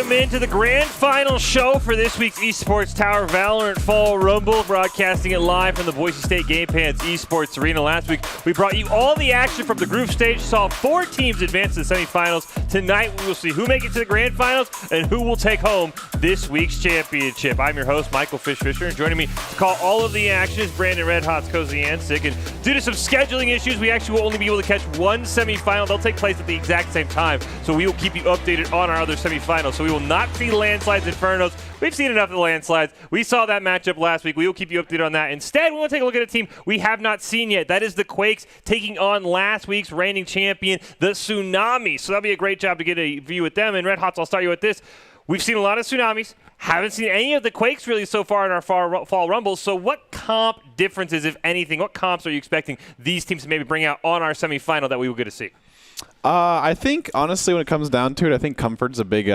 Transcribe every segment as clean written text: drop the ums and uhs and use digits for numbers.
Welcome into the grand final show for this week's Esports Tower Valorant Fall Rumble, broadcasting it live from the Boise State Game Pants Esports Arena. Last week, we brought you all the action from the group stage, saw 4 teams advance to the semifinals. Tonight, we will see who makes it to the grand finals and who will take home this week's championship. I'm your host, Michael Fisher, and joining me to call all of the action is Brandon Red Hots Koziancic. And due to some scheduling issues, we actually will only be able to catch one semifinal. They'll take place at the exact same time, so we will keep you updated on our other semifinals. So we will not see landslides, infernos. We've seen enough of the landslides. We saw that matchup last week. We will keep you updated on that. Instead, we want to take a look at a team we have not seen yet. That is the Quakes taking on last week's reigning champion, the Tsunamis. So that'll be a great job to get a view with them. And Red Hots, I'll start you with this. We've seen a lot of Tsunamis. Haven't seen any of the Quakes really so far in our fall rumbles. So what comp differences, if anything, what comps are you expecting these teams to maybe bring out on our semifinal that we will get to see? I think, honestly, when it comes down to it, I think Comfort's a big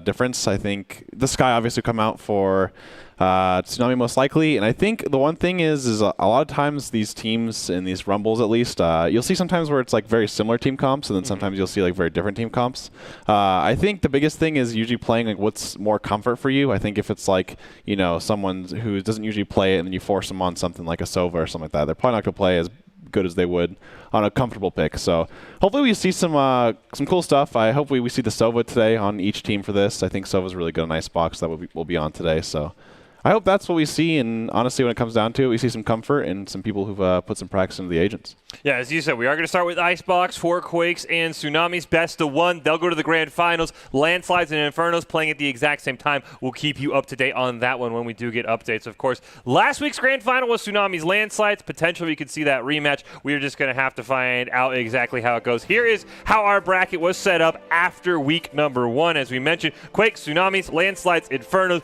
difference. I think the Sky obviously come out for Tsunami most likely. And I think the one thing is a lot of times these teams in these rumbles, at least, you'll see sometimes where it's like very similar team comps, and then sometimes you'll see like very different team comps. I think the biggest thing is usually playing like what's more comfort for you. I think if it's like, you know, someone who doesn't usually play it and then you force them on something like a Sova or something like that, they're probably not going to play as good as they would on a comfortable pick. So hopefully we see some cool stuff. Hopefully we see the Sova today on each team for this. I think Sova's really good on Icebox. That will be on today. So I hope that's what we see. And honestly, when it comes down to it, we see some comfort and some people who've put some practice into the agents. Yeah, as you said, we are going to start with Icebox, 4 Quakes, and Tsunamis. Best of 1. They'll go to the grand finals. Landslides and Infernos playing at the exact same time. We'll keep you up to date on that one when we do get updates. Of course, last week's grand final was Tsunamis Landslides. Potentially, we could see that rematch. We are just going to have to find out exactly how it goes. Here is how our bracket was set up after week number 1. As we mentioned, Quakes, Tsunamis, Landslides, Infernos.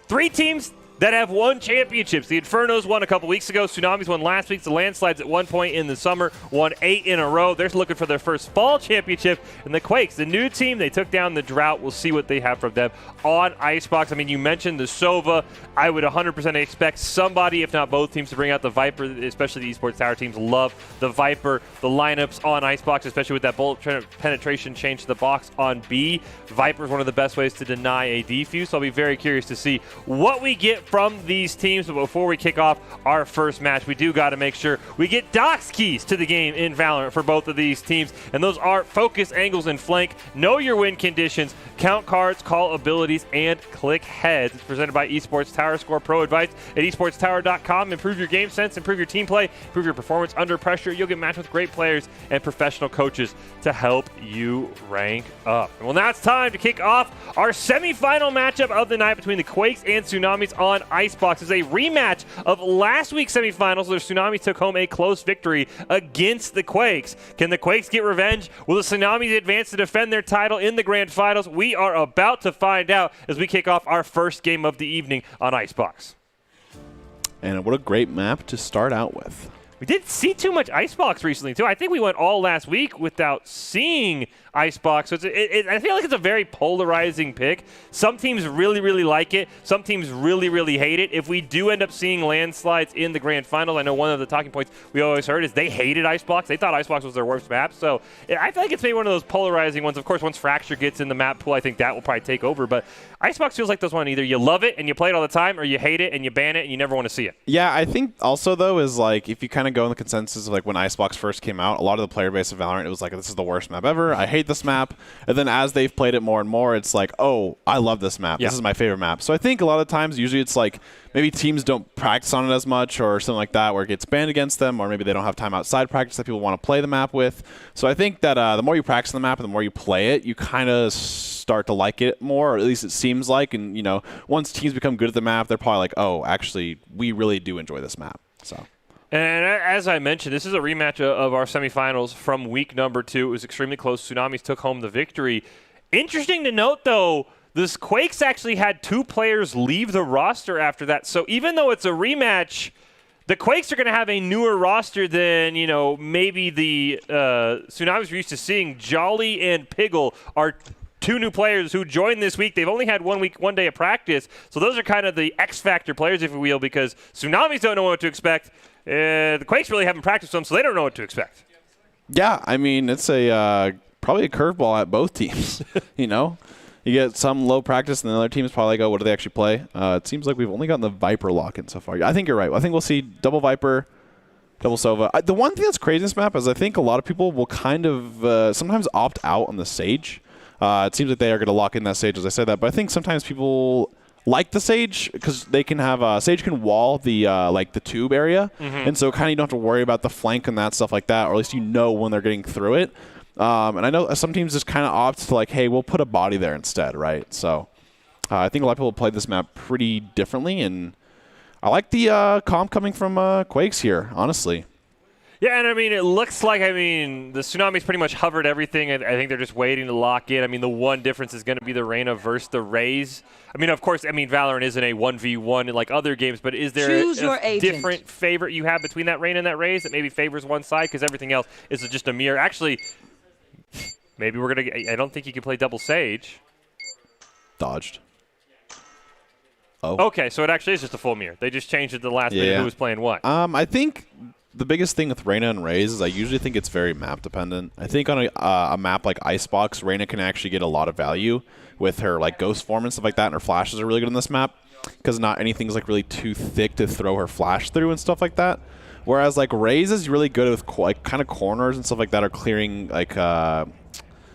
3 teams that have won championships. The Infernos won a couple weeks ago. Tsunamis won last week. The Landslides at one point in the summer won 8 in a row. They're looking for their first fall championship. And the Quakes, the new team, they took down the Drought. We'll see what they have from them on Icebox. I mean, you mentioned the Sova. I would 100% expect somebody, if not both teams, to bring out the Viper, especially the Esports Tower teams love the Viper. The lineups on Icebox, especially with that bullet penetration change to the box on B. Viper is one of the best ways to deny a defuse. So I'll be very curious to see what we get from these teams. But before we kick off our first match, we do got to make sure we get docs keys to the game in Valorant for both of these teams. And those are focus, angles, and flank, know your win conditions, count cards, call abilities, and click heads. It's presented by Esports Tower. Score pro advice at esportstower.com. Improve your game sense, improve your team play, improve your performance under pressure. You'll get matched with great players and professional coaches to help you rank up. Well, now it's time to kick off our semifinal matchup of the night between the Quakes and Tsunamis on Icebox. It's a rematch of last week's semifinals where Tsunamis took home a close victory against the Quakes. Can the Quakes get revenge? Will the Tsunamis advance to defend their title in the grand finals? We are about to find out as we kick off our first game of the evening on Icebox. And what a great map to start out with. We didn't see too much Icebox recently, too. I think we went all last week without seeing Icebox. So I feel like it's a very polarizing pick. Some teams really, really like it. Some teams really, really hate it. If we do end up seeing landslides in the grand final, I know one of the talking points we always heard is they hated Icebox. They thought Icebox was their worst map. So I feel like it's maybe one of those polarizing ones. Of course, once Fracture gets in the map pool, I think that will probably take over. But Icebox feels like this one. Either you love it and you play it all the time, or you hate it and you ban it and you never want to see it. Yeah, I think also, though, is like if you kind of go in the consensus of like when Icebox first came out, a lot of the player base of Valorant, it was like, this is the worst map ever. I hate this map. And then as they've played it more and more, it's like, oh, I love this map. Yeah. This is my favorite map. So I think a lot of times, usually it's like maybe teams don't practice on it as much or something like that where it gets banned against them, or maybe they don't have time outside practice that people want to play the map with. So I think that the more you practice the map and the more you play it, you kind of start to like it more, or at least it seems like. And, you know, once teams become good at the map, they're probably like, oh, actually, we really do enjoy this map. So. And as I mentioned, this is a rematch of our semifinals from week number 2. It was extremely close. Tsunamis took home the victory. Interesting to note, though, this Quakes actually had 2 players leave the roster after that. So even though it's a rematch, the Quakes are going to have a newer roster than, you know, maybe the Tsunamis we're used to seeing. Jolly and Piggle are 2 new players who joined this week. They've only had 1 day of practice. So those are kind of the X-Factor players, if you will, because Tsunamis don't know what to expect. The Quakes really haven't practiced them, so they don't know what to expect. Yeah, I mean, it's a probably a curveball at both teams, you know. You get some low practice, and the other team's probably like, oh, what do they actually play? It seems like we've only gotten the Viper lock-in so far. I think you're right. I think we'll see double Viper, double Sova. The one thing that's crazy in this map is I think a lot of people will kind of sometimes opt out on the Sage. It seems like they are going to lock in that Sage as I said that, but I think sometimes people like the Sage because they can have Sage can wall the like the tube area, and so kind of you don't have to worry about the flank and that stuff like that, or at least you know when they're getting through it. And I know some teams just kind of opt to like, hey, we'll put a body there instead, right? So I think a lot of people play this map pretty differently, and I like the comp coming from Quakes here, honestly. Yeah, and I mean, it looks like, the Tsunami's pretty much hovered everything. I think they're just waiting to lock in. I mean, the one difference is going to be the Reyna versus the Raze. I mean, of course, Valorant isn't a 1v1 like other games, but is there a different favorite you have between that Reyna and that Raze that maybe favors one side? Because everything else is just a mirror. Actually, maybe we're going to – I don't think you can play double Sage. Dodged. Oh. Okay, so it actually is just a full mirror. They just changed it to the last minute who was playing what. I think the biggest thing with Reyna and Raze is I usually think it's very map dependent. I think on a map like Icebox, Reyna can actually get a lot of value with her like ghost form and stuff like that, and her flashes are really good on this map because not anything's like really too thick to throw her flash through and stuff like that. Whereas like Raze is really good with like kind of corners and stuff like that, or clearing like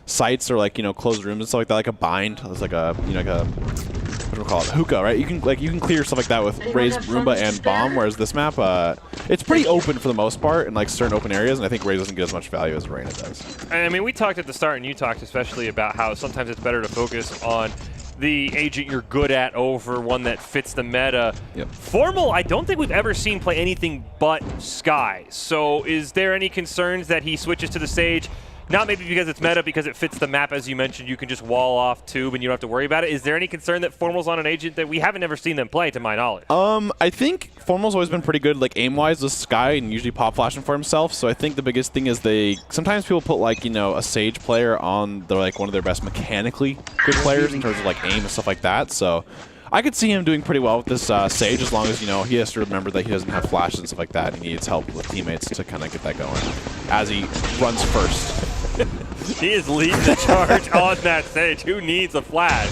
sites or like closed rooms and stuff like that, like a bind. It's like a like a what do we call it? Hookah, right? You can clear stuff like that with Raze, Roomba, and Bomb. Whereas this map, it's pretty open for the most part in like certain open areas, and I think Raze doesn't get as much value as Reyna does. I mean, we talked at the start, and you talked especially about how sometimes it's better to focus on the agent you're good at over one that fits the meta. Yep. Formal, I don't think we've ever seen play anything but Skye. So is there any concerns that he switches to the Sage? Not maybe because it's meta, because it fits the map, as you mentioned. You can just wall off tube and you don't have to worry about it. Is there any concern that Formal's on an agent that we haven't ever seen them play, to my knowledge? I think Formal's always been pretty good, like aim-wise with Skye and usually pop flashing for himself. So I think the biggest thing is sometimes people put like a Sage player on like one of their best mechanically good players in terms of like aim and stuff like that. So I could see him doing pretty well with this Sage as long as he has to remember that he doesn't have flashes and stuff like that. And he needs help with teammates to kind of get that going as he runs first. He is leading the charge on that Sage. Who needs a flash?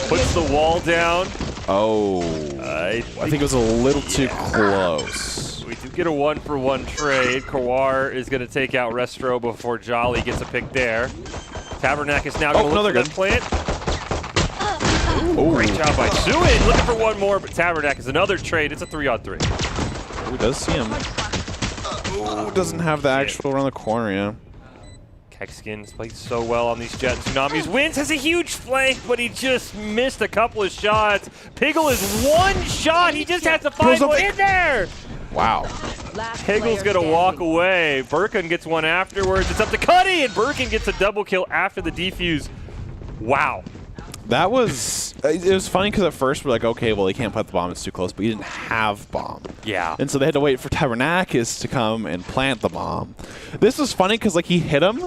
Puts the wall down. Oh, I think it was a little too close. We do get a 1-for-1 trade. Kawar is going to take out Restro before Jolly gets a pick there. Tabernac is now going to look for that plant. Ooh, great job by Suin. Looking for one more, but Tabernac is another trade. It's a 3-on-3. Ooh, does see him. Ooh, doesn't have the actual around the corner, yeah. Kexkin's played so well on these Jet Tsunamis. Wins has a huge flank, but he just missed a couple of shots. Piggle is one shot. He just has to find one in there. Wow. Piggle's going to walk away. Birkin gets one afterwards. It's up to Cuddy, and Birkin gets a double kill after the defuse. Wow. That was, it was funny because at first we're like, okay, well, he can't plant the bomb, it's too close, but he didn't have bomb. Yeah. And so they had to wait for Tabernakis to come and plant the bomb. This was funny because like he hit him,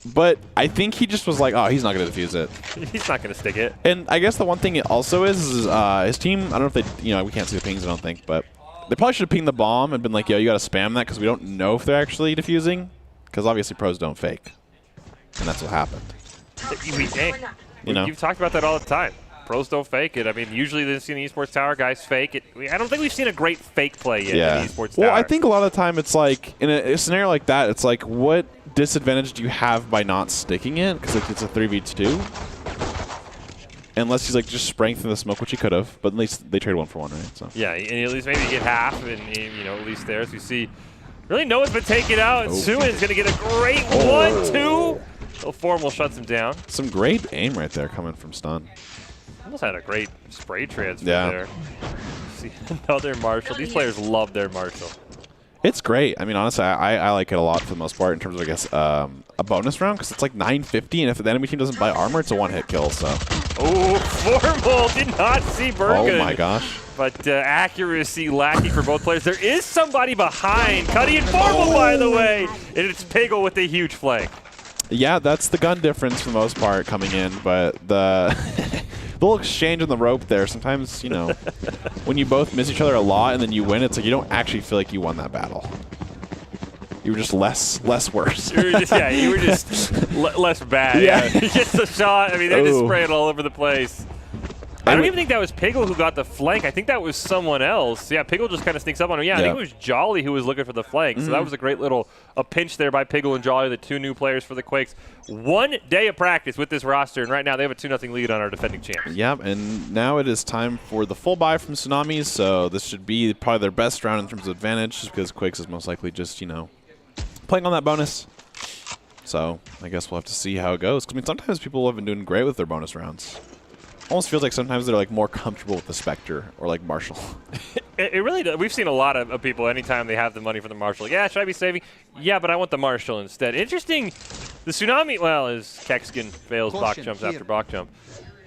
but I think he just was like, oh, he's not going to defuse it. He's not going to stick it. And I guess the one thing it also is his team, I don't know if they, we can't see the pings, I don't think, but they probably should have pinged the bomb and been like, yo, you got to spam that because we don't know if they're actually defusing, because obviously pros don't fake. And that's what happened. You've talked about that all the time. Pros don't fake it. I mean, usually they've seen the Esports Tower guys fake it. I don't think we've seen a great fake play yet in the Esports Tower. Well, I think a lot of the time it's like, in a scenario like that, it's like, what disadvantage do you have by not sticking it? Because it's a 3v2. Unless he's like just spraying through the smoke, which he could have, but at least they trade 1-for-1, right? So. Yeah, and at least maybe get half, and at least there. As we see, really no one's been taken out, and Suin's going to get a great 1-2. Formal shuts him down. Some great aim right there coming from Stun. Almost had a great spray transfer there. See another Marshall. These players love their Marshall. It's great. I mean, honestly, I like it a lot for the most part in terms of, I guess, a bonus round because it's like 950, and if the enemy team doesn't buy armor, it's a one-hit kill. So. Oh, Formal did not see Bergen. Oh my gosh. But accuracy lacking for both players. There is somebody behind. Cuddy and Formal, by the way, and it's Piggle with a huge flank. Yeah, that's the gun difference for the most part coming in, but the little exchange on the rope there, sometimes, when you both miss each other a lot and then you win, it's like you don't actually feel like you won that battle. You were just less worse. You were just less bad. Yeah. He gets the shot. I mean, they're just spraying all over the place. I don't even think that was Piggle who got the flank. I think that was someone else. Yeah, Piggle just kind of sneaks up on him. Yeah, I think it was Jolly who was looking for the flank. So that was a great little pinch there by Piggle and Jolly, the 2 new players for the Quakes. 1 day of practice with this roster, and right now they have a 2-0 lead on our defending champs. Yep, and now it is time for the full buy from Tsunamis, so this should be probably their best round in terms of advantage, just because Quakes is most likely just, playing on that bonus. So I guess we'll have to see how it goes. 'Cause, I mean, sometimes people have been doing great with their bonus rounds. Almost feels like sometimes they're more comfortable with the Spectre or Marshall. It really does. We've seen a lot of people anytime they have the money for the Marshall. Yeah, should I be saving? Yeah, but I want the Marshall instead. Interesting. The Tsunami, well, as Kexkin fails Bach jumps after Bach jump.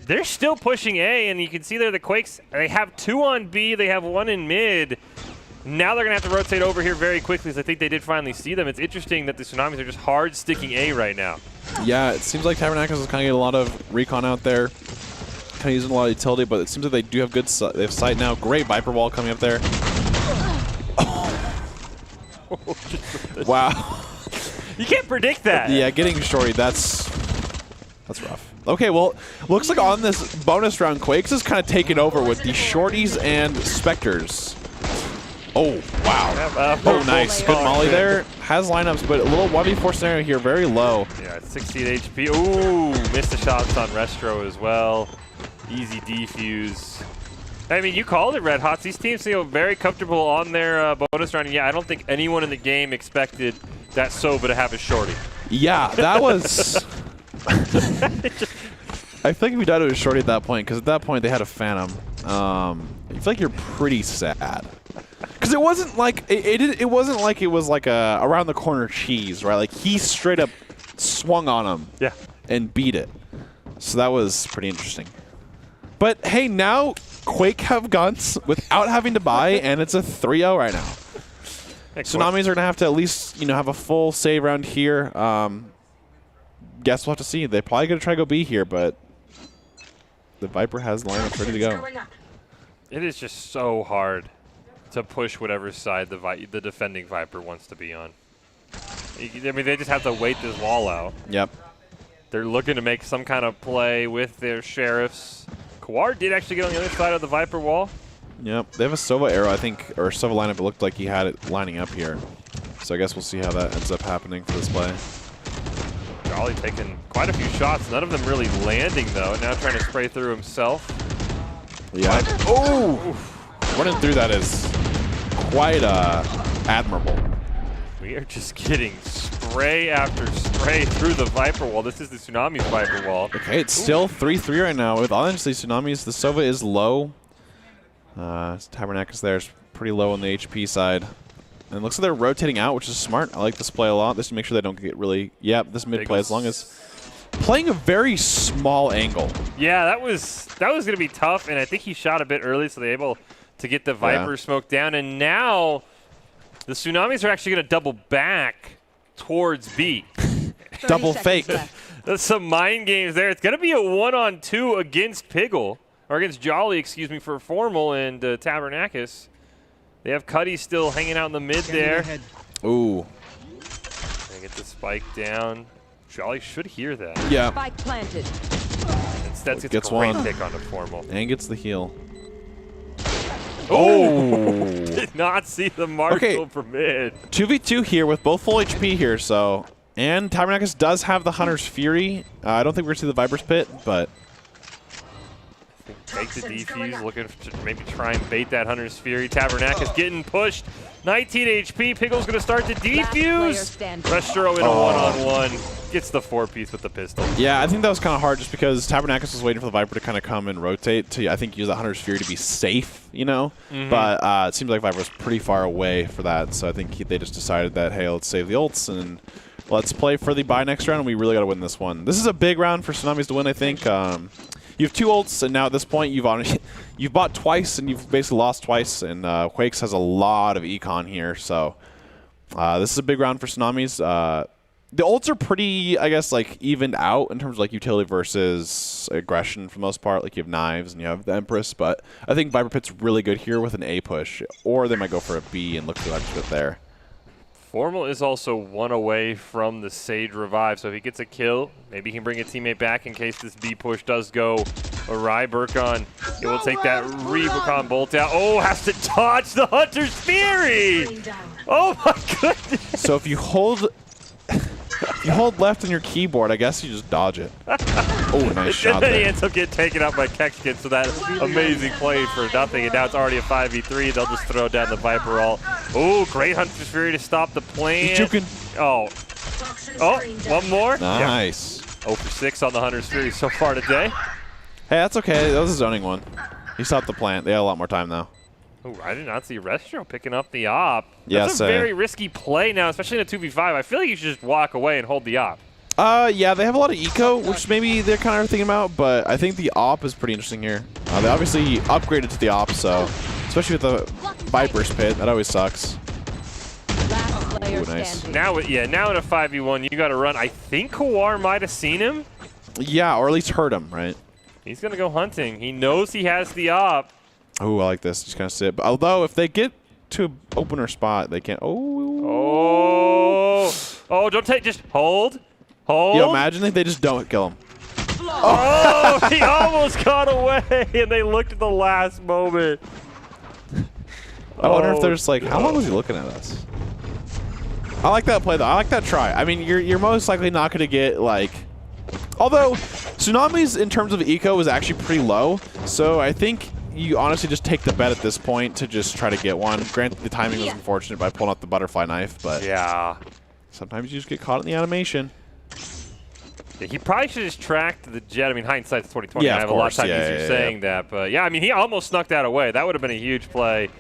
They're still pushing A, and you can see there the Quakes, they have 2 on B, they have 1 in mid. Now they're going to have to rotate over here very quickly, because I think they did finally see them. It's interesting that the Tsunamis are just hard sticking A right now. Yeah, it seems like Tabernacles is kind of getting a lot of recon out there. Kind of using a lot of utility, but it seems like they do have good they have sight now. Great Viper wall coming up there. Wow. You can't predict that. Yeah, getting shorty, that's rough. Okay, well, looks like on this bonus round, Quakes is kind of taking over with the shorties and Spectres. Oh, wow. Oh, nice. Good molly there. Has lineups, but a little 1v4 scenario here, very low. Yeah, 16 HP. Ooh, missed the shots on Restro as well. Easy defuse. I mean, you called it, Red Hots. These teams feel very comfortable on their bonus round. Yeah, I don't think anyone in the game expected that Sova to have a shorty. Yeah, that was... I think we died to a shorty at that point, because at that point they had a Phantom. I feel like you're pretty sad. Because it wasn't like it wasn't like it was like a around the corner cheese, right? Like he straight up swung on him, and beat it. So that was pretty interesting. But hey, now Quake have guns without having to buy, and it's a 3-0 right now. Tsunamis are gonna have to at least have a full save round here. Guess we'll have to see. They're probably gonna try to go B here, but the Viper has lineups ready to go. It is just so hard to push whatever side the defending Viper wants to be on. I mean, they just have to wait this wall out. Yep. They're looking to make some kind of play with their sheriffs. Kawar did actually get on the other side of the Viper wall. Yep. They have a Sova arrow, I think, or Sova lineup. It looked like he had it lining up here. So I guess we'll see how that ends up happening for this play. Jolly taking quite a few shots. None of them really landing, though. Now trying to spray through himself. Yeah. Oh! Running through that is quite admirable. We are just getting spray after spray through the Viper wall. This is the Tsunami's Viper wall. Okay, it's still 3-3 right now. With honestly Tsunamis, the Sova is low. Tabernacles there is pretty low on the HP side. And it looks like they're rotating out, which is smart. I like this play a lot. Just to make sure they don't get really... Yep, this mid play, as long as... Playing a very small angle. Yeah, that was going to be tough, and I think he shot a bit early, so they're able to get the Viper smoke down. And now the Tsunamis are actually going to double back towards B. Double fake. That's some mind games there. It's going to be a 1-on-2 against Piggle, or against Jolly, excuse me, for Formal and Tabernacus. They have Cuddy still hanging out in the mid there. Ooh. They get the spike down. Jolly should hear that. Yeah. Spike planted. Instead, gets a great pick onto Formal. And gets the heal. Oh! Did not see the Marshall from mid. 2v2 here with both full HP here, so... And Tabernacus does have the Hunter's Fury. I don't think we're going to see the Viper's Pit, but... Take the defuse, looking to maybe try and bait that Hunter's Fury. Tabernacus getting pushed. 19 HP. Piggle's going to start to defuse. Restro in a one-on-one. Gets the 4-piece with the pistol. Yeah, I think that was kind of hard just because Tabernacus was waiting for the Viper to kind of come and rotate to, I think, use that Hunter's Fury to be safe, you know? But it seems like Viper was pretty far away for that, so I think they just decided that, hey, let's save the ults and let's play for the bye next round, and we really got to win this one. This is a big round for Tsunamis to win, I think. You have 2 ults, and now at this point, you've bought twice, and you've basically lost twice, and Quakes has a lot of econ here, so this is a big round for Tsunamis. The ults are pretty, I guess, like, evened out in terms of, like, utility versus aggression for the most part. Like, you have Knives and you have the Empress, but I think Viper Pit's really good here with an A push, or they might go for a B and look for the Viper Pit there. Formal is also 1 away from the Sage revive, so if he gets a kill, maybe he can bring a teammate back in case this B push does go awry. Burkon, he will take that Rubicon bolt out. Oh, has to dodge the Hunter's Fury! Oh my goodness! So if you hold left on your keyboard, I guess you just dodge it. Oh, nice shot And then he there. ends up getting taken out by Kexkin, so that amazing play for nothing. And now it's already a 5v3. They'll just throw down the Viper all. Oh, great Hunter's Fury to stop the plan. He's juking. Oh, one more? Nice. Yeah. 0 for 6 on the Hunter's Fury so far today. Hey, that's okay. That was a zoning one. He stopped the plant. They had a lot more time now. Oh, I did not see Restro picking up the op. Yes, That's a very risky play now, especially in a 2v5. I feel like you should just walk away and hold the op. Yeah, they have a lot of eco, which maybe they're kind of thinking about, but I think the op is pretty interesting here. They obviously upgraded to the op, so especially with the Viper's Pit, that always sucks. Ooh, nice. Now in a 5v1, you got to run. I think Kawar might have seen him. Yeah, or at least heard him, right? He's going to go hunting. He knows he has the op. Oh, I like this. Just kind of sit. But although, if they get to an opener spot, they can't. Oh, don't take. Just hold. Yo, imagine if they just don't kill him. Oh, he almost got away, and they looked at the last moment. I wonder if there's like, how long was he looking at us? I like that play though. I like that try. I mean, you're most likely not going to get like. Although Tsunami's in terms of eco was actually pretty low, so I think you honestly just take the bet at this point to just try to get one. Granted, the timing was unfortunate by pulling out the butterfly knife, but yeah, sometimes you just get caught in the animation. Yeah, he probably should have just tracked the jet. I mean, hindsight's 2020. Yeah, I have a lot of time easier saying that, but yeah, I mean, he almost snuck that away. That would have been a huge play.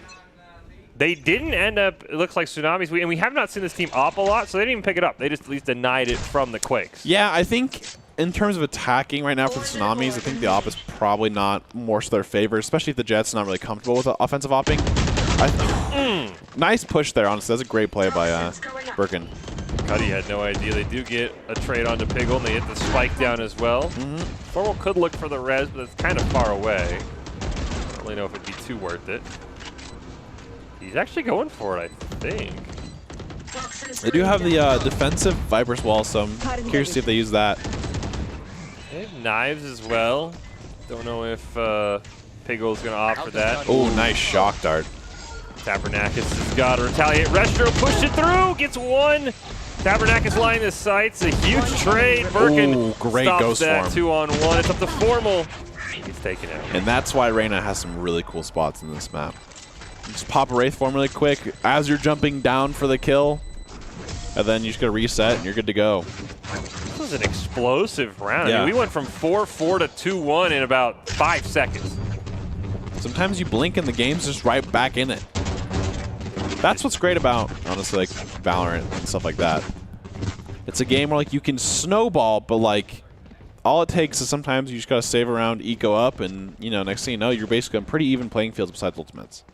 They didn't end up, it looks like Tsunamis, and we have not seen this team op a lot, so they didn't even pick it up. They just at least denied it from the Quakes. Yeah, I think in terms of attacking right now for the Tsunamis, I think the op is probably not more to their favor, especially if the jet's not really comfortable with offensive opping. Nice push there, honestly. That's a great play by Birkin. Cuddy had no idea. They do get a trade onto Piggle, and they hit the spike down as well. Formal could look for the res, but it's kind of far away. I don't really know if it'd be too worth it. He's actually going for it, I think. They do have the defensive Viper's Wall, so I'm curious to see if they use that. They have knives as well. Don't know if Piggle's going to opt for that. Oh, nice shock dart. Tabernakis has got to retaliate. Restro pushed it through, gets one. Tabernakis lining the sights, a huge trade. Birkin great stops ghost that form. 2-on-1. It's up to Formal. He's taken out. And that's why Reyna has some really cool spots in this map. Just pop a Wraith form really quick as you're jumping down for the kill, and then you just gotta reset and you're good to go. This was an explosive round. Yeah. I mean, we went from 4-4 to 2-1 in about 5 seconds. Sometimes you blink and the game's just right back in it. That's what's great about, honestly, like Valorant and stuff like that. It's a game where like you can snowball, but like all it takes is sometimes you just gotta save around, eco up, and you know, next thing you know, you're basically on pretty even playing fields besides ultimates.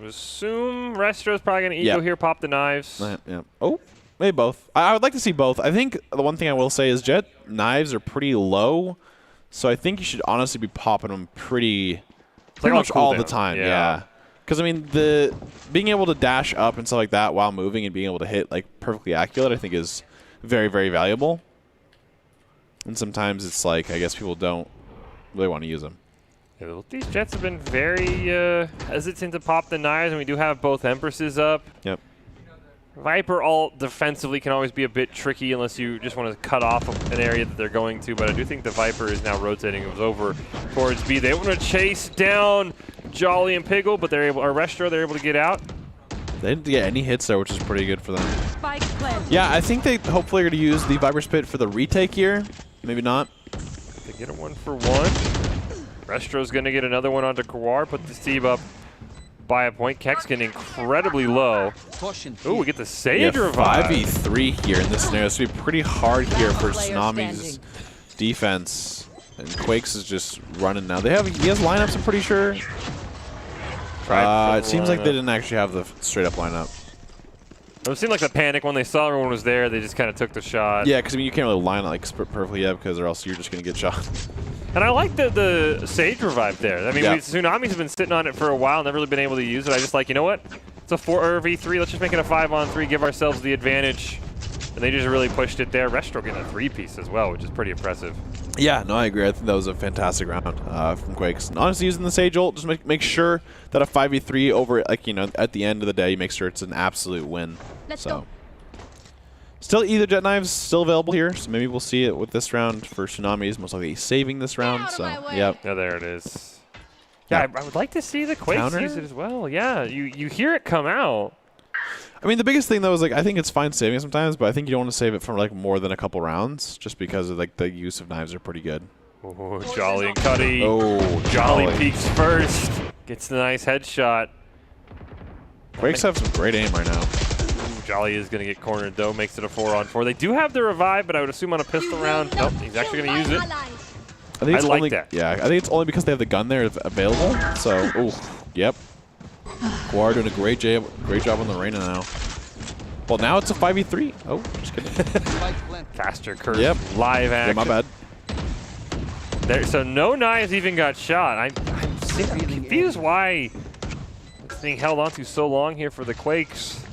Assume Restro's probably going to eco here, pop the knives. Yeah. Oh, maybe both. I would like to see both. I think the one thing I will say is Jet knives are pretty low, so I think you should honestly be popping them pretty much all the time. Yeah. Because, I mean, being able to dash up and stuff like that while moving and being able to hit like perfectly accurate, I think is very, very valuable. And sometimes it's like, I guess people don't really want to use them. These Jets have been very hesitant to pop the knives, and we do have both Empresses up. Yep. Viper ult defensively can always be a bit tricky unless you just want to cut off an area that they're going to, but I do think the Viper is now rotating. It was over towards B. They want to chase down Jolly and Piggle, but they're able, or Restro, they're able to get out. They didn't get any hits there, which is pretty good for them. Yeah, I think they hopefully are going to use the Viper's Pit for the retake here. Maybe not. They get a 1-for-1. Restro's going to get another one onto Kawar, put the Steve up by a point. Kexkin incredibly low. Ooh, we get the Sage revive. 5v3 here in this scenario. This would be pretty hard here for Tsunami's defense. And Quakes is just running now. He has lineups, I'm pretty sure. It seems like they didn't actually have the straight up lineup. It seemed like the panic when they saw everyone was there. They just kind of took the shot. Yeah, because I mean, you can't really line it like perfectly yet, because or else you're just going to get shot. And I like the Sage revive there. I mean, Tsunamis have been sitting on it for a while, never really been able to use it. I just like, you know what? It's It's a 4v3. Let's just make it a 5-on-3, give ourselves the advantage. And they just really pushed it there. Restro getting a 3-piece as well, which is pretty impressive. Yeah, no, I agree. I think that was a fantastic round from Quakes. And honestly, using the Sage ult, just make sure that a 5v3 over, like, you know, at the end of the day, you make sure it's an absolute win. Let's so. go. Still, either Jet Knives still available here, so maybe we'll see it with this round for Tsunamis. Most likely saving this round. So, yep. Yeah, there it is. Yeah, I would like to see the Quakes Counter? use it as well. Yeah, you hear it come out. I mean, the biggest thing though is like I think it's fine saving sometimes, but I think you don't want to save it for like more than a couple rounds, just because of like the use of knives are pretty good. Oh, Jolly and Cuddy. Oh, Jolly peeks first. Gets the nice headshot. Quakes have some great aim right now. Ooh, Jolly is going to get cornered though. Makes it a 4-on-4. They do have the revive, but I would assume on a pistol round. Nope, he's actually going to use it. I think it's like only, that. Yeah, I think it's only because they have the gun there available. So, ooh, yep. Guar doing a great job on the Reyna now. Well, now it's a 5v3. Oh, just kidding. Faster curve. Yep. Live action. Yeah, my bad. There, so no knives even got shot. I'm confused why it's being held on to so long here for the Quakes.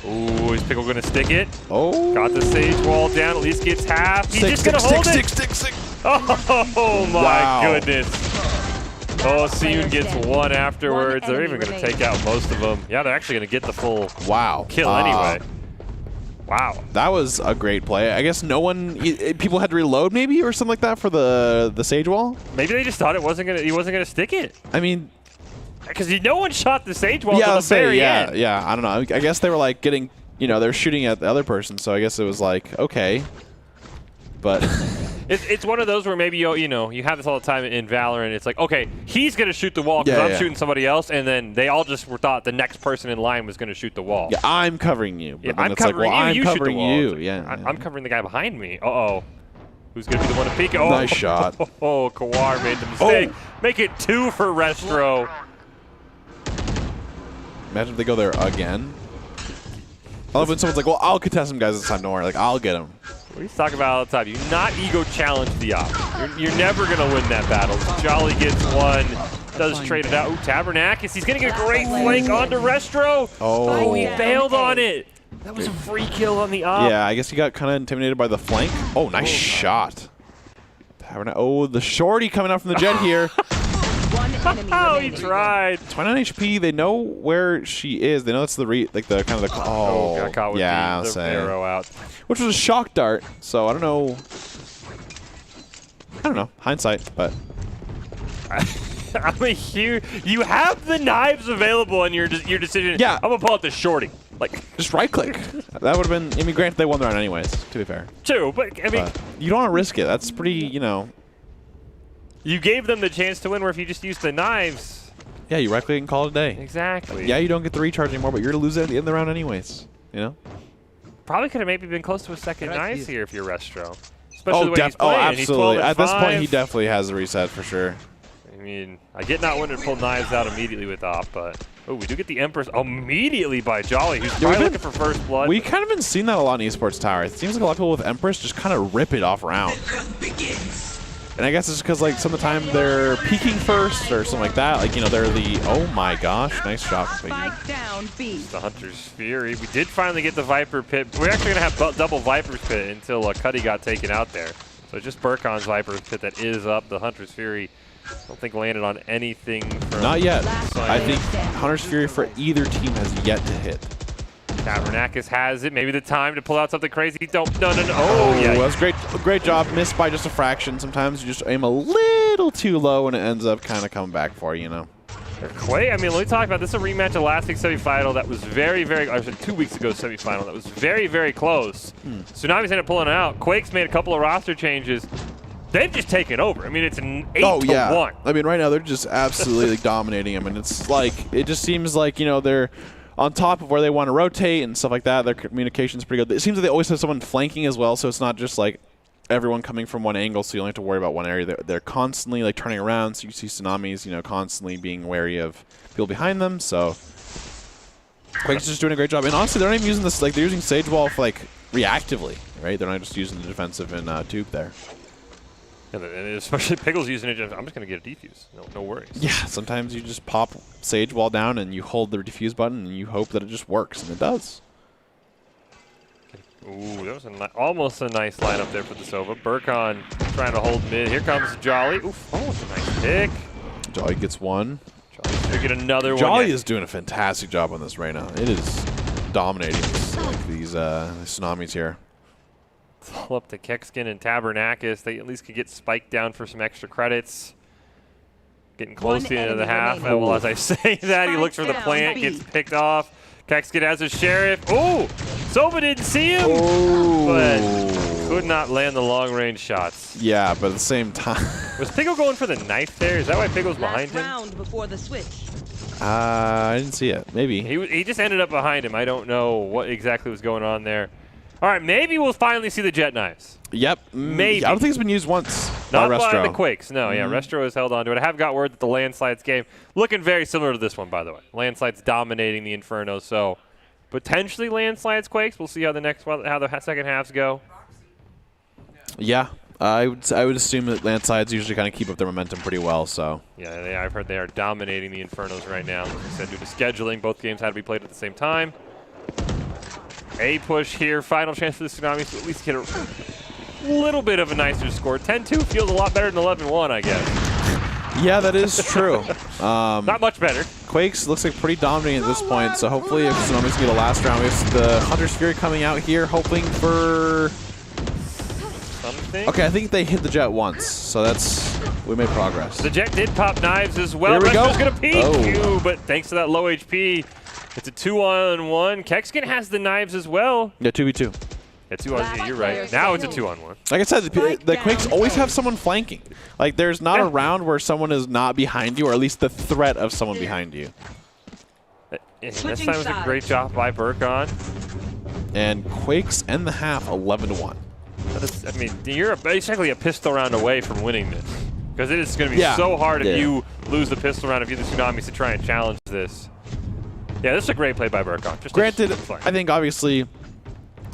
Ooh, is Pickle gonna stick it? Oh. Got the Sage wall down, at least gets half. He's just gonna hold it. Stick. Oh my Wow. goodness. Oh, Siyun gets one afterwards. They're even gonna take out most of them. Yeah, they're actually gonna get the full kill anyway. Wow. That was a great play. I guess no one, people had to reload maybe or something like that for the Sage wall. Maybe they just thought he wasn't gonna stick it. I mean, because no one shot the Sage wall yeah, to the very end. Yeah, I don't know. I guess they were like getting, you know, they're shooting at the other person, so I guess it was like, okay. But it's one of those where maybe you know you have this all the time in Valorant. It's like, okay, he's gonna shoot the wall because I'm shooting somebody else, and then they all just thought the next person in line was gonna shoot the wall. Yeah, I'm covering you. But yeah, then I'm it's like, covering well, you. I'm You covering shoot the wall. you. Yeah, I'm covering the guy behind me. Uh-oh. Who's gonna be the one to peek? Oh, nice shot. Oh, Kawar made the mistake. Make it 2 for Restro. Imagine if they go there again. I love when someone's like, well, I'll contest them guys this time. Don't worry. Like, I'll get them. We talk about all the time. You not ego challenge the op. You're never going to win that battle. Jolly gets one. Does trade it out. Ooh, Tabernakis. He's going to get a great flank onto Restro. Oh. He bailed on it. That was a free kill on the op. Yeah, I guess he got kind of intimidated by the flank. Oh, nice shot. Oh, the shorty coming out from the jet here. Oh, he tried. 29 HP. They know where she is. They know it's the kind of the. Oh, got caught with yeah, the arrow out. Which was a shock dart. So I don't know. Hindsight, but. I mean, you have the knives available in your decision. Yeah. I'm gonna pull out the shorty. Like, just right click. That would have been. I mean, granted, they won the round anyways. To be fair. True, but I mean, you don't want to risk it. That's pretty. You know. You gave them the chance to win where if you just use the knives. Yeah, you right click and call it a day. Exactly. Yeah, you don't get the recharge anymore, but you're going to lose it at the end of the round anyways. You know? Probably could have maybe been close to a second knives here if you're Restro. Especially the way he's playing. Oh, absolutely. At this point, he 5. definitely has a reset for sure. I mean, I get not wanting to pull knives out immediately with op, but oh, we do get the Empress immediately by Jolly, who's probably looking for first blood. We kind of been seeing that a lot in Esports Tower. It seems like a lot of people with Empress just kind of rip it off round. And I guess it's because, like, some of the time they're peeking first or something like that. Like, you know, they're the, oh my gosh, nice shot. The Hunter's Fury. We did finally get the Viper Pit. We're actually going to have double Viper's Pit until Cuddy got taken out there. So just Burkon's Viper's Pit that is up. The Hunter's Fury, I don't think landed on anything. Not yet. I think Hunter's Fury for either team has yet to hit. Tabernakis has it. Maybe the time to pull out something crazy. No. Oh, yeah. That was great job. Missed by just a fraction. Sometimes you just aim a little too low and it ends up kind of coming back for you, you know. Quay, I mean, let me talk about this. Is a rematch of last week's semifinal that was very, very, I said 2 weeks ago semifinal that was very, very close. Tsunamis ended up pulling it out. Quake's made a couple of roster changes. They've just taken over. I mean, it's an 8-1. I mean, right now they're just absolutely dominating them, and it's like it just seems like, you know, they're on top of where they want to rotate and stuff like that. Their communication's pretty good. It seems like they always have someone flanking as well, so it's not just like everyone coming from one angle, so you only have to worry about one area. They're constantly like turning around, so you see Tsunamis, you know, constantly being wary of people behind them. So Quake's just doing a great job, and honestly, they're not even using this. Like, they're using Sage Wall for, like, reactively, right? They're not just using the defensive and tube there. And especially Pickle's using it. I'm just going to get a defuse. No worries. Yeah, sometimes you just pop Sage Wall down and you hold the defuse button and you hope that it just works, and it does. Ooh, that was almost a nice lineup there for the Sova. Burkon trying to hold mid. Here comes Jolly. Oof, oh, it's a nice pick. Jolly gets one. Jolly's going to get another one. Jolly is doing a fantastic job on this right now. It is dominating these tsunamis here. It's all up to Kekskin and Tabernakis. They at least could get spiked down for some extra credits. Getting close to the end of the half. And well, as I say that, he looks for the plant, gets picked off. Kekskin has a sheriff. Oh, Sova didn't see him, but could not land the long-range shots. Yeah, but at the same time, was Pickle going for the knife there? Is that why Pickle's behind him? Round before the switch. I didn't see it. Maybe he just ended up behind him. I don't know what exactly was going on there. All right, maybe we'll finally see the jet knives. Yep. Maybe. I don't think it's been used once. Not by by Restro. the Quakes. No, yeah, Restro has held on to it. I have got word that the Landslides game looking very similar to this one, by the way. Landslides dominating the Inferno, so potentially Landslides Quakes. We'll see how the second halves go. Yeah, I would assume that Landslides usually kind of keep up their momentum pretty well. So yeah, I've heard they are dominating the Infernos right now. Like I said, due to scheduling, both games had to be played at the same time. A push here, final chance for the Tsunamis to at least get a little bit of a nicer score. 10-2 feels a lot better than 11-1, I guess. yeah, that is true. Not much better. Quakes looks like pretty dominating at this point. So hopefully, if Tsunamis get a last round, we have the Hunter's Fury coming out here, hoping for something. Okay, I think they hit the jet once, so we made progress. The jet did pop knives as well. Here we go. Restro's gonna peek, Oh. but thanks to that low HP, it's a 2-on-1. Kekskin has the knives as well. Yeah, 2v2. Yeah, 2-on-2, you're right. Now it's a 2-on-1. Like I said, the Quakes always have someone flanking. Like, there's not a round where someone is not behind you, or at least the threat of someone behind you. And this time was a great job by Burkon. And Quakes end the half 11-1. I mean, you're basically a pistol round away from winning this. Because it is going to be so hard if you lose the pistol round, if you're the Tsunamis to try and challenge this. Yeah, this is a great play by Burkon. Granted, I think obviously,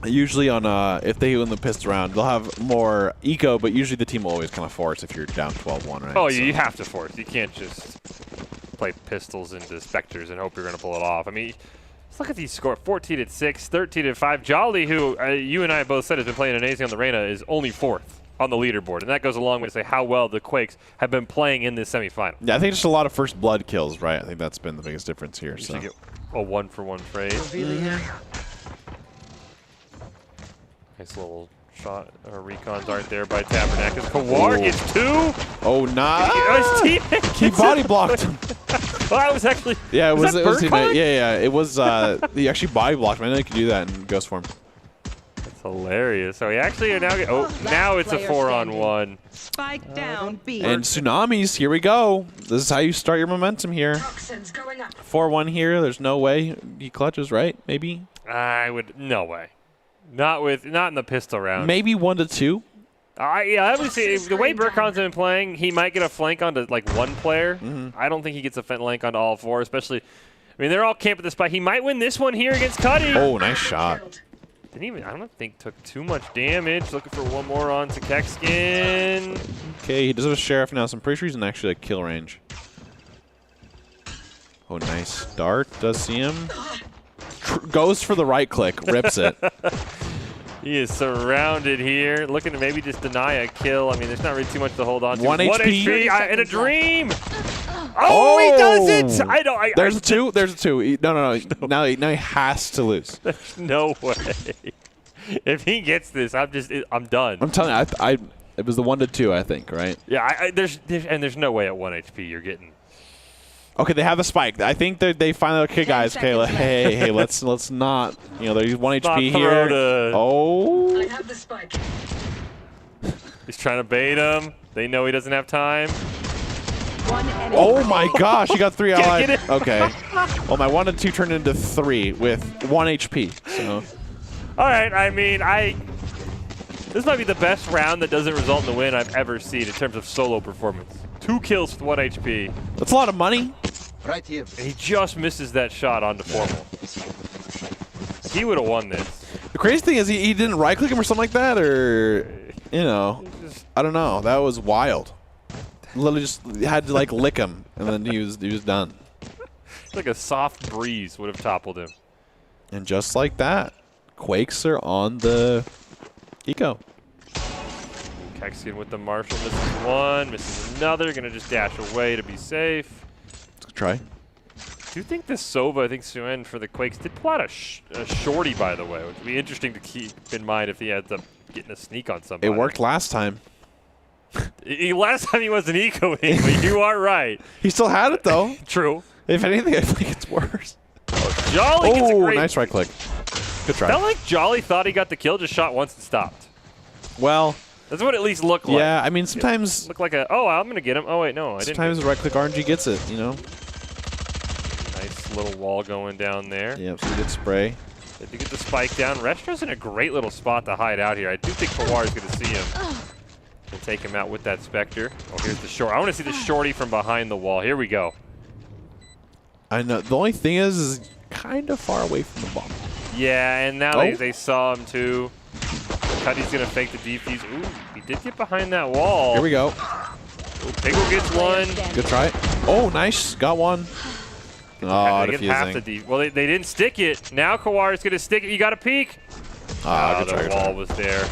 usually on if they win the pistol round, they'll have more eco, but usually the team will always kind of force if you're down 12-1, right? Oh, you have to force. You can't just play pistols into Spectres and hope you're going to pull it off. I mean, let's look at these scores. 14-6, 13-5. Jolly, who you and I both said has been playing amazing on the Reyna, is only 4th on the leaderboard. And that goes a long way to say how well the Quakes have been playing in this semifinal. Yeah, I think just a lot of first blood kills, right? I think that's been the biggest difference here. You So. should get a 1-for-1 trade. Nice little shot or recons aren't there by Tabernakis. Kawar gets 2. Oh, nah. His teammate He body blocked him. Well, that was actually. Yeah, it was Burkon? teammate. Yeah, it was. He actually body blocked him. I know he could do that in Ghost Form. That's hilarious. So he actually now now it's a 4-on-1. Spike down B. And Tsunamis, here we go. This is how you start your momentum here. 4-1 here. There's no way he clutches, right? Maybe. No way. Not in the pistol round. Maybe 1-2. I would say the way Burkon's been playing, he might get a flank onto like one player. I don't think he gets a flank onto all 4, especially. I mean, they're all camping the spot. He might win this one here against Cuddy. Oh, nice shot. I don't think took too much damage. Looking for one more on to Kekskin. Okay, he does have a sheriff now, so I'm pretty sure he's in actually like kill range. Oh, nice dart. Does see him. Goes for the right click, rips it. He is surrounded here, looking to maybe just deny a kill. I mean, there's not really too much to hold on to. 1 HP. In a dream. Oh, he does it! There's a 2. There's a 2. No. Now he has to lose. There's no way. If he gets this, I'm done. I'm telling you, it was the 1-2, I think, right? Yeah, there's no way at 1 HP you're getting. Okay, they have a spike. I think that they finally, okay, guys, okay, hey, let's not, there's 1 HP here. Oh. I have the spike. He's trying to bait him. They know he doesn't have time. Oh my gosh, he got 3 allied. Okay. Well, my 1-2 turned into 3 with 1 HP. So. All right, I mean, this might be the best round that doesn't result in the win I've ever seen in terms of solo performance. 2 kills with 1 HP. That's a lot of money. Right here. And he just misses that shot onto Formal. He would have won this. The crazy thing is he didn't right-click him or something like that, or you know, I don't know. That was wild. Literally just had to like lick him, and then he was done. Like a soft breeze would have toppled him. And just like that, Quakes are on the eco. Kexian with the Marshall, misses one, misses another. Gonna just dash away to be safe. Let's try. Do you think this Sova, I think Suen for the Quakes, did pull out a shorty, by the way, which would be interesting to keep in mind if he ends up getting a sneak on somebody. It worked last time. Last time he wasn't ecoing, but you are right. He still had it though. True. If anything, I think it's worse. Jolly gets a Oh, great... nice right click. Good try. Felt like Jolly thought he got the kill, just shot once and stopped. Well, that's what it at least looked like. yeah, I mean, sometimes... Looked like a, oh, I'm going to get him. Oh, wait, no, I didn't. Sometimes right click RNG gets it, you know? Nice little wall going down there. Yeah, so good spray. Did you get the spike down? Restro's in a great little spot to hide out here. I do think Kawar is going to see him. We'll take him out with that Spectre. Oh, here's the short. I want to see the shorty from behind the wall. Here we go. I know. The only thing is kind of far away from the bomb. Yeah, and now they saw him too. Cuddy's going to fake the defuse. Ooh, he did get behind that wall. Here we go. Ooh, Pickle gets one. Good try. Oh, nice. Got one. Oh, They get half the defusing. well, they didn't stick it. Now Kawar is going to stick it. You got to peek. Ah, good The try, good wall try. was there.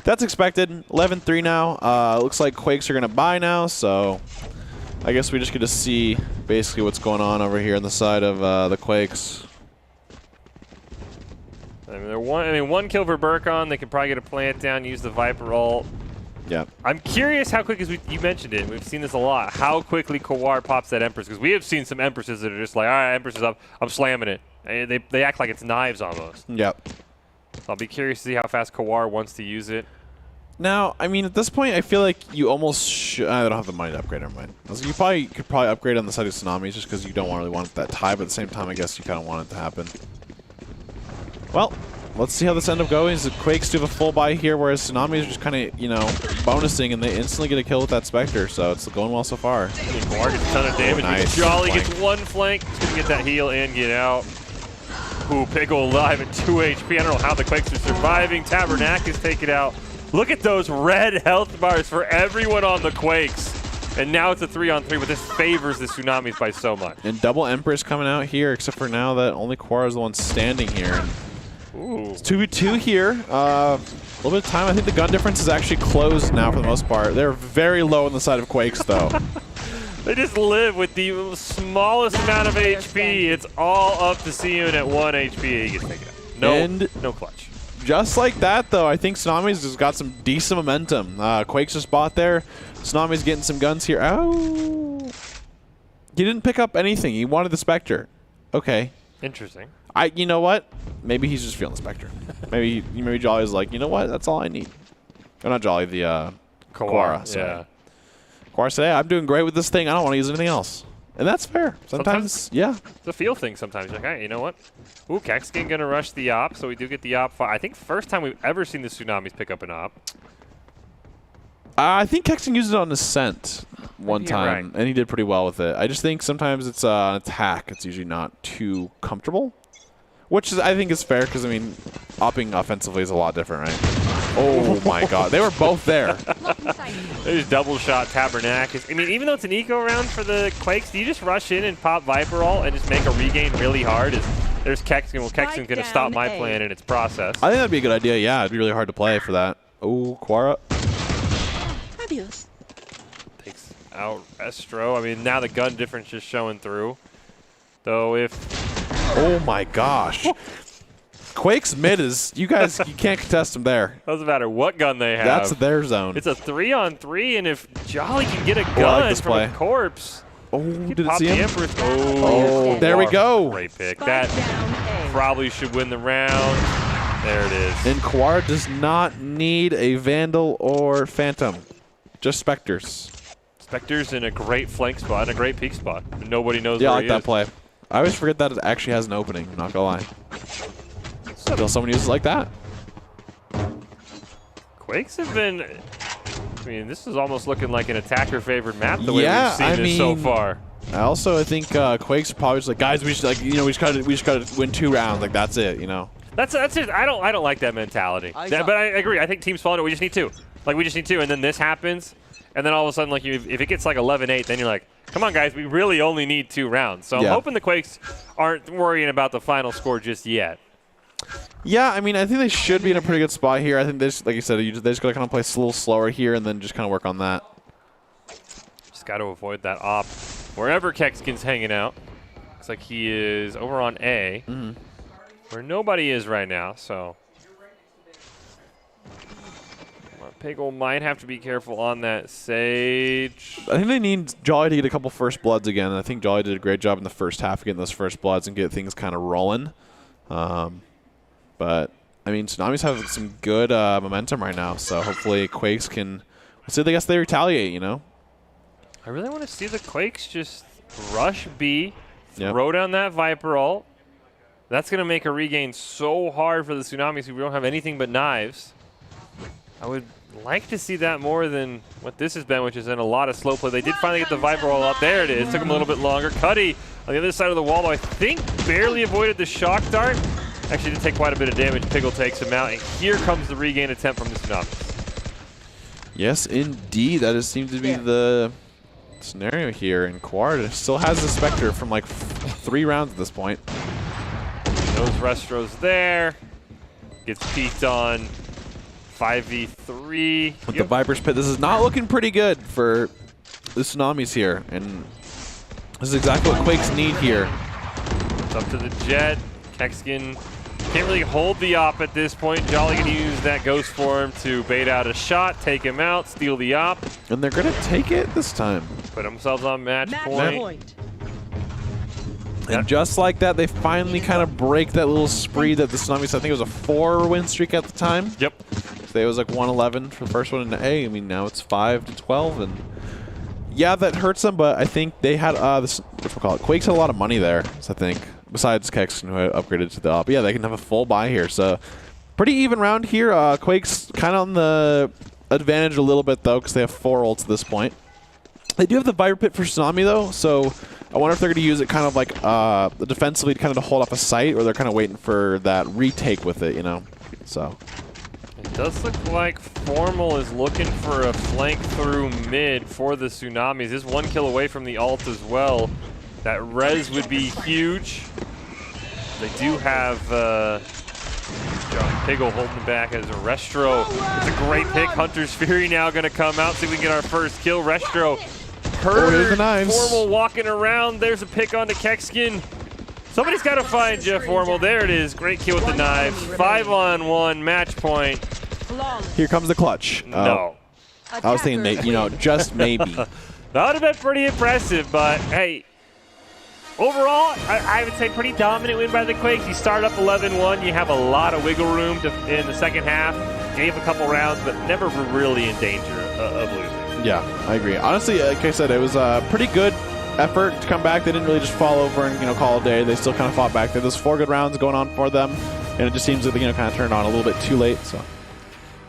That's expected. 11-3 now. Looks like Quakes are going to buy now, so I guess we just get to see basically what's going on over here on the side of the Quakes. I mean, one kill for Burkon. They can probably get a plant down, use the Viper ult. Yeah. I'm curious how quick, as you mentioned it, we've seen this a lot, how quickly Kawar pops that Empress, because we have seen some Empresses that are just like, all right, Empress is up, I'm slamming it. And they act like it's knives almost. Yep. So I'll be curious to see how fast Kawar wants to use it. Now, I mean, at this point, I feel like you almost should... I don't have the money to upgrade, never mind. You could probably upgrade on the side of Tsunamis just because you don't really want that tie, but at the same time, I guess you kind of want it to happen. Well, let's see how this ends up going. The Quakes do have a full buy here, whereas Tsunamis are just kind of, you know, bonusing, and they instantly get a kill with that Spectre, so it's going well so far. Kawar gets a ton of damage. Nice. Jolly gets one flank. He's going to get that heal and get out. Ooh, Pickle alive at 2 HP. I don't know how the Quakes are surviving. Tabernac is taken out. Look at those red health bars for everyone on the Quakes. And now it's a 3-on-3, but this favors the Tsunamis by so much. And double Empress coming out here, except for now that only Kawara is the one standing here. Ooh. It's 2v2 here. A little bit of time. I think the gun difference is actually closed now for the most part. They're very low on the side of Quakes, though. They just live with the smallest amount of HP. It's all up to Siun at 1 HP. He gets taken out. No clutch. Just like that, though, I think Tsunami's has got some decent momentum. Quakes just bought there. Tsunami's getting some guns here. Oh! He didn't pick up anything. He wanted the Spectre. Okay. Interesting. You know what? Maybe he's just feeling the Spectre. maybe Jolly's like, you know what? That's all I need. Or not Jolly, the Kawara. Sorry. Yeah. Kawara said, hey, I'm doing great with this thing. I don't want to use anything else. And that's fair. Sometimes, yeah. It's a feel thing sometimes. You're like, hey, you know what? Ooh, Kexian going to rush the op, so we do get the op. I think first time we've ever seen the Tsunamis pick up an op. I think Kexian used it on Ascent one time, right. and he did pretty well with it. I just think sometimes it's an attack. It's usually not too comfortable, which is, I think is fair because, I mean, opping offensively is a lot different, right? Oh, my God. They were both there. There's double shot Tabernac. I mean, even though it's an eco round for the Quakes, do you just rush in and pop Viper ult and just make a regain really hard? There's Kexian. Well, Kexian's going to stop my plan in its process. I think that'd be a good idea, yeah. It'd be really hard to play for that. Oh, Kawara. Adios. Takes out Estro. I mean, now the gun difference is showing through. Though if... Oh, my gosh. Quake's mid is, you guys, you can't contest them there. Doesn't matter what gun they have. That's their zone. It's a 3-on-3, and if Jolly can get a like gun this from play. a corpse, Oh, he did it pop see the him? Empress. Oh, there we go. Great pick. Spike That down A. probably should win the round. There it is. And Kawara does not need a Vandal or Phantom. Just Spectres. Spectre's in a great flank spot and a great peak spot. Nobody knows Yeah, I where like he that is. play. I always forget that it actually has an opening, I'm not gonna lie. Until someone uses it like that. Quakes have been I mean, this is almost looking like an attacker-favored map the way Yeah, we've seen I this so mean, far. I think Quake's probably just like, guys, we should we just gotta win 2 rounds. Like that's it, you know. That's it. I don't like that mentality. But I agree. I think teams fall into it. We just need 2. Like we just need 2, and then this happens, and then all of a sudden, like if it gets like 11-8, then you're like, come on, guys, we really only need 2 rounds. So I'm hoping the Quakes aren't worrying about the final score just yet. Yeah, I mean, I think they should be in a pretty good spot here. I think they just, like you said, they just got to kind of play a little slower here and then just kind of work on that. Just got to avoid that op wherever Kexkin's hanging out. Looks like he is over on A, where nobody is right now. So Piggle might have to be careful on that Sage. I think they need Jolly to get a couple first bloods again. I think Jolly did a great job in the first half getting those first bloods and get things kind of rolling. But, I mean, Tsunamis have some good momentum right now, so hopefully Quakes can – I guess they retaliate, you know? I really want to see the Quakes just rush B, throw down that Viper ult. That's going to make a regain so hard for the Tsunamis who don't have anything but knives. I would like to see that more than what this has been, which is in a lot of slow play. They did finally get the Viper ult out. There it is. Took them a little bit longer. Cuddy on the other side of the wall, though, I think barely avoided the shock dart. Actually did take quite a bit of damage. Piggle takes him out, and here comes the regain attempt from the Tsunamis. Yes, indeed. That seems to be the scenario here. And Quard still has the Spectre from like 3 rounds at this point. Those Restros there. Gets peeked on. 5v3. With the Viper's Pit, this is not looking pretty good for the Tsunamis here. And this is exactly what Quakes need here. It's up to the Jet. Kexkin can't really hold the op at this point. Jolly gonna use that Ghost Form to bait out a shot, take him out, steal the op. And they're going to take it this time. Put themselves on match point. And just like that, they finally kind of break that little spree that the Tsunamis, I think it was a 4-win streak at the time. Yep. So it was like 111 for the first one in A. I mean, now it's 5-12. And yeah, that hurts them, but I think they had, Quakes had a lot of money there, so I think. Besides Kexkin, who had upgraded to the op. Yeah, they can have a full buy here. So pretty even round here. Quakes kind of on the advantage a little bit, though, because they have 4 ults at this point. They do have the Viper Pit for Tsunami, though, so I wonder if they're going to use it kind of like defensively to kind of to hold off a site, or they're kind of waiting for that retake with it, you know. So it does look like Formal is looking for a flank through mid for the Tsunamis. Is 1 kill away from the ult as well. That res would be huge. They do have Piggle holding back as a Restro. It's a great pick. Hunter's Fury now going to come out. See if we can get our first kill. Restro heard Formal walking around. There's a pick onto Kexkin. Somebody's got to find Jeff Formal. There it is. Great kill with the knives. 5-on-1 match point. Here comes the clutch. No. I was thinking, you know, just maybe. That would have been pretty impressive, but hey. Overall, I would say pretty dominant win by the Quakes. You start up 11-1. You have a lot of wiggle room in the second half. Gave a couple rounds, but never were really in danger of losing. Yeah, I agree. Honestly, like I said, it was a pretty good effort to come back. They didn't really just fall over and, you know, call it a day. They still kind of fought back. There's 4 good rounds going on for them, and it just seems like they, you know, kind of turned on a little bit too late. So.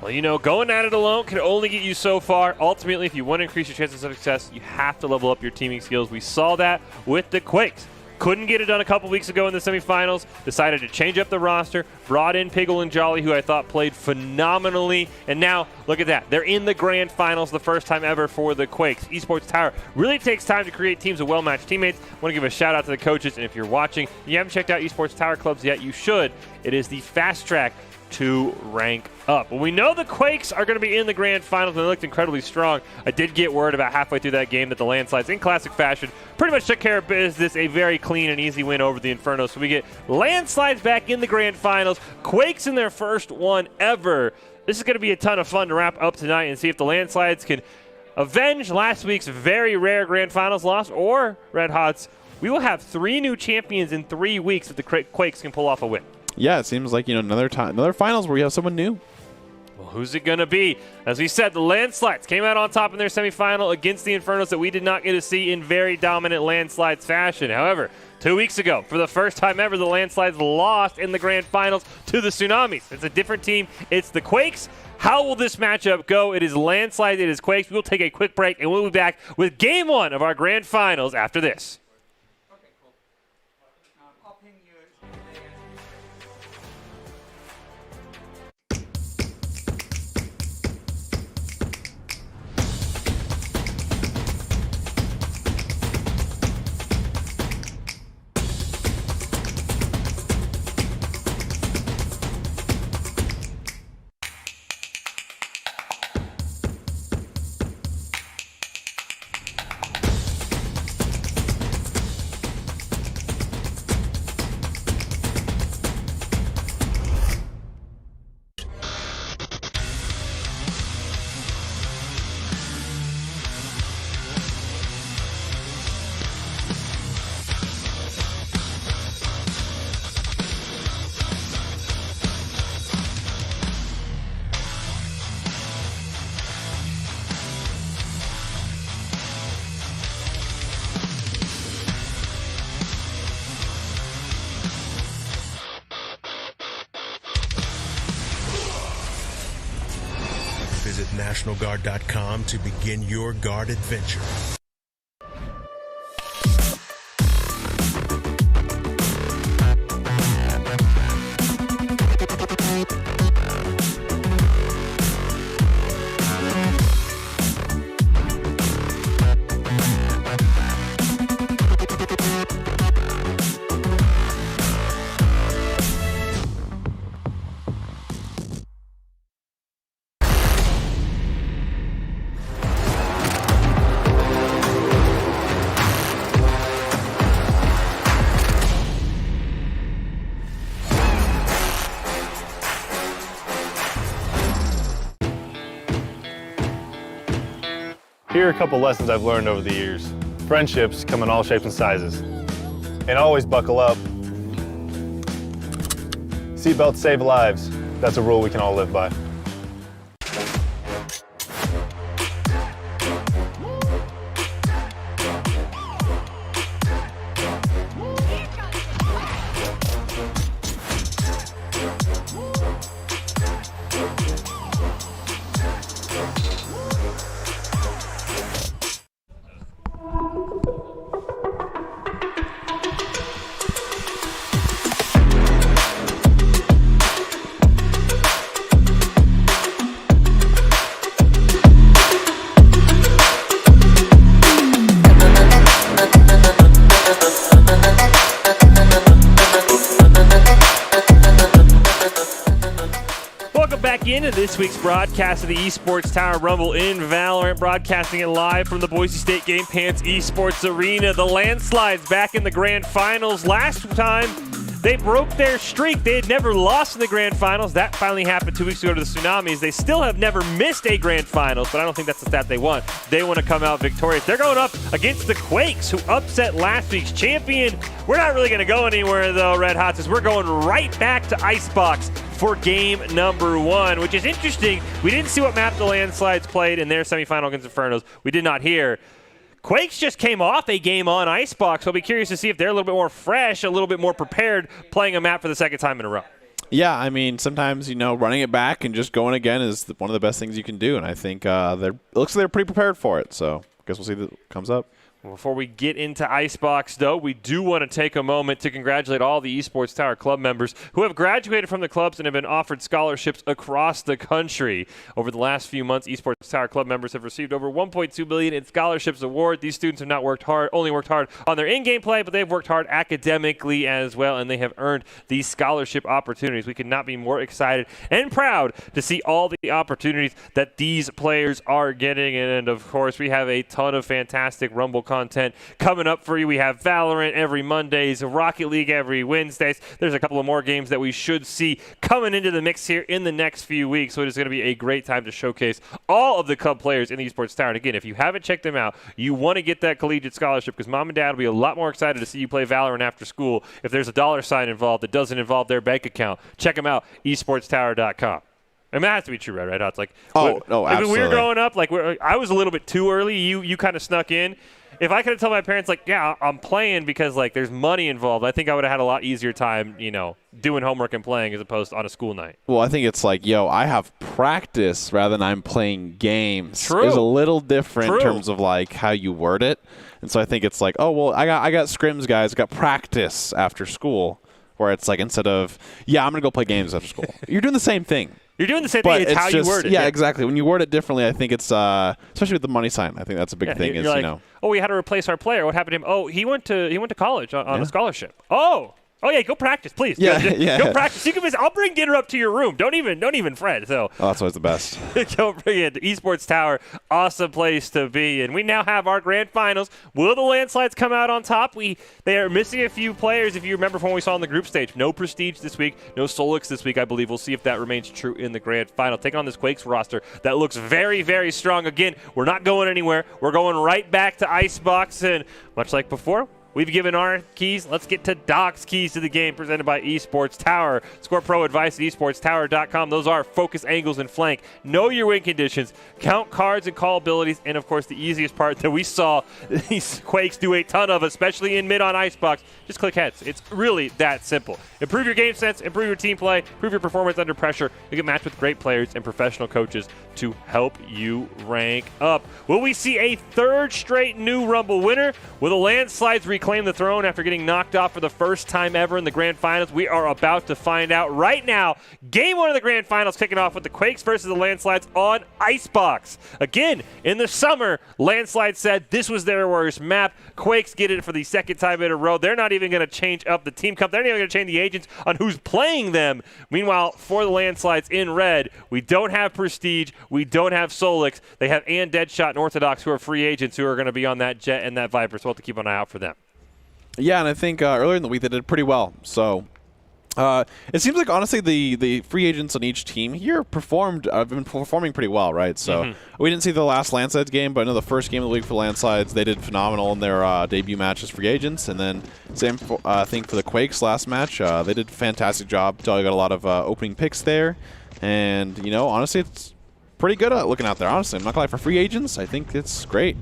Well, you know, going at it alone can only get you so far. Ultimately, if you want to increase your chances of success, you have to level up your teaming skills. We saw that with the Quakes. Couldn't get it done a couple weeks ago in the semifinals. Decided to change up the roster. Brought in Piggle and Jolly, who I thought played phenomenally. And now, look at that. They're in the grand finals the first time ever for the Quakes. Esports Tower really takes time to create teams of well-matched teammates. I want to give a shout-out to the coaches. And if you're watching and you haven't checked out Esports Tower Clubs yet, you should. It is the fast track to rank up. Well, we know the Quakes are going to be in the grand finals, and they looked incredibly strong. I did get word about halfway through that game that the Landslides, in classic fashion, pretty much took care of business. A very clean and easy win over the Inferno. So we get Landslides back in the grand finals. Quakes in their first one ever. This is going to be a ton of fun to wrap up tonight and see if the Landslides can avenge last week's very rare grand finals loss, or Red Hots. We will have 3 new champions in 3 weeks if the Quakes can pull off a win. Yeah, it seems like, you know, another finals where you have someone new. Well, who's it going to be? As we said, the Landslides came out on top in their semifinal against the Infernos that we did not get to see in very dominant Landslides fashion. However, 2 weeks ago, for the first time ever, the Landslides lost in the grand finals to the Tsunamis. It's a different team. It's the Quakes. How will this matchup go? It is Landslides. It is Quakes. We'll take a quick break, and we'll be back with Game 1 of our grand finals after this. Visit NationalGuard.com to begin your guard adventure. Here are a couple lessons I've learned over the years. Friendships come in all shapes and sizes. And always buckle up. Seatbelts save lives. That's a rule we can all live by. Into this week's broadcast of the Esports Tower Rumble in Valorant, broadcasting it live from the Boise State Game Pants Esports Arena. The Landslides back in the grand finals. Last time, they broke their streak. They had never lost in the grand finals. That finally happened 2 weeks ago to the Tsunamis. They still have never missed a grand finals, but I don't think that's the stat they want. They want to come out victorious. They're going up against the Quakes, who upset last week's champion. We're not really going to go anywhere, though, Red Hots, as we're going right back to Icebox for game number 1, which is interesting. We didn't see what map the Landslides played in their semifinal against Infernos. We did not hear. Quakes just came off a game on Icebox, so I'll be curious to see if they're a little bit more fresh, a little bit more prepared, playing a map for the second time in a row. Yeah, I mean, sometimes, running it back and just going again is one of the best things you can do, and I think it looks like they're pretty prepared for it, so I guess we'll see what comes up. Before we get into Icebox, though, we do want to take a moment to congratulate all the Esports Tower Club members who have graduated from the clubs and have been offered scholarships across the country. Over the last few months, Esports Tower Club members have received over $1.2 billion in scholarships award. These students have not only worked hard on their in-game play, but they've worked hard academically as well, and they have earned these scholarship opportunities. We could not be more excited and proud to see all the opportunities that these players are getting. And, of course, we have a ton of fantastic Rumble content coming up for you. We have Valorant every Mondays, Rocket League every Wednesdays. There's a couple of more games that we should see coming into the mix here in the next few weeks, so it is going to be a great time to showcase all of the club players in the Esports Tower. And again, if you haven't checked them out, you want to get that collegiate scholarship, because mom and dad will be a lot more excited to see you play Valorant after school if there's a dollar sign involved that doesn't involve their bank account. Check them out, esportstower.com. I mean, that has to be true, right? It's like, no, like when we were absolutely. growing up, like I was a little bit too early. You kind of snuck in. If I could have told my parents, like, yeah, I'm playing because, like, there's money involved, I think I would have had a lot easier time, doing homework and playing as opposed to on a school night. Well, I think it's like, I have practice rather than I'm playing games. True. It's a little different True. in terms of, like, how you word it. And so I think it's like, oh, well, I got scrims, guys. I got practice after school. Where it's like, instead of, I'm going to go play games after school. You're doing the same thing. You're doing the same But thing. It's how just, you word it. Yeah, exactly. When you word it differently, I think it's, especially with the money sign, I think that's a big thing. You're like, oh, we had to replace our player. What happened to him? Oh, he went to college on a scholarship. Oh yeah, go practice, please. Go practice. You can I'll bring dinner up to your room. Don't even fret. So that's always the best. go bring it. Esports Tower, awesome place to be. And we now have our grand finals. Will the landslides come out on top? They are missing a few players. If you remember from what we saw in the group stage, no Prestige this week, no Solix this week. I believe we'll see if that remains true in the grand final. Taking on this Quakes roster that looks very, very strong. Again, we're not going anywhere. We're going right back to Icebox, and much like before, we've given our keys. Let's get to Doc's keys to the game, presented by Esports Tower. Score pro advice at esportstower.com. Those are focus, angles, and flank. Know your win conditions. Count cards and call abilities. And, of course, the easiest part that we saw these Quakes do a ton of, especially in mid on Icebox, just click heads. It's really that simple. Improve your game sense, improve your team play, improve your performance under pressure. You get matched with great players and professional coaches to help you rank up. Will we see a third straight new Rumble winner? Will the landslides reclaim the throne after getting knocked off for the first time ever in the grand finals? We are about to find out right now. Game 1 of the grand finals kicking off with the Quakes versus the landslides on Icebox. Again, in the summer, landslides said this was their worst map. Quakes get it for the second time in a row. They're not even going to change up the team comp. They're not even going to change the agents on who's playing them. Meanwhile, for the landslides in red, we don't have Prestige. We don't have Solix. They have and Deadshot and Orthodox, who are free agents, who are going to be on that Jet and that Viper, so we'll have to keep an eye out for them. Yeah, and I think earlier in the week they did pretty well. So it seems like, honestly, the free agents on each team here have been performing pretty well, right? So we didn't see the last Landslides game, but I know the first game of the week for Landslides, they did phenomenal in their debut match as free agents. And then same thing for the Quakes last match. They did a fantastic job. Jolly got a lot of opening picks there. And, honestly, it's pretty good looking out there. Honestly, I'm not going to lie, for free agents, I think it's great.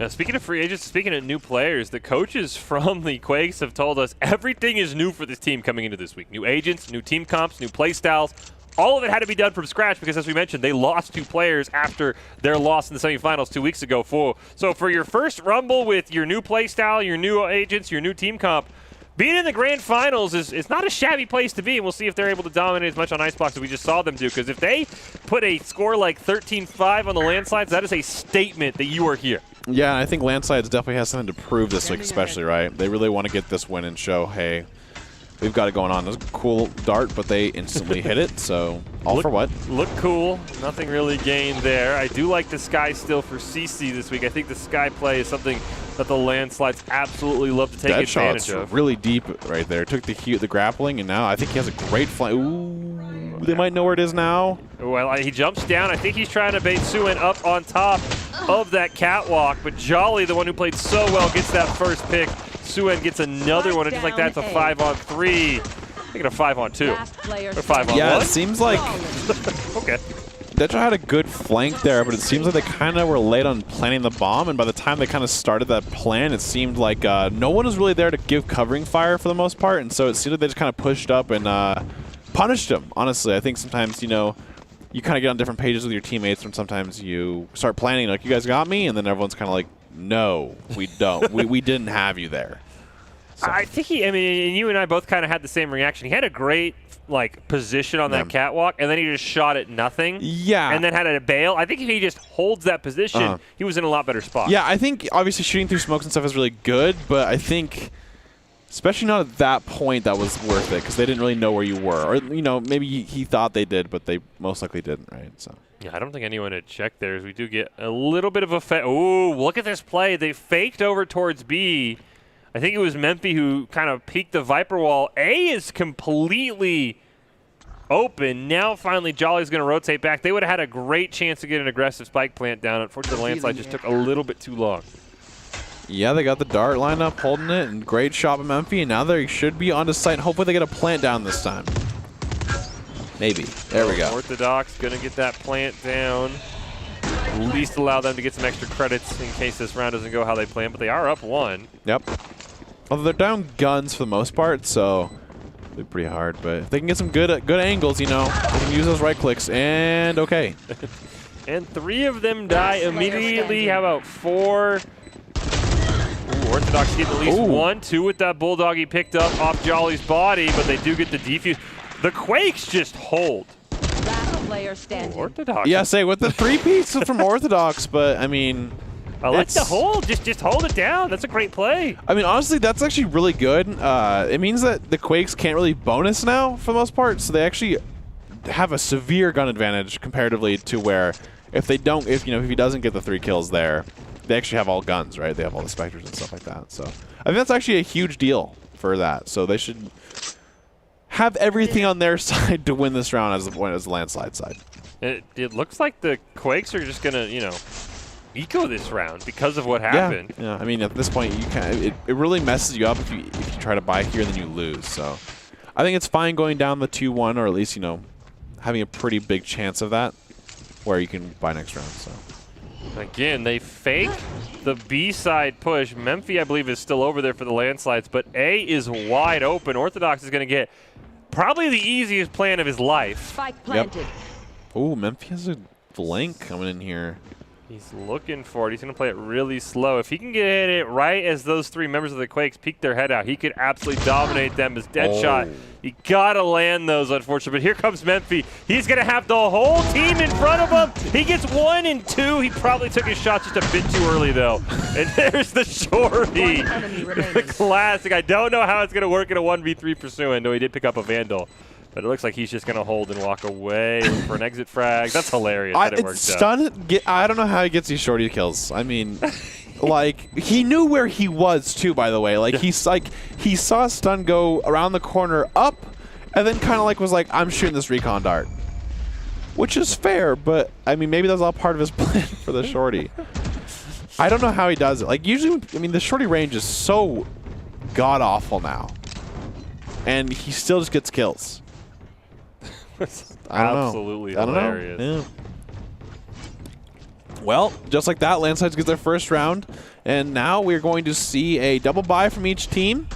Now, speaking of free agents, speaking of new players, the coaches from the Quakes have told us everything is new for this team coming into this week. New agents, new team comps, new play styles. All of it had to be done from scratch because, as we mentioned, they lost 2 players after their loss in the semifinals 2 weeks ago. So for your first Rumble with your new play style, your new agents, your new team comp, being in the grand finals is not a shabby place to be, and we'll see if they're able to dominate as much on Icebox as we just saw them do, because if they put a score like 13-5 on the landslides, that is a statement that you are here. Yeah, and I think Landslides definitely has something to prove this week, especially, right? They really want to get this win and show, hey, we've got it going on. It was a cool dart, but they instantly hit it, so for what? Look cool. Nothing really gained there. I do like the Sky still for CC this week. I think the Sky play is something that the landslides absolutely love to take advantage of. Really deep right there. Took the grappling, and now I think he has a great flank. Ooh, they might know where it is now. Well, he jumps down. I think he's trying to bait Suen up on top of that catwalk, but Jolly, the one who played so well, gets that first pick. Suen gets another one, and just like that, it's a 5-on-3. I think a 5-on-2. Or 5-on-1. Yeah, it seems like okay. Detra had a good flank there, but it seems like they kind of were late on planning the bomb, and by the time they kind of started that plan, it seemed like no one was really there to give covering fire for the most part, and so it seemed like they just kind of pushed up and punished them, honestly. I think sometimes, you kind of get on different pages with your teammates when sometimes you start planning, like, you guys got me, and then everyone's kind of like, no, we don't. we didn't have you there. So. I think you and I both kind of had the same reaction. He had a great, position on that catwalk, and then he just shot at nothing. Yeah. And then had a bail. I think if he just holds that position, he was in a lot better spot. Yeah, I think, obviously, shooting through smokes and stuff is really good, but I think, especially not at that point, that was worth it, because they didn't really know where you were. Or, maybe he thought they did, but they most likely didn't, right? So. Yeah, I don't think anyone had checked there, as we do get a little bit of a ooh, look at this play. They faked over towards B. I think it was Memphi who kind of peeked the Viper wall. A is completely open. Now, finally, Jolly's going to rotate back. They would have had a great chance to get an aggressive spike plant down. Unfortunately, the landslide just took a little bit too long. Yeah, they got the dart lined up, holding it, and great shot by Memphi, and now they should be onto site, and hopefully they get a plant down this time. Maybe. There we go. Orthodox going to get that plant down. At least allow them to get some extra credits in case this round doesn't go how they plan, but they are up 1. Yep. Although they're down guns for the most part, so it'll be pretty hard. But if they can get some good angles, you know, they can use those right clicks. And okay. And 3 of them die immediately. How about 4? Ooh, Orthodox getting at least 1. 2 with that Bulldog he picked up off Jolly's body, but they do get the defuse. The Quakes just hold. Player standing. Orthodox. Yeah, say with the 3-piece from Orthodox, but I mean, I like the hold. Just hold it down. That's a great play. I mean, honestly, that's actually really good. It means that the Quakes can't really bonus now for the most part, so they actually have a severe gun advantage comparatively to where if he doesn't get the 3 kills there, they actually have all guns, right? They have all the Spectres and stuff like that. So I think that's actually a huge deal for that. So they should have everything on their side to win this round as the landslide side. It looks like the Quakes are just gonna, eco this round because of what happened. Yeah. I mean, at this point, you it really messes you up if you try to buy here and then you lose. So I think it's fine going down the 2-1, or at least having a pretty big chance of that, where you can buy next round. So again, they fake the B side push. Memphi, I believe, is still over there for the landslides, but A is wide open. Orthodox is gonna get probably the easiest plan of his life. Spike planted. Yep. Oh, Memphi has a flank coming in here. He's looking for it. He's going to play it really slow. If he can get it right as those 3 members of the Quakes peek their head out, he could absolutely dominate them as Deadshot. You got to land those, unfortunately. But here comes Memphi. He's going to have the whole team in front of him. He gets 1 and 2. He probably took his shot just a bit too early, though. And there's the shorty. The classic. I don't know how it's going to work in a 1v3 pursuing, though he did pick up a Vandal. But it looks like he's just going to hold and walk away for an exit frag. That's hilarious that it worked out. I don't know how he gets these shorty kills. I mean, like, he knew where he was, too, by the way. Like, he saw stun go around the corner up, and then kind of was like, I'm shooting this recon dart. Which is fair, but, I mean, maybe that's all part of his plan for the shorty. I don't know how he does it. Like, usually, I mean, the shorty range is so god-awful now. And he still just gets kills. Absolutely hilarious. Yeah. Well, just like that, Landslides gets their first round, and now we're going to see a double buy from each team,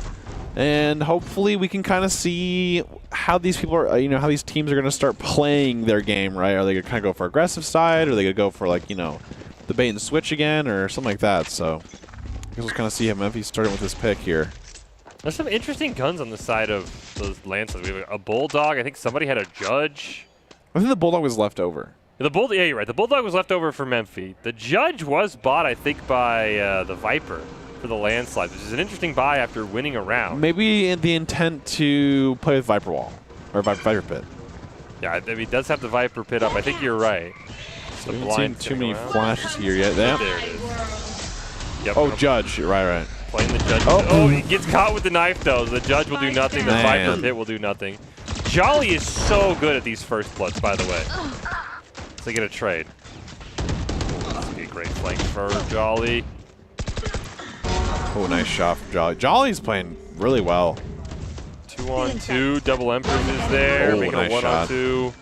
and hopefully we can kind of see how these people are, how these teams are going to start playing their game, right? Are they going to kind of go for aggressive side, or are they going to go for the bait and switch again, or something like that? So I guess we'll kind of see how Memphis starting with this pick here. There's some interesting guns on the side of those Lances. We have a Bulldog. I think somebody had a Judge. I think the Bulldog was left over. Yeah, you're right. The Bulldog was left over for Memphi. The Judge was bought, I think, by the Viper for the landslide, which is an interesting buy after winning a round. Maybe in the intent to play with Viper Wall or Viper Pit. Yeah, I mean, he does have the Viper Pit up. I think you're right. We haven't seen too many flashes here yet. There it is. Yep, oh, Judge. Right. Playing the Judge. Oh, he gets caught with the knife, though. The Judge will do nothing. The Viper Pit will do nothing. Jolly is so good at these first bloods, by the way. So get a trade. This would be a great flank for Jolly. Oh, nice shot from Jolly. Jolly's playing really well. 2-on-2. Double Empress is there. Oh, making nice a 1-on-2.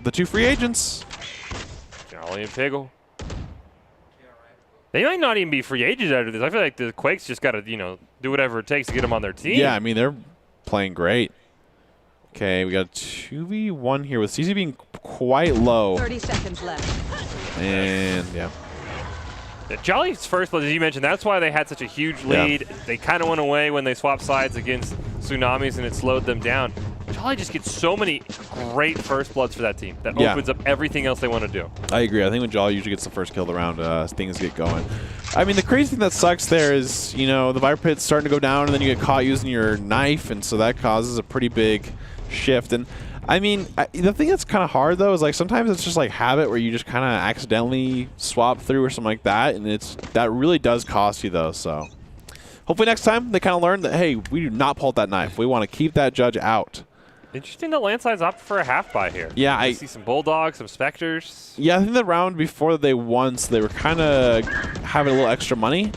The 2 free agents. Jolly and Piggle. They might not even be free agents after this. I feel like the Quakes just got to, do whatever it takes to get them on their team. Yeah, I mean, they're playing great. Okay, we got 2v1 here with CZ being quite low. 30 seconds left. And, yeah. Jolly's first blood, as you mentioned, that's why they had such a huge lead. Yeah. They kind of went away when they swapped sides against Tsunamis, and it slowed them down. Jolly just gets so many great first bloods for that team. That opens up everything else they want to do. I agree. I think when Jolly usually gets the first kill of the round, things get going. I mean, the crazy thing that sucks there is, the Viper Pit's starting to go down, and then you get caught using your knife, and so that causes a pretty big shift. And I mean, the thing that's kind of hard though is sometimes it's just habit where you just kind of accidentally swap through or something like that, and that really does cost you though. So hopefully next time they kind of learn that, hey, we do not pull that knife. We want to keep that Judge out. Interesting that Landslide's opted for a half buy here. Yeah, I see some Bulldogs, some Spectres. Yeah, I think the round before they won, so they were kind of having a little extra money.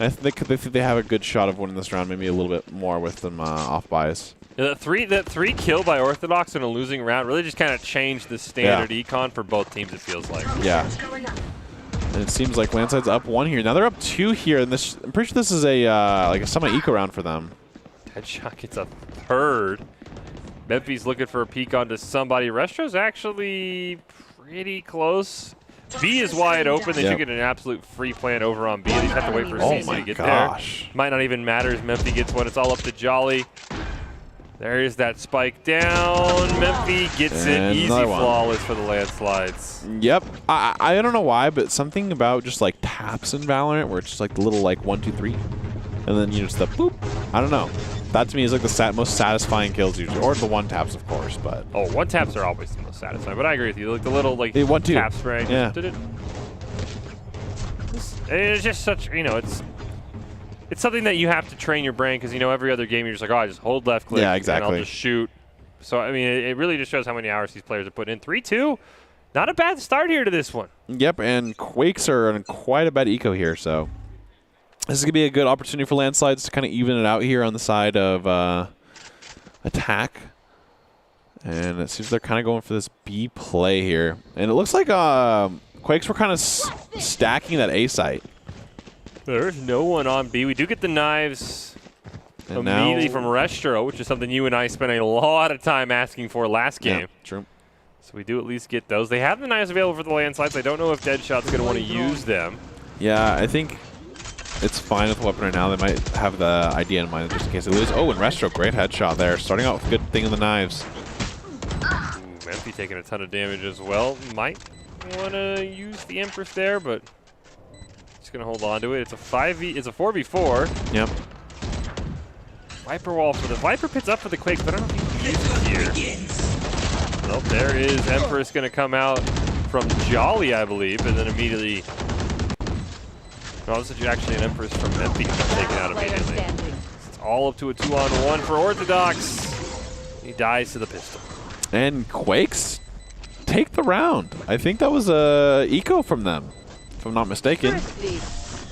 I think they have a good shot of winning this round, maybe a little bit more with them off buys. The three kill by Orthodox in a losing round really just kind of changed the standard econ for both teams, it feels like. Yeah. And it seems like Landside's up 1 here. Now they're up 2 here, and this I'm pretty sure this is a like a semi-eco round for them. Headshot gets a 3rd. Memphis looking for a peek onto somebody. Restro's actually pretty close. B is wide open. They should get an absolute free plant over on B. They just have to wait for CC to get there. Might not even matter as Memphis gets one. It's all up to Jolly. There is that spike down. Memphis gets it. Easy flawless for the landslides. Yep. I don't know why, but something about just like taps in Valorant where it's just like the little like 1, 2, 3. And then you just the boop. I don't know. That to me is like the most satisfying kills usually. Or the 1 taps, of course, but. Oh, 1 taps are always the most satisfying. But I agree with you. Like the little like 1, 2. tap spray. Yeah. It's just such, you know, it's something that you have to train your brain because, you know, every other game you're just like, oh, I just hold left click and I'll just shoot. So, I mean, it really just shows how many hours these players are putting in. 3-2, not a bad start here to this one. Yep, and Quakes are in quite a bad eco here, so this is going to be a good opportunity for Landslides to kind of even it out here on the side of attack. And it seems they're kind of going for this B play here. And it looks like Quakes were kind of stacking that A site. There's no one on B. We do get the knives and immediately from Restro, which is something you and I spent a lot of time asking for last game. Yeah, true. So we do at least get those. They have the knives available for the landslides. I don't know if Deadshot's going to want to use them. Yeah, I think it's fine with the weapon right now. They might have the idea in mind just in case they lose. Oh, and Restro, great headshot there. Starting out with a good thing in the knives. Ooh, Memphis taking a ton of damage as well. Might want to use the Empress there, but just going to hold on to it. It's a 4v4. Yep. Viper wall for the Viper pits up for the Quakes, but I don't think he uses it here. Nope, there is Empress going to come out from Jolly, I believe, and then immediately. No, this is actually an Empress from Memphis taken out immediately. It's all up to a 2-on-1 for Orthodox. He dies to the pistol. And Quakes take the round. I think that was a eco from them, if I'm not mistaken.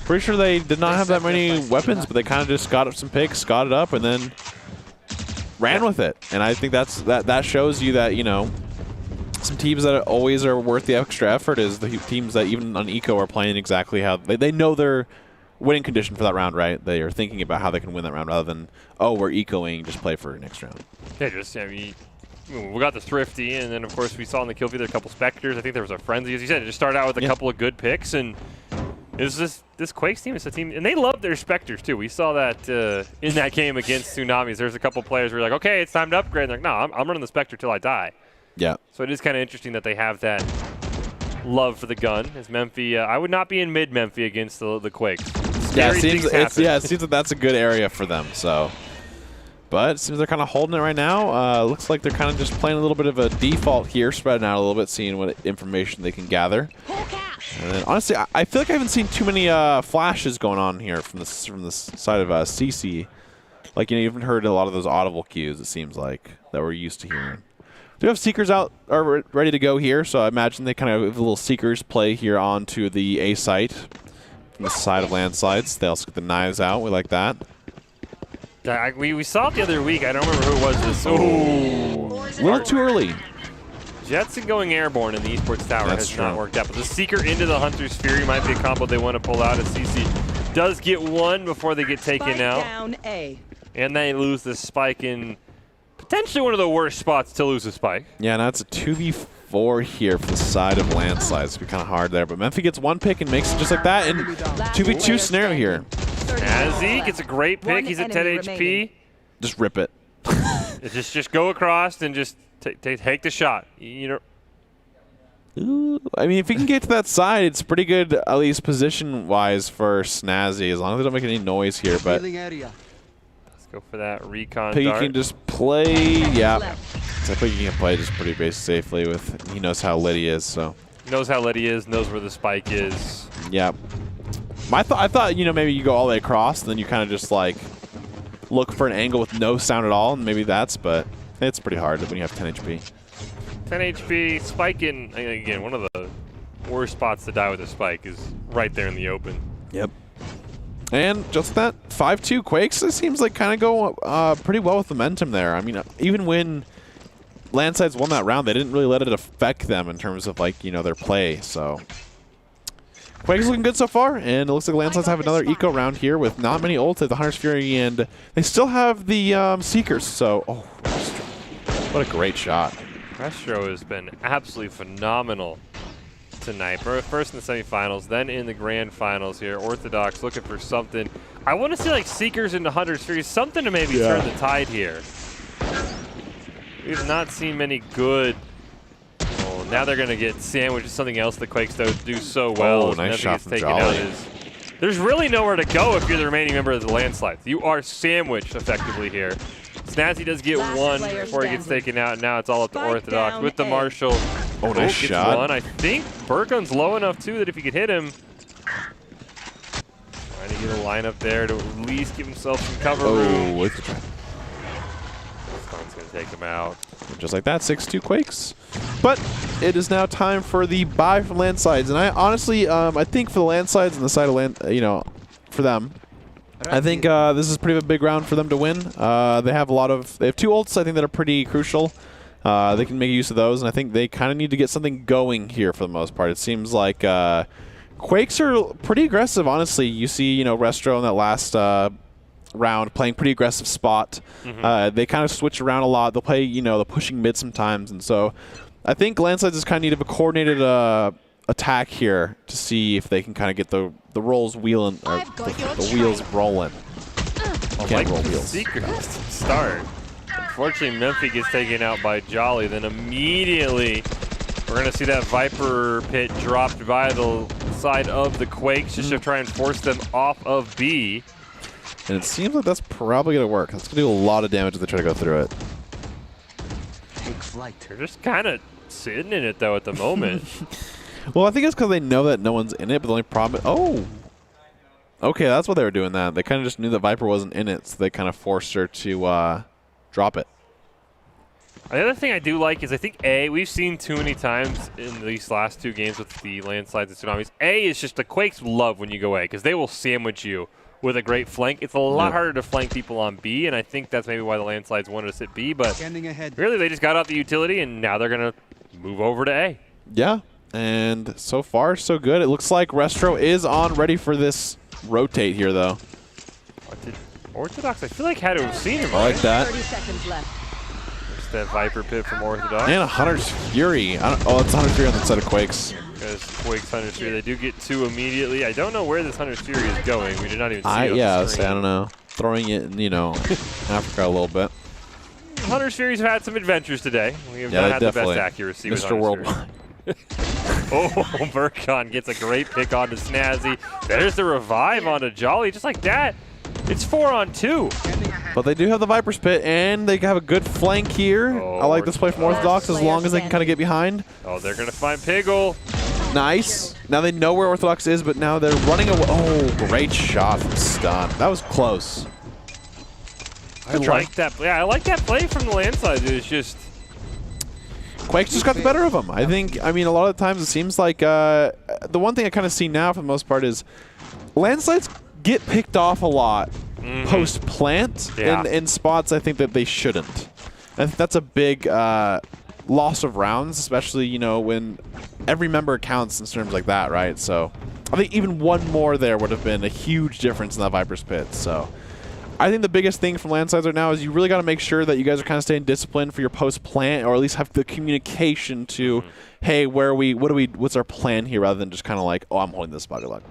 Pretty sure they did not have that many weapons, but they kind of just got up some picks, got it up, and then ran with it. And I think that shows you that, you know, some teams that always are worth the extra effort is the teams that even on eco are playing exactly how they know their winning condition for that round, right? They are thinking about how they can win that round rather than, oh, we're ecoing, just play for next round. Yeah, just, I mean, we got the Thrifty, and then, of course, we saw in the kill feed there a couple Spectres. I think there was a Frenzy, as you said. It just started out with a couple of good picks, and this Quakes team is a team, and they love their Spectres, too. We saw that in that game against Tsunamis. There's a couple players who were like, okay, it's time to upgrade. And they're like, no, I'm running the Spectre till I die. Yeah. So it is kind of interesting that they have that love for the gun. As Memphis, I would not be in mid-Memphis against the Quakes. Yeah, it seems that that's a good area for them, so. But it seems they're kind of holding it right now. Looks like they're kind of just playing a little bit of a default here, spreading out a little bit, seeing what information they can gather. And then, honestly, I feel like I haven't seen too many flashes going on here from the side of CC. Like, you know, you haven't heard a lot of those audible cues, it seems like, that we're used to hearing. We do have Seekers out, are ready to go here, so I imagine they kind of have a little Seekers play here onto the A site from the side of landslides. They also get the knives out. We like that. Yeah, we saw it the other week. I don't remember who it was. This. A little too early. Jetson going airborne in the Esports Tower has not worked out. But the Seeker into the Hunter's Fury might be a combo they want to pull out. As CC does get one before they get taken out. Down A. And they lose the spike in potentially one of the worst spots to lose a spike. Yeah, now it's a 2v4 here for the side of landslides. It's be kind of hard there. But Memphis gets one pick and makes it just like that. And 2v2 scenario here. Azzy gets a great pick. He's at 10 HP. Just rip it. just go across and just take the shot. You know. Ooh, I mean, if he can get to that side, it's pretty good, at least position-wise, for Snazzy, as long as they don't make any noise here. But let's go for that recon Piggy dart. can just play. Yeah, so Piggy can play just pretty base safely. With he knows how lit he is, so knows how lit he is, knows where the spike is. Yeah. I thought, you know, maybe you go all the way across, and then you kind of just like look for an angle with no sound at all, and maybe that's. But it's pretty hard when you have 10 HP. 10 HP, spike in, again, one of the worst spots to die with a spike is right there in the open. Yep. And just that 5-2 Quakes, it seems like kind of go pretty well with momentum there. I mean, even when Landsides won that round, they didn't really let it affect them in terms of, like, you know, their play. So Quakes looking good so far, and it looks like Landsides have another eco round here with not many ults at the Hunter's Fury, and they still have the Seekers. So, oh, what a great shot. Restro has been absolutely phenomenal tonight. First in the semifinals, then in the grand finals here. Orthodox looking for something. I want to see like Seekers into Hunter's Fury, something to maybe turn the tide here. We've not seen many good. Oh, now they're going to get sandwiched. Something else the Quakes do so well. Oh, nice shot from Jolly. There's really nowhere to go if you're the remaining member of the Landslides. You are sandwiched effectively here. Snazzy does get one before he gets taken out, and now it's all up to Orthodox with the Marshall. Oh, nice shot. One. I think Burkun's low enough, too, that if he could hit him. Trying to get a lineup there to at least give himself some cover room. With the try. Stun's going to take him out. Just like that, 6-2 Quakes. But it is now time for the buy from Landsides. And I honestly, I think for the Landsides and the side of Land, you know, for them, I think this is pretty big round for them to win. They have they have 2 ults, I think, that are pretty crucial. They can make use of those, and I think they kind of need to get something going here for the most part. It seems like Quakes are pretty aggressive, honestly. You see, you know, Restro in that last round playing pretty aggressive spot. They kind of switch around a lot. They'll play, you know, the pushing mid sometimes, and so I think Landsides just kind of need a coordinated attack here to see if they can kind of get the rolls wheeling, or the wheels rolling. Can't roll wheels. Seekers to start. Unfortunately, Memphis gets taken out by Jolly. Then immediately, we're going to see that Viper pit dropped by the side of the Quakes just to try and force them off of B. And it seems like that's probably going to work. That's going to do a lot of damage if they try to go through it. They're just kind of sitting in it, though, at the moment. Well, I think it's because they know that no one's in it, but the only problem is, oh! Okay, that's why they were doing that. They kind of just knew that Viper wasn't in it, so they kind of forced her to drop it. The other thing I do like is I think we've seen too many times in these last 2 games with the Landslides and Tsunamis. Is just the Quakes love when you go A, because they will sandwich you with a great flank. It's a lot harder to flank people on B, and I think that's maybe why the Landslides wanted to sit B, but really they just got out the utility, and now they're going to move over to A. Yeah, and so far so good. It looks like Restro is on ready for this rotate here, though. Orthodox, I feel like had to have seen him. I like that. 30 seconds left. There's that Viper pit from Orthodox. And a Hunter's Fury. Oh, it's Hunter's Fury on the side of Quakes. Because Quakes Hunter's Fury, they do get 2 immediately. I don't know where this Hunter's Fury is going. We did not even see it on the screen. I don't know. Throwing it in, you know, Africa a little bit. Hunter's Furies have had some adventures today. We have not had the best accuracy with Mr. Worldwide. Oh, Burkon gets a great pick onto Snazzy. There's the revive onto Jolly, just like that. It's 4-on-2. But they do have the Viper's Pit, and they have a good flank here. I like this play from Orthodox as long as they can kind of get behind. Oh, they're going to find Piggle. Nice. Now they know where Orthodox is, but now they're running away. Oh, great shot from Stun. That was close. I like that. Yeah, I like that play from the Landslide. It's just Quakes just got the better of them. I mean, a lot of the times it seems like the one thing I kind of see now for the most part is Landslides get picked off a lot post-plant in spots I think that they shouldn't. I think that's a big loss of rounds, especially, you know, when every member counts in terms like that, right? So I think even one more there would have been a huge difference in that Viper's Pit. So I think the biggest thing from Landsides right now is you really got to make sure that you guys are kind of staying disciplined for your post-plant, or at least have the communication to, hey, what's our plan here, rather than just kind of like, oh, I'm holding this spot. Good luck.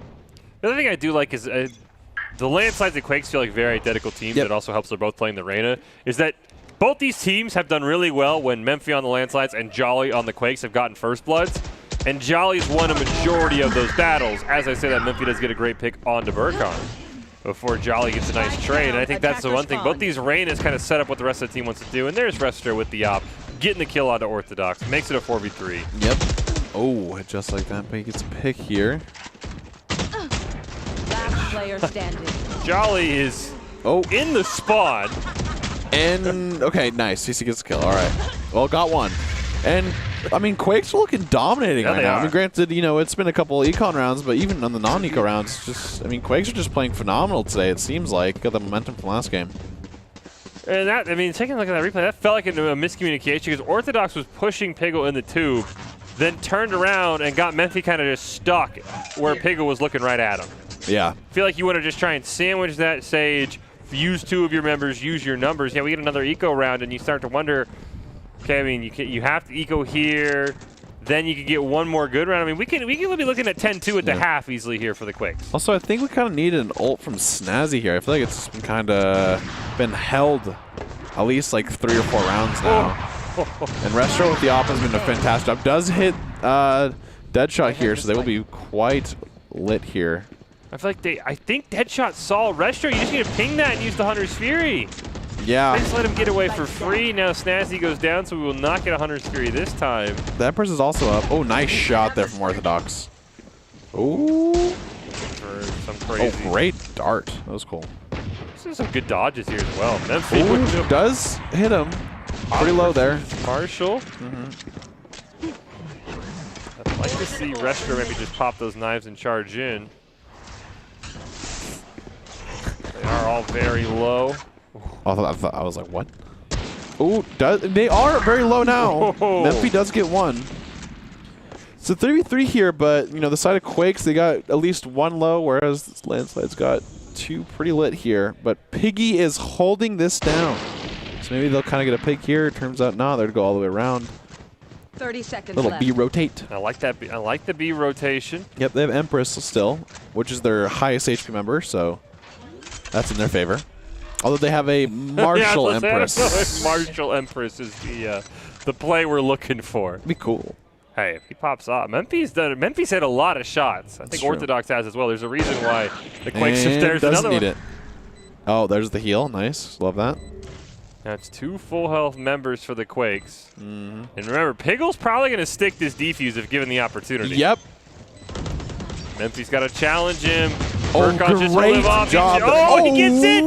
The other thing I do like is the Landsides and Quakes feel like very identical teams. That also helps they're both playing the Reyna, is that both these teams have done really well when Memphis on the Landslides and Jolly on the Quakes have gotten First Bloods. And Jolly's won a majority of those battles. As I say that, Memphis does get a great pick onto Burkon before Jolly gets a nice trade. And I think that's the one thing. Both these Reynas kind of set up what the rest of the team wants to do. And there's Restro with the op, getting the kill onto Orthodox. Makes it a 4v3. Yep. Oh, just like that, but he gets a pick here. Last player standing. Jolly is in the spawn. And, okay, nice. CC gets a kill. All right. Well, got one. And I mean, Quakes are looking dominating right now. are. I mean, granted, you know, it's been a couple of econ rounds, but even on the non-eco rounds, just, I mean, Quakes are just playing phenomenal today, it seems like. Got the momentum from last game. And that, I mean, taking a look at that replay, that felt like a miscommunication because Orthodox was pushing Piggle in the tube, then turned around and got Memphi kind of just stuck where Piggle was looking right at him. Yeah. I feel like you want to just try and sandwich that Sage, use 2 of your members, use your numbers. Yeah, we get another eco round, and you start to wonder, okay, I mean, you have to eco here, then you can get one more good round. I mean, we can be looking at 10-2 at the half easily here for the Quakes. Also, I think we kind of need an ult from Snazzy here. I feel like it's been kind of held at least like 3 or 4 rounds now. And Restro with the op has been a fantastic job. Does hit Deadshot here, so they will be quite lit here. I feel like I think Deadshot saw Restro. You just need to ping that and use the Hunter's Fury. Yeah. They just let him get away for free. Now Snazzy goes down, so we will not get a Hunter's Fury this time. The Empress is also up. Oh, nice shot there from Orthodox. Ooh. For some crazy. Oh, great dart. That was cool. There's some good dodges here as well. Memphi Ooh, does hit him. Pretty low there. Marshall. I'd like to see Restro maybe just pop those knives and charge in. They are all very low. I was like, what? Ooh, they are very low now. Memphi does get one. So 3v3 here, but you know the side of Quakes, they got at least one low, whereas Landslide's got 2 pretty lit here. But Piggy is holding this down. So maybe they'll kind of get a pick here. It turns out no, they'll go all the way around. 30 seconds Little left. B rotate. I like that. I like the B rotation. Yep, they have Empress still, which is their highest HP member, so that's in their favor. Although they have a Marshall Empress. Marshall Empress is the play we're looking for. Be cool. Hey, if he pops off, Memphi's hit a lot of shots. I think true. Orthodox has as well. There's a reason why the Quakes. And There's doesn't another need one. it. Oh, there's the heal. Nice. Love that. That's 2 full health members for the Quakes. And remember, Piggle's probably going to stick this defuse if given the opportunity. Yep. Memphi's got to challenge him. Oh, Burkon just great live off. job. Oh, he gets it,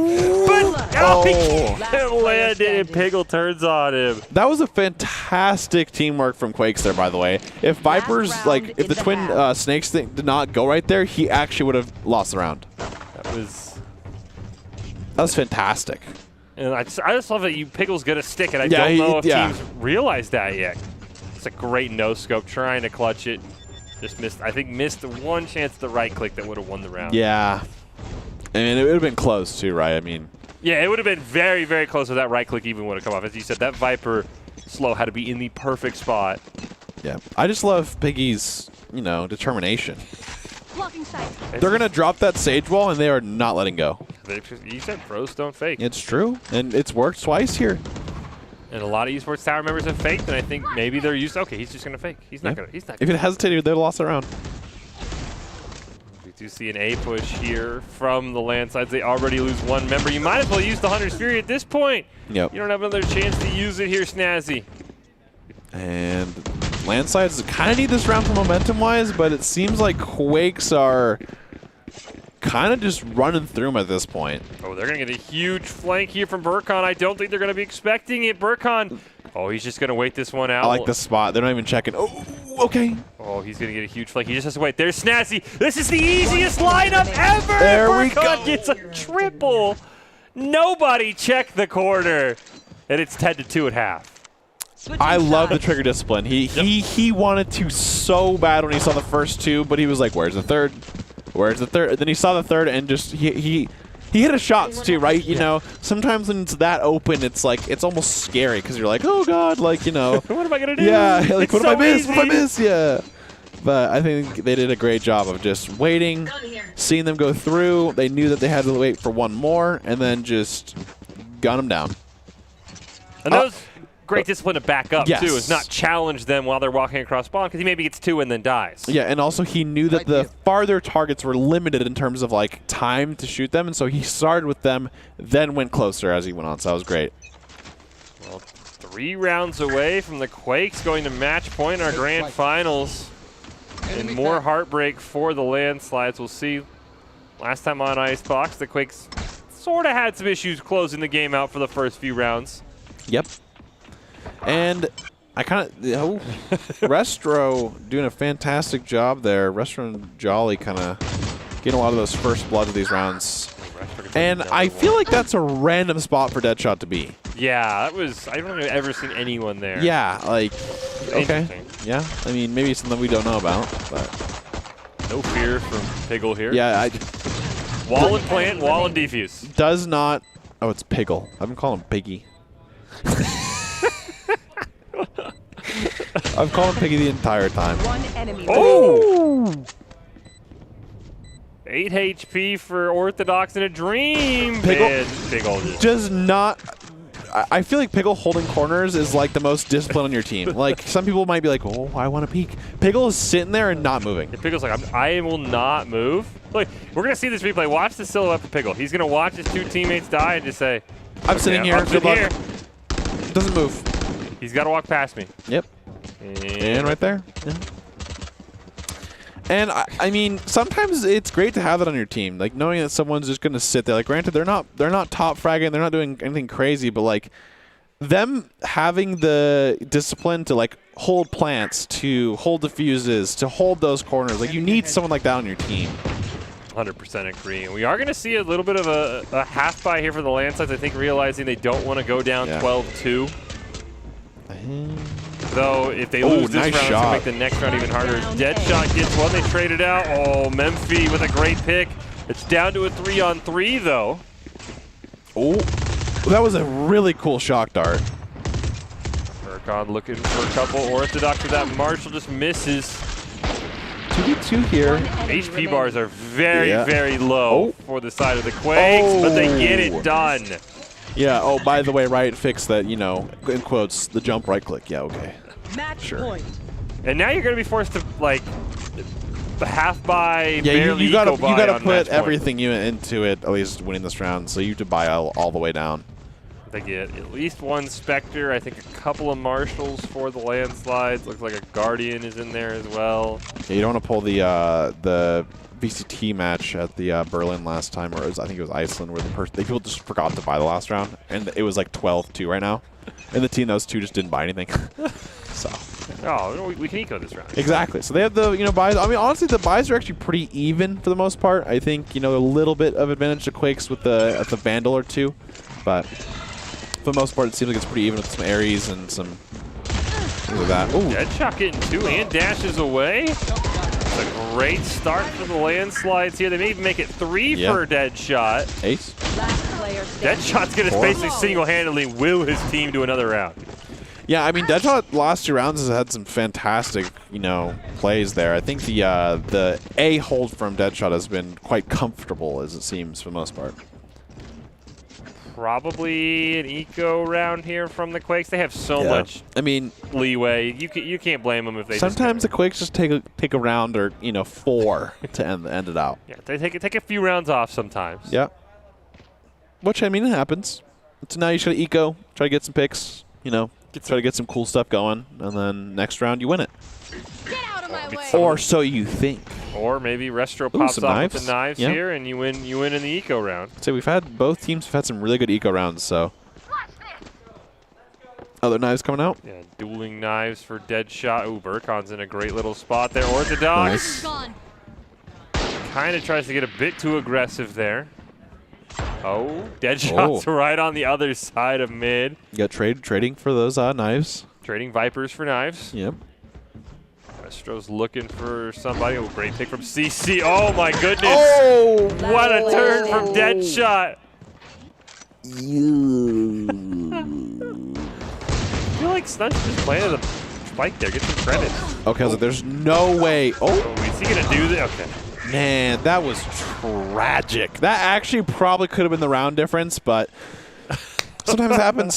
but he Oh. can't land it, and Piggle turns on him. That was a fantastic teamwork from Quakes there, by the way. If Vipers, round like, if in the the twin half. snakes thing did not go right there, he actually would have lost the round. That was fantastic. And I just love that Piggle's going to stick it. I Yeah, don't know if yeah. teams realize that yet. It's a great no-scope, trying to clutch it. Just missed, I think missed the one chance at the right click that would have won the round. Yeah. I mean, it would have been close, too, right? I mean. Yeah, it would have been very, very close if that right click even would have come off. As you said, that Viper slow had to be in the perfect spot. Yeah. I just love Piggy's, you know, determination. Blocking sight. They're going to drop that Sage Wall, and they are not letting go. You said pros don't fake. It's true. And it's worked twice here. And a lot of Esports Tower members have faked, and I think maybe they're used. Okay, he's just gonna fake. He's not gonna. He's not. If it hesitated, they'd have lost the round. We do see an A push here from the Landsides. They already lose one member. You might as well use the Hunter's Fury at this point. Yep. You don't have another chance to use it here, Snazzy. And Landsides kind of need this round for momentum-wise, but it seems like Quakes are kind of just running through them at this point. Oh, they're going to get a huge flank here from Burkon. I don't think they're going to be expecting it. Burkon, oh, he's just going to wait this one out. I like the spot. They're not even checking. Oh, okay. Oh, he's going to get a huge flank. He just has to wait. There's Snazzy. This is the easiest lineup ever. There we Burkon go. gets a triple. Nobody checked the corner. And it's 10-2 at half. I love the trigger discipline. He wanted to so bad when he saw the first two, but he was like, "Where's the third? Where's the third?" Then he saw the third and just he hit his shots too, right? You know, sometimes when it's that open, it's like it's almost scary because you're like, "Oh God!" Like what am I gonna do? Yeah, like It's what so if I miss? easy. What if I miss? Yeah. But I think they did a great job of just waiting, seeing them go through. They knew that they had to wait for one more, and then just gun them down. And that was great discipline to back up, Yes. too, is not challenge them while they're walking across spawn, because he maybe gets two and then dies. Yeah, and also he knew that the farther targets were limited in terms of like time to shoot them, and so he started with them, then went closer as he went on. So that was great. Well, 3 rounds away from the Quakes going to match point in our grand finals. And more heartbreak for the Landslides. We'll see. Last time on Icebox, the Quakes sort of had some issues closing the game out for the first few rounds. Yep. And I kind of Restro doing a fantastic job there. Restro and Jolly kind of getting a lot of those first bloods of these rounds. And I feel like that's a random spot for Deadshot to be. Yeah, that was. I don't think I've ever seen anyone there. Yeah, like, okay. Yeah, I mean, maybe it's something we don't know about, but. No fear from Piggle here. Yeah, wall and plant, wall and defuse. Does not. Oh, it's Piggle. I've been calling him Piggy. I've called him Piggy the entire time. One enemy. Oh! 8 HP for Orthodox in a dream. Piggle does not. I feel like Piggle holding corners is like the most discipline on your team. Like some people might be like, "Oh, I want to peek." Piggle is sitting there and not moving. And Piggle's like, I will not move. Look, we're gonna see this replay. Watch the silhouette for Piggle. He's gonna watch his 2 teammates die and just say, "I'm sitting here. I'm sitting here." Doesn't move. He's got to walk past me. Yep. And right there. Yeah. And I mean, sometimes it's great to have that on your team, like knowing that someone's just gonna sit there. Like, granted, they're not top fragging, they're not doing anything crazy, but like them having the discipline to like hold plants, to hold diffuses, to hold those corners. Like, you need someone like that on your team. 100% agree. And we are going to see a little bit of a half buy here for the Landslides. I think realizing they don't want to go down 12-2. Though, if they lose this round, it's going to make the next round even harder. Deadshot gets one. They trade it out. Oh, Memphi with a great pick. It's down to a 3-on-3, though. Oh, that was a really cool shock dart. Burkon looking for a couple. Orthodox with that. Marshall just misses. 2v2 here. HP bars are very, very low for the side of the Quakes, but they get it done. Yeah, oh, by the way, Riot fixed that, you know, in quotes, the jump right click. Yeah, okay. Match point. And now you're going to be forced to, like, the half buy, yeah, barely you gotta on put everything you into it, at least winning this round, so you have to buy all the way down. They get at least one Spectre, I think a couple of Marshals for the Landslides. Looks like a Guardian is in there as well. Yeah, you don't want to pull the VCT match at the Berlin last time, or I think it was Iceland, where the people just forgot to buy the last round, and it was like 12-2 right now, and the team that was 2 just didn't buy anything. So. Oh, we can eco this round. Exactly. So they have the buys. I mean, honestly, the buys are actually pretty even for the most part. I think a little bit of advantage to Quakes with the Vandal or 2, but for the most part, it seems like it's pretty even with some Ares and some things like that. Ooh. Deadshot getting 2 and dashes away. It's a great start for the Landslides here. They may even make it 3 for Deadshot. Ace. Deadshot's going to basically single-handedly will his team to another round. Yeah, I mean, Deadshot last 2 rounds has had some fantastic, plays there. I think the A hold from Deadshot has been quite comfortable, as it seems, for the most part. Probably an eco round here from the Quakes. They have so much leeway. You can't blame them if they sometimes the Quakes just take a round or 4 to end it out. Yeah, they take a few rounds off sometimes. Yeah. Which, I mean, it happens. So now you should eco, try to get some picks, try to get some cool stuff going, and then next round you win it. Get out of my way. Or so you think. Or maybe Restro pops off with the knives here, and you win in the eco round. So both teams have had some really good eco rounds. So other knives coming out. Yeah, dueling knives for Deadshot. Ooh, Burkon's in a great little spot there. Orthodox kind of tries to get a bit too aggressive there. Oh, Deadshot's right on the other side of mid. You got trading for those knives. Trading Vipers for knives. Yep. Restro's looking for somebody. Oh, great pick from CC. Oh, my goodness. Oh! What a turn from Deadshot. I feel like Stunch just planted a spike there. Get some credit. Okay, so there's no way. Oh, is he going to do this? Okay. Man, that was tragic. That actually probably could have been the round difference, but sometimes it happens.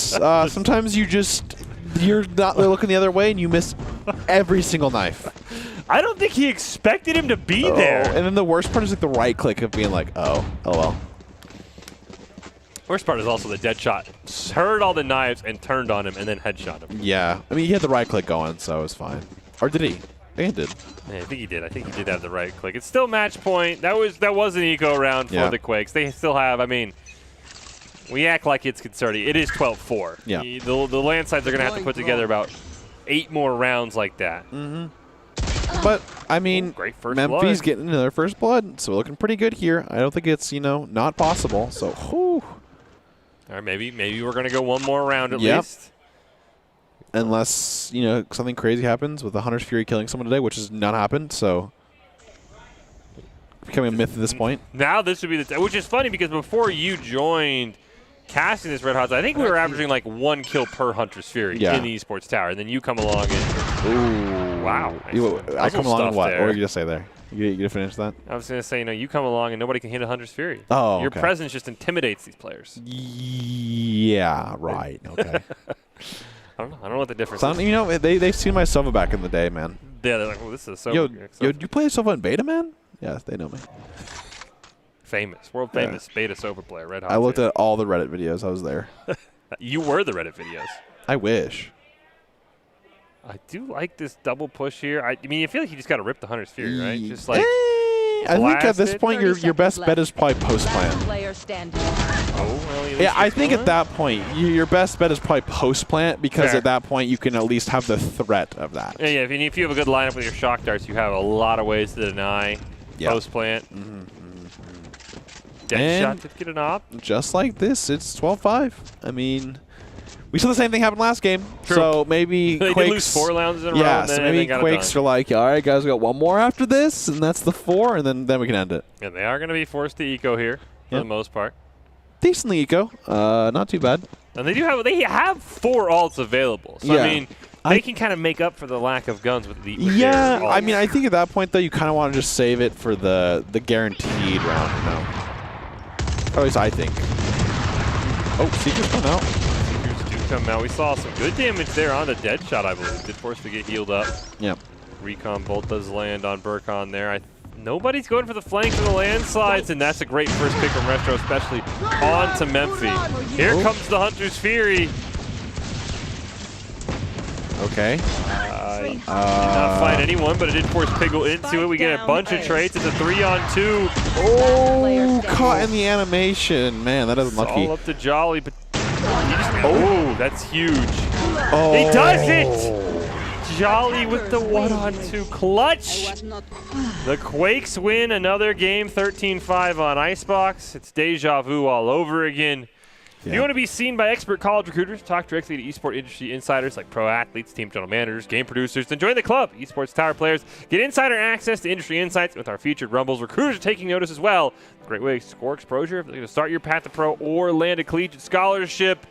Sometimes you're not looking the other way and you miss every single knife. I don't think he expected him to be there. And then the worst part is like the right click of being like, oh well. Worst part is also the Deadshot heard all the knives and turned on him and then headshot him. Yeah, I mean he had the right click going, so it was fine. Or did he? I think he did. Yeah, I think he did. I think he did have the right click. It's still match point. That was an eco round for the Quakes. They still have. I mean, we act like it's concerning. It is 12-4. Yeah. The Landslides are going to have to put together about 8 more rounds like that. But, I mean, Great first Memphis blood. getting their first blood, so we're looking pretty good here. I don't think it's, not possible. So, whew. All right, maybe we're going to go one more round at Yep. least. Unless, something crazy happens with the Hunter's Fury killing someone today, which has not happened, so becoming a myth at this point. Now this would be the which is funny because before you joined casting this Red Hot, I think we were averaging like 1 kill per Hunter's Fury in the Esports Tower, and then you come along and Ooh. wow. I come along and what? There. What were you going to say there? You gonna finish that? I was going to say, you come along and nobody can hit a Hunter's Fury. Oh, Your okay. presence just intimidates these players. Yeah, right. Okay. I don't know what the difference So, is. they've seen my Sova back in the day, man. Yeah, they're like, well, this is so Yo, do you play Sova in beta, man? Yeah, they know me. famous, world famous beta Sofa player, Red Hot. I looked at all the Reddit videos. I was there. You were the Reddit videos. I wish. I do like this double push here. I mean, I feel like you just got to rip the Hunter's Fury, right? Just like, I think at this blast it. point, your best bet is probably post Last plant. player standing. oh, well, at least Yeah, I you're think going. at that point, your best bet is probably post plant because Fair. at that point, you can at least have the threat of that. Yeah, if you have a good lineup with your shock darts, you have a lot of ways to deny Yeah. post plant. Dead And- shot to get an op. Just like this, it's 12-5. I mean, we saw the same thing happen last game. True. So maybe They Quakes. did lose 4 rounds in a row. Yeah, and so then maybe they got it Quakes done. are like, all right, guys, we got one more after this, and that's the 4, and then we can end it. And they are going to be forced to eco here for Yep. the most part. Decently eco. Not too bad. And they have 4 alts available. So Yeah. I mean, they can kind of make up for the lack of guns with the Yeah, their I alts. mean, I think at that point, though, you kind of want to just save it for the guaranteed round, Or at least I think. Oh, Seekers come out. Seekers do come out. We saw some good damage there on the dead shot, I believe. Did force to get healed up. Yeah. Recon bolt does land on Burkon there. Nobody's going for the flanks of the landslides, and that's a great first pick from Retro, especially on to Memphis. Here comes the Hunter's Fury. Okay. Did not find anyone, but it did force Piggle into it. We get a bunch of traits. It's a 3-on-2. Oh, caught in the animation. Man, that is It's unlucky. all up to Jolly, but oh, that's huge. Oh. He does it! Jolly with the 1-on-2 clutch. Was not The Quakes win another game, 13-5 on Icebox. It's deja vu all over again. If you want to be seen by expert college recruiters, talk directly to esports industry insiders like pro athletes, team general managers, game producers, then join the club. Esports Tower players get insider access to industry insights with our featured Rumbles. Recruiters are taking notice as well. Great way to score exposure if they're going to start your path to pro or land a collegiate scholarship.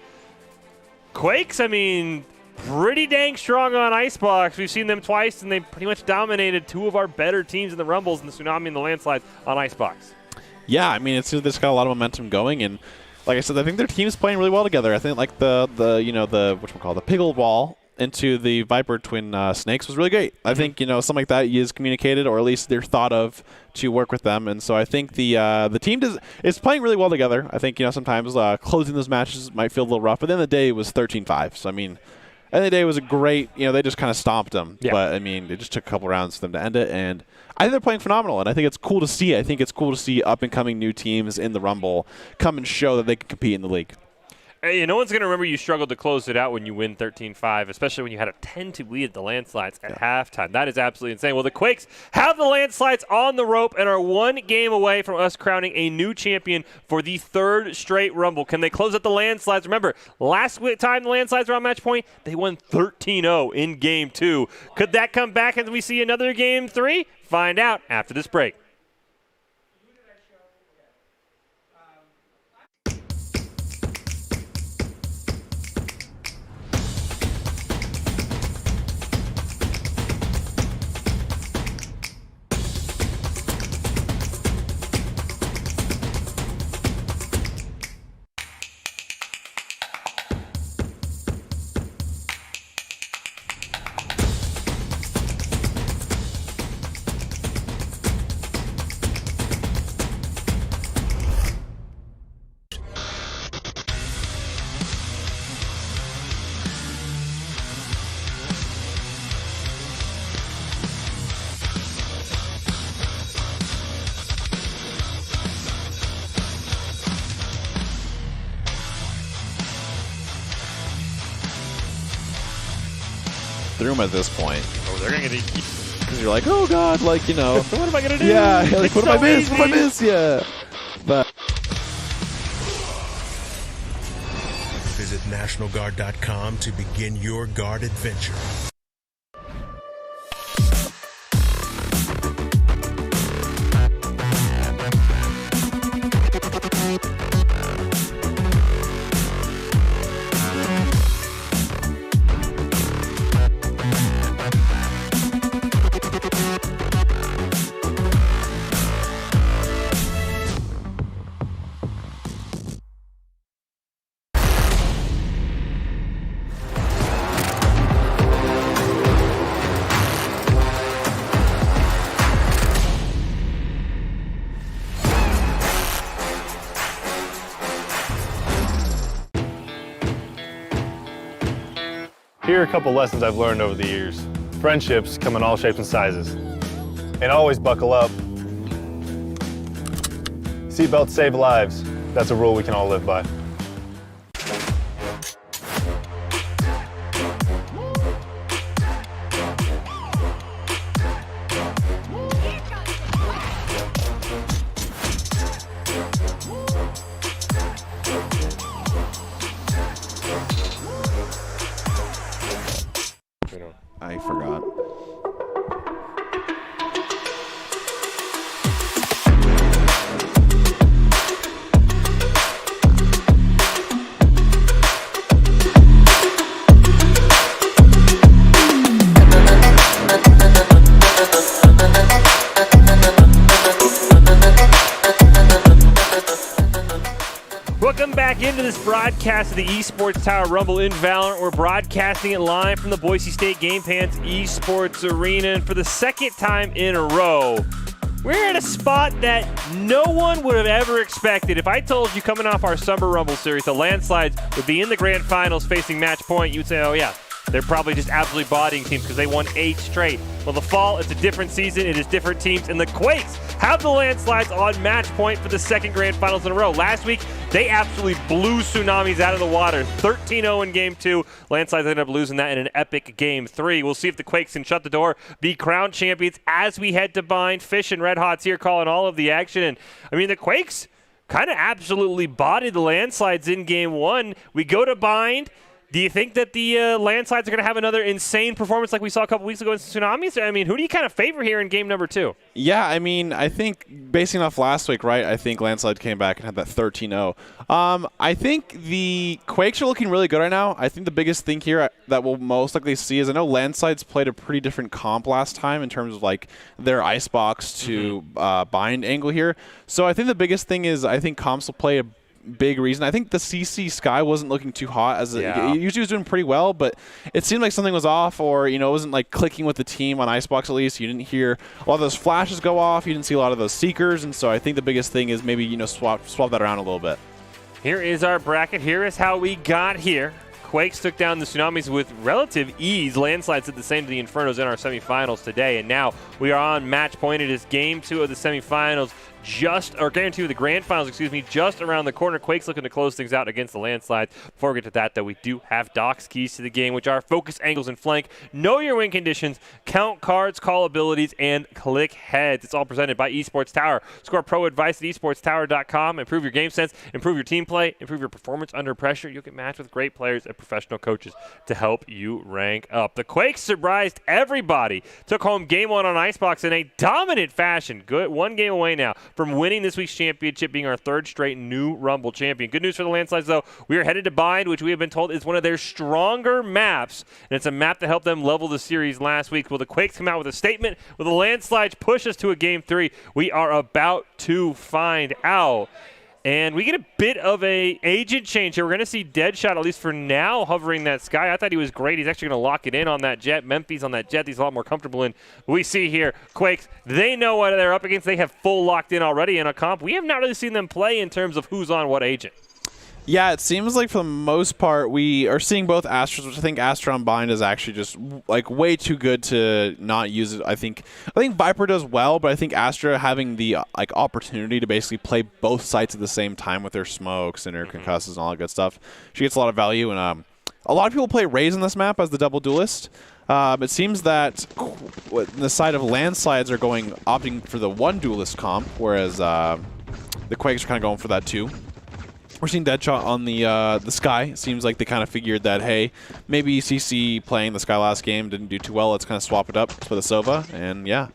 Quakes, I mean, pretty dang strong on Icebox. We've seen them twice, and they pretty much dominated 2 of our better teams in the Rumbles, in the Tsunami and the Landslides on Icebox. Yeah, I mean, it's just got a lot of momentum going, and like I said, I think their team's playing really well together. I think like the Piggle wall into the Viper twin snakes was really great. I think something like that is communicated, or at least they're thought of to work with them. And so I think the team is playing really well together. I think sometimes closing those matches might feel a little rough, but at the end of the day it was 13-5. So I mean, at the end of the day it was a great. They just kind of stomped them. Yeah. But I mean, it just took a couple rounds for them to end it, and I think they're playing phenomenal, and I think it's cool to see. I think it's cool to see up-and-coming new teams in the Rumble come and show that they can compete in the league. Hey, no one's going to remember you struggled to close it out when you win 13-5, especially when you had a 10-2 lead at the Landslides at halftime. That is absolutely insane. Well, the Quakes have the Landslides on the rope and are 1 game away from us crowning a new champion for the 3rd straight Rumble. Can they close out the Landslides? Remember, last time the Landslides were on match point, they won 13-0 in Game 2. Could that come back and we see another Game 3? Find out after this break. room at this point. Oh, they're going to get Because you're like, oh god, like, you know. what am I going to do? Yeah, like, It's what so did I miss? easy. What did I miss? Yeah. But Visit NationalGuard.com to begin your guard adventure. Here are a couple lessons I've learned over the years. Friendships come in all shapes and sizes. And always buckle up. Seatbelts save lives. That's a rule we can all live by. I forgot. Welcome back into this broadcast of the Esports Tower Rumble in Valorant. We're broadcasting it live from the Boise State Game Pants Esports Arena. And for the second time in a row, we're at a spot that no one would have ever expected. If I told you coming off our Summer Rumble series, the Landslides would be in the grand finals facing Match Point, you'd say, oh yeah, they're probably just absolutely bodying teams because they won 8 straight. Well, the fall, it's a different season. It is different teams. And the Quakes have the Landslides on Match Point for the second grand finals in a row. Last week, they absolutely blew Tsunamis out of the water. 13-0 in Game 2. Landslides ended up losing that in an epic Game 3. We'll see if the Quakes can shut the door, be crowned champions as we head to Bind. Fish and Red Hots here calling all of the action. And, I mean, the Quakes kind of absolutely bodied the Landslides in Game 1. We go to Bind. Do you think that the Landslides are going to have another insane performance like we saw a couple weeks ago in Tsunamis? I mean, who do you kind of favor here in game number 2? Yeah, I mean, I think basing off last week, right, I think Landslide came back and had that 13-0. I think the Quakes are looking really good right now. I think the biggest thing here that we'll most likely see is I know Landslides played a pretty different comp last time in terms of like their icebox to bind angle here. So I think the biggest thing is I think comps will play a big reason. I think the CC Sky wasn't looking too hot as it usually was doing pretty well, but it seemed like something was off, or it wasn't like clicking with the team on Icebox at least. You didn't hear a lot of those flashes go off. You didn't see a lot of those seekers, and so I think the biggest thing is maybe swap that around a little bit. Here is our bracket. Here is how we got here. Quakes took down the Tsunamis with relative ease. Landslides did the same to the Infernos in our semifinals today, and now we are on Match Point. It is Game 2 of the semifinals. Game 2 of the grand finals, just around the corner. Quakes looking to close things out against the Landslides. Before we get to that, though, we do have Doc's keys to the game, which are focus angles and flank, know your win conditions, count cards, call abilities, and click heads. It's all presented by Esports Tower. Score pro advice at esportstower.com. Improve your game sense, improve your team play, improve your performance under pressure. You'll get matched with great players and professional coaches to help you rank up. The Quakes surprised everybody. Took home Game 1 on Icebox in a dominant fashion. Good, 1 game away now from winning this week's championship, being our 3rd straight new Rumble champion. Good news for the Landslides, though. We are headed to Bind, which we have been told is one of their stronger maps, and it's a map that helped them level the series last week. Will the Quakes come out with a statement? Will the Landslides push us to a Game 3? We are about to find out. And we get a bit of a agent change here. We're going to see Deadshot, at least for now, hovering that Sky. I thought he was great. He's actually going to lock it in on that Jet. Memphis on that Jet he's a lot more comfortable in. We see here, Quakes, they know what they're up against. They have full locked in already in a comp. We have not really seen them play in terms of who's on what agent. Yeah, it seems like for the most part we are seeing both Astras, which I think Astra on Bind is actually just like way too good to not use it. I think Viper does well, but I think Astra having the opportunity to basically play both sites at the same time with their smokes and their concusses and all that good stuff, she gets a lot of value. And a lot of people play Raze on this map as the double duelist. It seems that the side of landslides are opting for the one duelist comp, whereas the Quakes are kind of going for that too. We're seeing Deadshot on the Sky. It seems like they kind of figured that, hey, maybe CC playing the Sky last game didn't do too well. Let's kind of swap it up for the Sova, and yeah.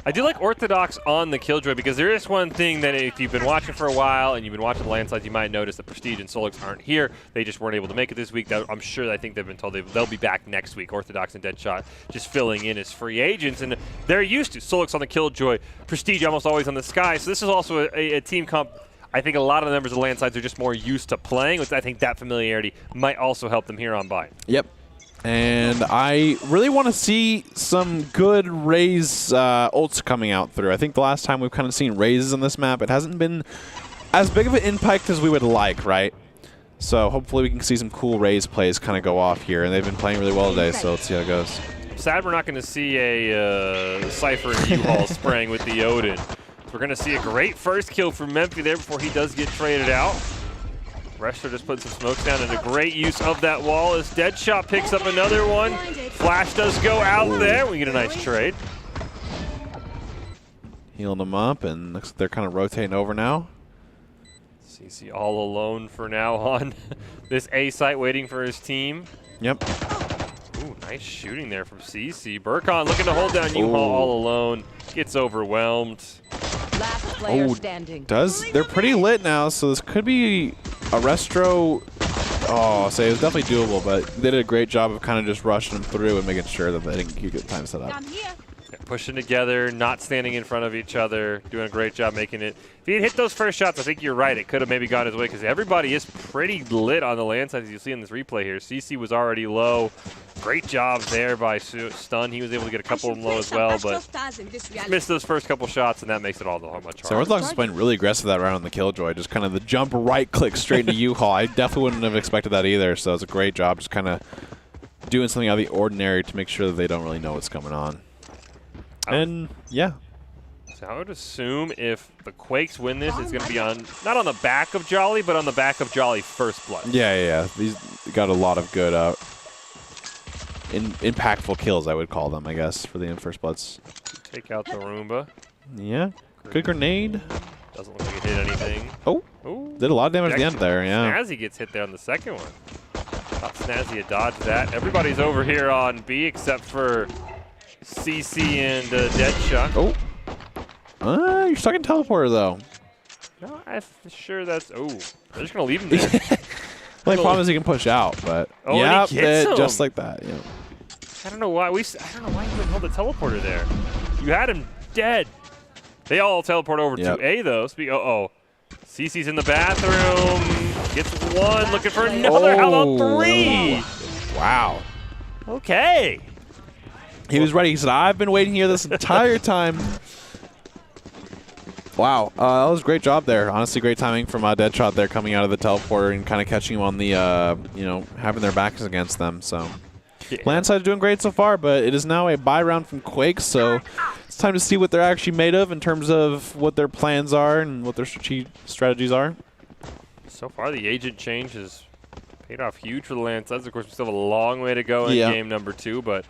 I do like Orthodox on the Killjoy because there is one thing that if you've been watching for a while and you've been watching the landslides, you might notice that Prestige and Solix aren't here. They just weren't able to make it this week. I'm sure I think they've been told they'll be back next week. Orthodox and Deadshot just filling in as free agents, and they're used to Solix on the Killjoy, Prestige almost always on the Sky. So this is also a team comp. I think a lot of the members of landslides are just more used to playing, which I think that familiarity might also help them here on Bind. Yep. And I really want to see some good Raze ults coming out through. I think the last time we've kind of seen Razes on this map, it hasn't been as big of an impact as we would like, right? So hopefully we can see some cool Raze plays kind of go off here. And they've been playing really well today, so let's see how it goes. Sad we're not going to see a Cypher and U-Haul spraying with the Odin. So we're going to see a great first kill from Memphi there before he does get traded out. Restro just putting some smokes down and a great use of that wall as Deadshot picks up another one. Flash does go out there. We get a nice trade. Healing them up, and looks like they're kind of rotating over now. CC all alone for now on this A site waiting for his team. Yep. Ooh, nice shooting there from CC. Burkon looking to hold down U-Haul all alone. Gets overwhelmed. Last player standing. They're pretty lit now, so this could be a Restro. Oh, so it was definitely doable, but they did a great job of kind of just rushing them through and making sure that they didn't get time set up. I'm here. Yeah, pushing together, not standing in front of each other, doing a great job making it. If he had hit those first shots, I think you're right. It could have maybe gone his way because everybody is pretty lit on the land side, as you see in this replay here. CC was already low. Great job there by Stun. He was able to get a couple of them low as well, but missed those first couple shots, and that makes it all the much harder. So Orthodox is playing really aggressive that round on the Killjoy. Just kind of the jump right click straight into U-Haul. I definitely wouldn't have expected that either, so it's a great job just kind of doing something out of the ordinary to make sure that they don't really know what's going on. And, yeah. So I would assume if the Quakes win this, it's going to be on, not on the back of Jolly, but on the back of Jolly First Blood. Yeah. These got a lot of good impactful kills, I would call them, I guess, for the First Bloods. Take out the Roomba. Yeah. Good grenade. Doesn't look like it hit anything. Oh. Ooh. Did a lot of damage at the end there, yeah. Snazzy gets hit there on the second one. Thought Snazzy had dodged that. Everybody's over here on B except for CC and Deadshot. Oh. You're stuck in teleporter, though. No, I'm sure that's... Oh, they're just going to leave him there. The only problem is he can push out, but oh, yeah, and he gets him. Just like that. Yeah. I don't know why you didn't hold the teleporter there. You had him dead. They all teleport over to A though. CC's in the bathroom. Gets one. Looking for another. How about three? Wow. Okay. He was ready. He said, "I've been waiting here this entire time." Wow, that was a great job there. Honestly, great timing from Deadshot there coming out of the teleporter and kind of catching him on the, having their backs against them. So, yeah. Landside's doing great so far, but it is now a bye round from Quake, so it's time to see what they're actually made of in terms of what their plans are and what their strategies are. So far, the agent change has paid off huge for the Landsides. Of course, we still have a long way to go in game number 2, but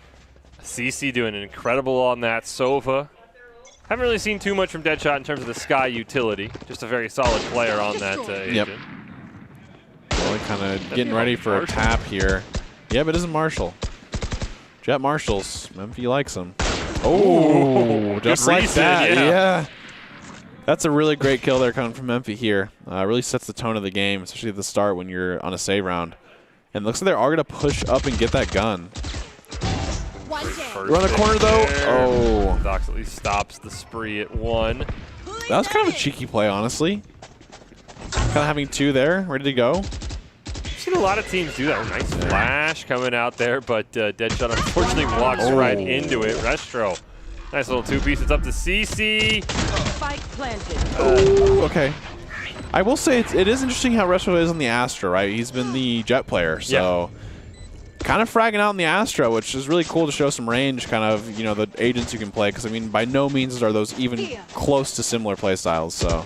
CC doing incredible on that Sova. Haven't really seen too much from Deadshot in terms of the Sky utility. Just a very solid player on that agent. Really kind of getting ready for a tap here. Yeah, but it isn't Marshall. Jet Marshalls. Memphi likes them. Oh, just like that. Yeah. That's a really great kill there coming from Memphi here. Really sets the tone of the game, especially at the start when you're on a save round. And it looks like they're all going to push up and get that gun. Around the corner, though. Oh. Dox at least stops the spree at 1. That was kind of a cheeky play, honestly. Kind of having 2 there, ready to go. I've seen a lot of teams do that. Nice flash coming out there, but Deadshot unfortunately walks right into it. Restro. Nice little 2-piece. It's up to CC. Spike planted. Oh, okay. I will say it is interesting how Restro is on the Astra, right? He's been the Jet player, so... Yeah. Kind of fragging out in the Astra, which is really cool to show some range, kind of, the agents you can play, because, I mean, by no means are those even close to similar play styles, so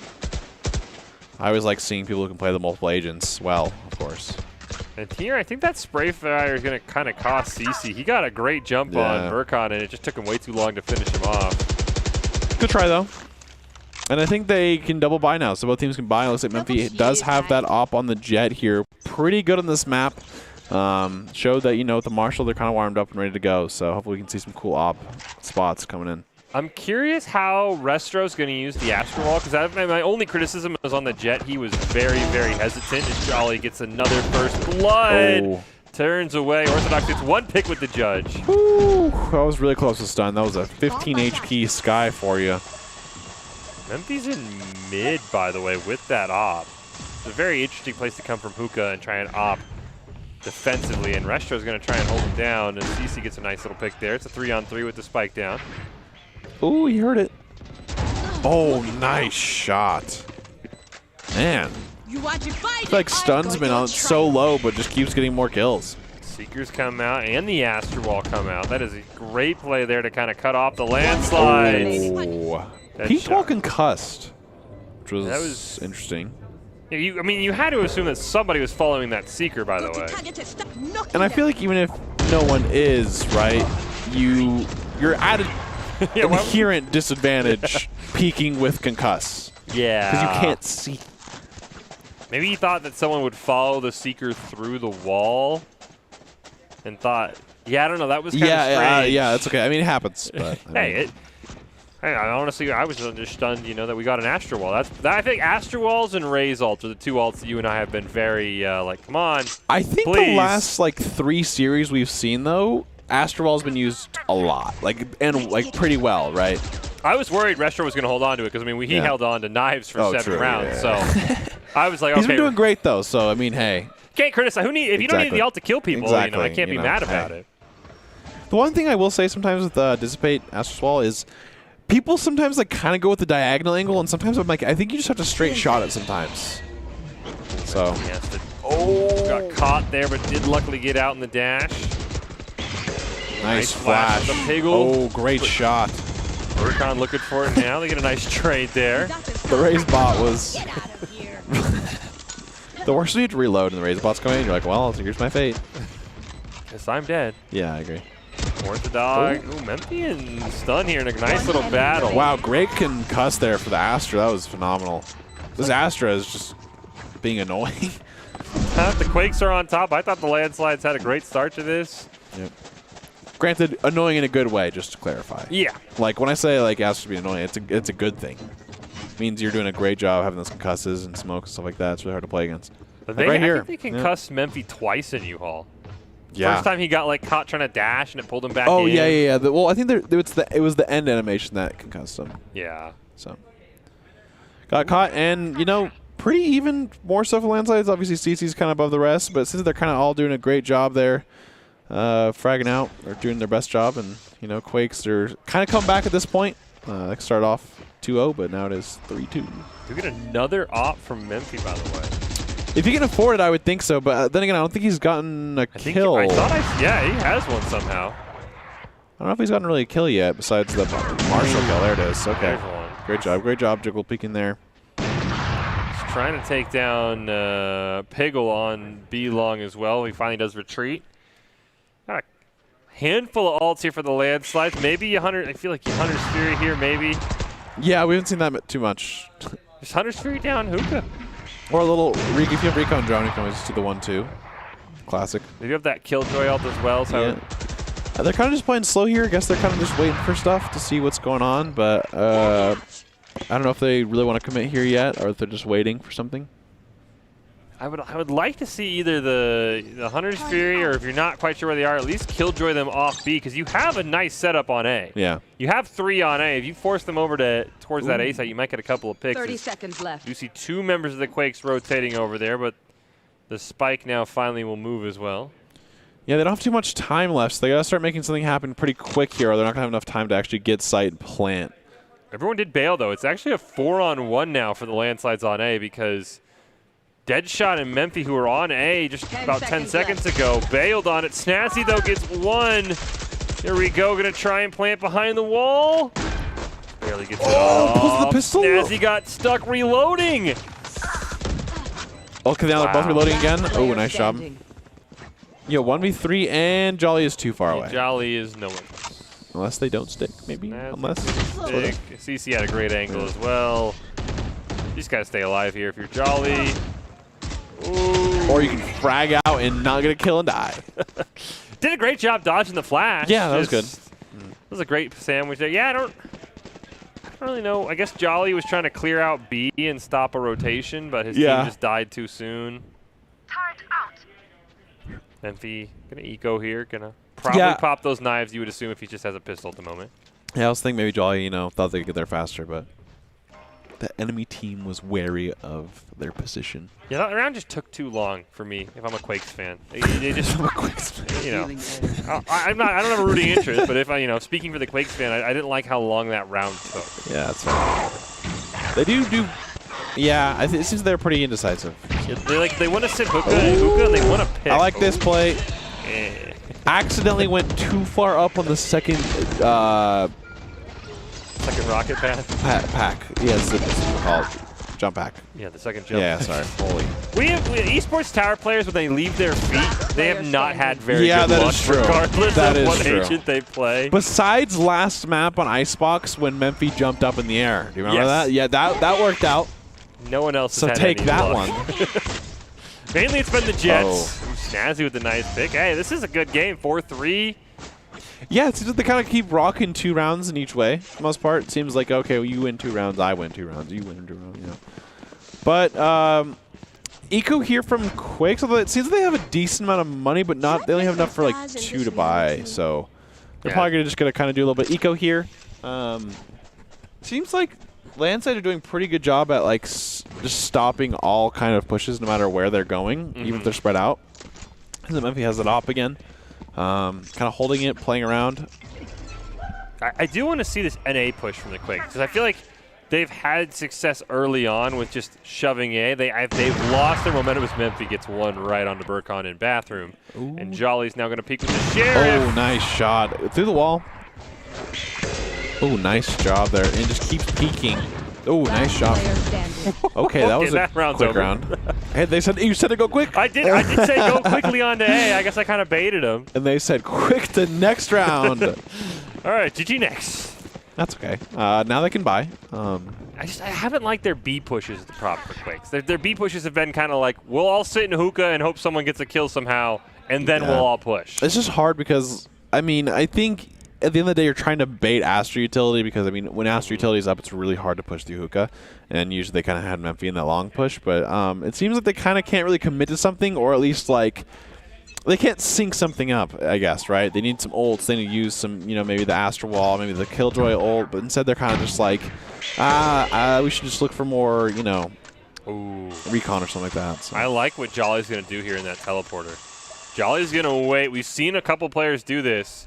I always like seeing people who can play the multiple agents well, of course. And here, I think that spray fire is going to kind of cost CC. He got a great jump on Burkon, and it just took him way too long to finish him off. Good try, though. And I think they can double buy now, so both teams can buy. It looks like Memphis does have that op on the Jet here. Pretty good on this map. Showed that, with the Marshall, they're kind of warmed up and ready to go. So hopefully we can see some cool op spots coming in. I'm curious how Restro's going to use the Astro Wall, because my only criticism was on the Jet. He was very, very hesitant. As Jolly gets another first blood. Oh. Turns away. Orthodox gets one pick with the judge. Woo, that was really close to stun. That was a 15 HP Sky for you. Memphis in mid, by the way, with that op. It's a very interesting place to come from Hookah and try and op defensively, and Restro's going to try and hold him down, and CC gets a nice little pick there. It's a 3-on-3 with the spike down. Ooh, he heard it. Oh, nice shot. Man. I feel like Stun's been on so low, but just keeps getting more kills. Seekers come out, and the Astro Wall come out. That is a great play there to kind of cut off the landslides. Oh. Peach Wall concussed, which was interesting. Yeah, you had to assume that somebody was following that Seeker, by the way. And I feel like even if no one is, right, you're at an inherent disadvantage peeking with concuss. Yeah. Because you can't see. Maybe he thought that someone would follow the Seeker through the wall and thought, I don't know, that was kind of strange. Yeah, that's okay. I mean, it happens. But, honestly, I was just stunned, that we got an Astro Wall. I think Astro Walls and Raze ults are the two ults that you and I have been very, come on, I think please. The last, 3 series we've seen, though, Astro Wall's been used a lot, and pretty well, right? I was worried Restro was going to hold on to it, because, he held on to knives for 7 rounds, so I was like, okay. He's been doing great, though, so, hey. Can't criticize. If you don't need the ult to kill people, I can't be mad about it. The one thing I will say sometimes with Dissipate Astro Wall is people sometimes kind of go with the diagonal angle, and sometimes I'm like, I think you just have to straight shot it sometimes. So. Got caught there, but did luckily get out in the dash. Nice flash. The Piggle. Oh, great shot. Burkon looking for it now. They get a nice trade there. The Raze bot was the worst when you have to reload and the Raze bot's coming in. You're like, well, here's my fate. Guess I'm dead. Yeah, I agree. Orthodox. Ooh, Memphian stun here in a nice little battle. Wow, great concuss there for the Astra. That was phenomenal. This Astra is just being annoying. The Quakes are on top. I thought the landslides had a great start to this. Yep. Granted, annoying in a good way, just to clarify. Yeah. When I say Astra be annoying, it's a good thing. It means you're doing a great job having those concusses and smoke and stuff like that. It's really hard to play against. But I think they concussed Memphi twice in U-Haul. Yeah. First time he got caught trying to dash and it pulled him back in. Oh, yeah. Well, I think it was the end animation that concussed him. Yeah. So. Got caught and, pretty even more so for landslides. Obviously, CC's kind of above the rest, but since they're kind of all doing a great job there, fragging out, or doing their best job, and, Quakes are kind of come back at this point. They started off 2-0, but now it is 3-2. We get another op from Memphi, by the way. If he can afford it, I would think so. But then again, I don't think he's gotten a kill. He has one somehow. I don't know if he's gotten really a kill yet, besides the Marshall kill. There it is. Okay. Great job, Jiggle peeking there. He's trying to take down Piggle on B-Long as well. He finally does retreat. Got a handful of ults here for the landslides. Maybe 100. I feel like Hunter's Fury here, maybe. Yeah, we haven't seen that too much. Is Hunter's Fury down Hookah? Or a little, if you have Recon Drone, you can always do the 1-2. Classic. They do have that Killjoy ult as well. So they're kind of just playing slow here. I guess they're kind of just waiting for stuff to see what's going on. But I don't know if they really want to commit here yet, or if they're just waiting for something. I would like to see either the Hunter's Fury, or if you're not quite sure where they are, at least Killjoy them off B, because you have a nice setup on A. Yeah. You have 3 on A. If you force them over towards that A site, you might get a couple of picks. 30 seconds left. You see 2 members of the Quakes rotating over there, but the spike now finally will move as well. Yeah, they don't have too much time left, so they got to start making something happen pretty quick here, or they're not going to have enough time to actually get site and plant. Everyone did bail, though. It's actually a 4-on-1 now for the landslides on A, because Deadshot and Memphi, who were on A just about 10 seconds ago, bailed on it. Snazzy, though, gets 1. Here we go. Going to try and plant behind the wall. Barely gets it off. Pulls the pistol. Snazzy got stuck reloading. Okay, now they're both reloading again. Oh, nice job. Yo, 1v3 and Jolly is too far away. Jolly is no one. Unless they don't stick, maybe. Unless. Stick. CC had a great angle as well. You just gotta stay alive here if you're Jolly. Ooh. Or you can frag out and not get a kill and die. Did a great job dodging the flash. Yeah, that was good. That was a great sandwich there. Yeah, I don't really know. I guess Jolly was trying to clear out B and stop a rotation, but his team just died too soon. Memphi gonna eco here, gonna probably pop those knives, you would assume, if he just has a pistol at the moment. Yeah, I was thinking maybe Jolly, thought they could get there faster, but the enemy team was wary of their position. Yeah, that round just took too long for me. If I'm a Quakes fan, they just I'm a Quakes fan. I don't have a rooting interest, but if I, speaking for the Quakes fan, I didn't like how long that round took. Yeah, that's fair. They do. Yeah, it seems they're pretty indecisive. Yeah, they want to sit hookah and they want to pick. I like this play. Accidentally went too far up on the second. Second rocket path? Pack. Yeah, it's called. Jump pack. Yeah, the second jump. Yeah, sorry. Holy. We have esports tower players, when they leave their feet, they have not had very good that luck is true. regardless That of is what true. agent they play. Besides last map on Icebox when Memphi jumped up in the air. Do you remember that? Yeah, that worked out. No one else So has had take any that luck. one. Mainly it's been the Jets. Snazzy with the nice pick. Hey, this is a good game. 4-3. Yeah, it seems like they kind of keep rocking 2 rounds in each way. For the most part, it seems like, okay, well, you win 2 rounds, I win 2 rounds, you win 2 rounds, But Eco here from Quakes, although it seems like they have a decent amount of money, but they only have enough for like 2 to buy. So they're probably just going to kind of do a little bit Eco here. Seems like Landside are doing a pretty good job at like just stopping all kind of pushes no matter where they're going, even if they're spread out. And then Memphi has it op again. Kind of holding it, playing around. I do want to see this NA push from the Quakes, because I feel like they've had success early on with just shoving A. They've lost their momentum as Memphi gets one right onto Burkon in bathroom. Ooh. And Jolly's now going to peek with the Sheriff. Oh, nice shot. Through the wall. Oh, nice job there. And just keeps peeking. Oh, nice shot. Okay, that was a quick round. Hey, they said you said to go quick. I did say go quickly on to A. I guess I kind of baited them. And they said quick to next round. All right, GG next. That's okay. Now they can buy. I haven't liked their B pushes at the prop for Quakes. Their B pushes have been kind of like, we'll all sit in hookah and hope someone gets a kill somehow, and then we'll all push. It's just hard because, I think at the end of the day, you're trying to bait Astra Utility because, when Astra Utility is up, it's really hard to push through hookah. And usually they kind of had Memphi in that long push. But it seems like they kind of can't really commit to something, or at least, like, they can't sync something up, I guess, right? They need some ults. They need to use some, maybe the Astra Wall, maybe the Killjoy ult. But instead they're kind of just like, we should just look for more, recon or something like that. So. I like what Jolly's going to do here in that teleporter. Jolly's going to wait. We've seen a couple players do this.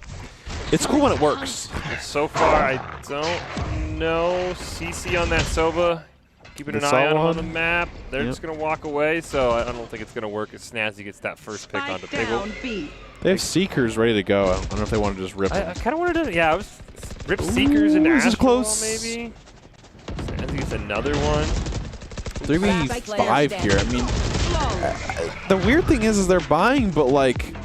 It's cool when it works. So far, I don't know. CC on that Sova. Keeping an eye on him on the map. They're just going to walk away, so I don't think it's going to work as Snazzy gets that first pick onto Piggle. They have Seekers ready to go. I don't know if they want to just rip them. I kind of wanted to, I was rip Seekers into this is Astral close. Maybe. Snazzy gets another one. 3v5 here. The weird thing is they're buying, but like,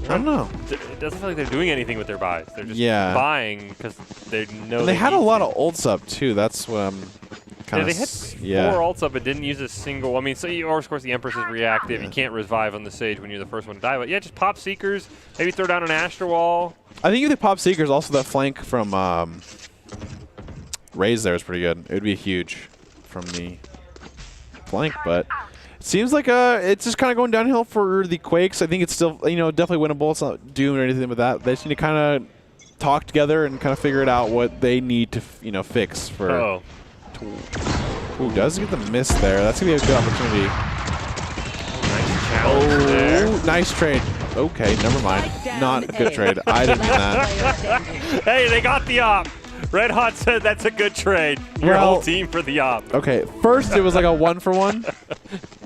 I don't know. It doesn't feel like they're doing anything with their buys. They're just buying because they know. They had a lot of ults up too. That's what I'm kind of. They had 4 ults up and didn't use a single. Or of course the Empress is reactive. You can't revive on the Sage when you're the first one to die. But yeah, just pop Seekers. Maybe throw down an Astra Wall. I think if they pop Seekers, also that flank from Raze there is pretty good. It would be huge from the flank, but. It seems like it's just kind of going downhill for the Quakes. I think it's still, definitely winnable. It's not Doom or anything with that. They just need to kind of talk together and kind of figure it out what they need to, fix for. Oh. Ooh, does get the miss there. That's going to be a good opportunity. Nice challenge there. Nice trade. Okay, never mind. Not a good trade. I didn't mean that. Hey, they got the op. Red Hot said that's a good trade. Your whole team for the op. Okay, first it was like a 1-for-1.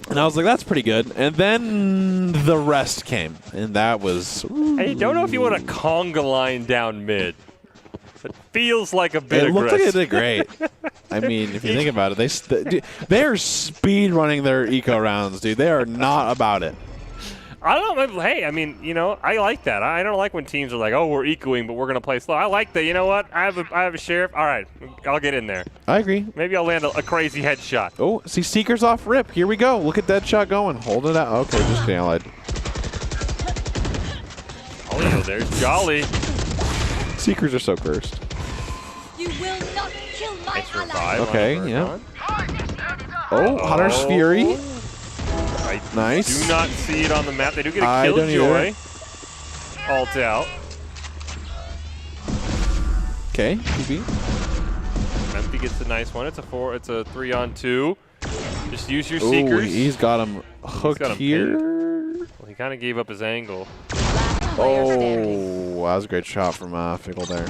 And I was like, that's pretty good. And then the rest came. And that was... I don't know if you want a conga line down mid. It feels like a bit aggressive. It looked like they did great. If you think about it, they're speed running their eco rounds, dude. They are not about it. I don't know. Hey, I mean, you know, I like that. I don't like when teams are like, oh, we're ecoing, but we're going to play slow. I like that. You know what? I have a sheriff. All right, I'll get in there. I agree. Maybe I'll land a crazy headshot. Oh, see, Seeker's off rip. Here we go. Look at that shot going. Hold it out. Okay, just kidding. I lied. Oh, there's Jolly. Seekers are so cursed. You will not kill my Nice ally. revive. Okay, on yeah. Vercon. Oh, Hunter's Fury. I Nice. do not see it on the map. They do get a I don't Killjoy. Alt out. Okay, QB. Memphi gets a nice one. It's a 3-on-2. Just use your Oh, Seekers. he's got him hooked got him here. Well, he kind of gave up his angle. Last player standing. Oh, that was a great shot from Fickle there.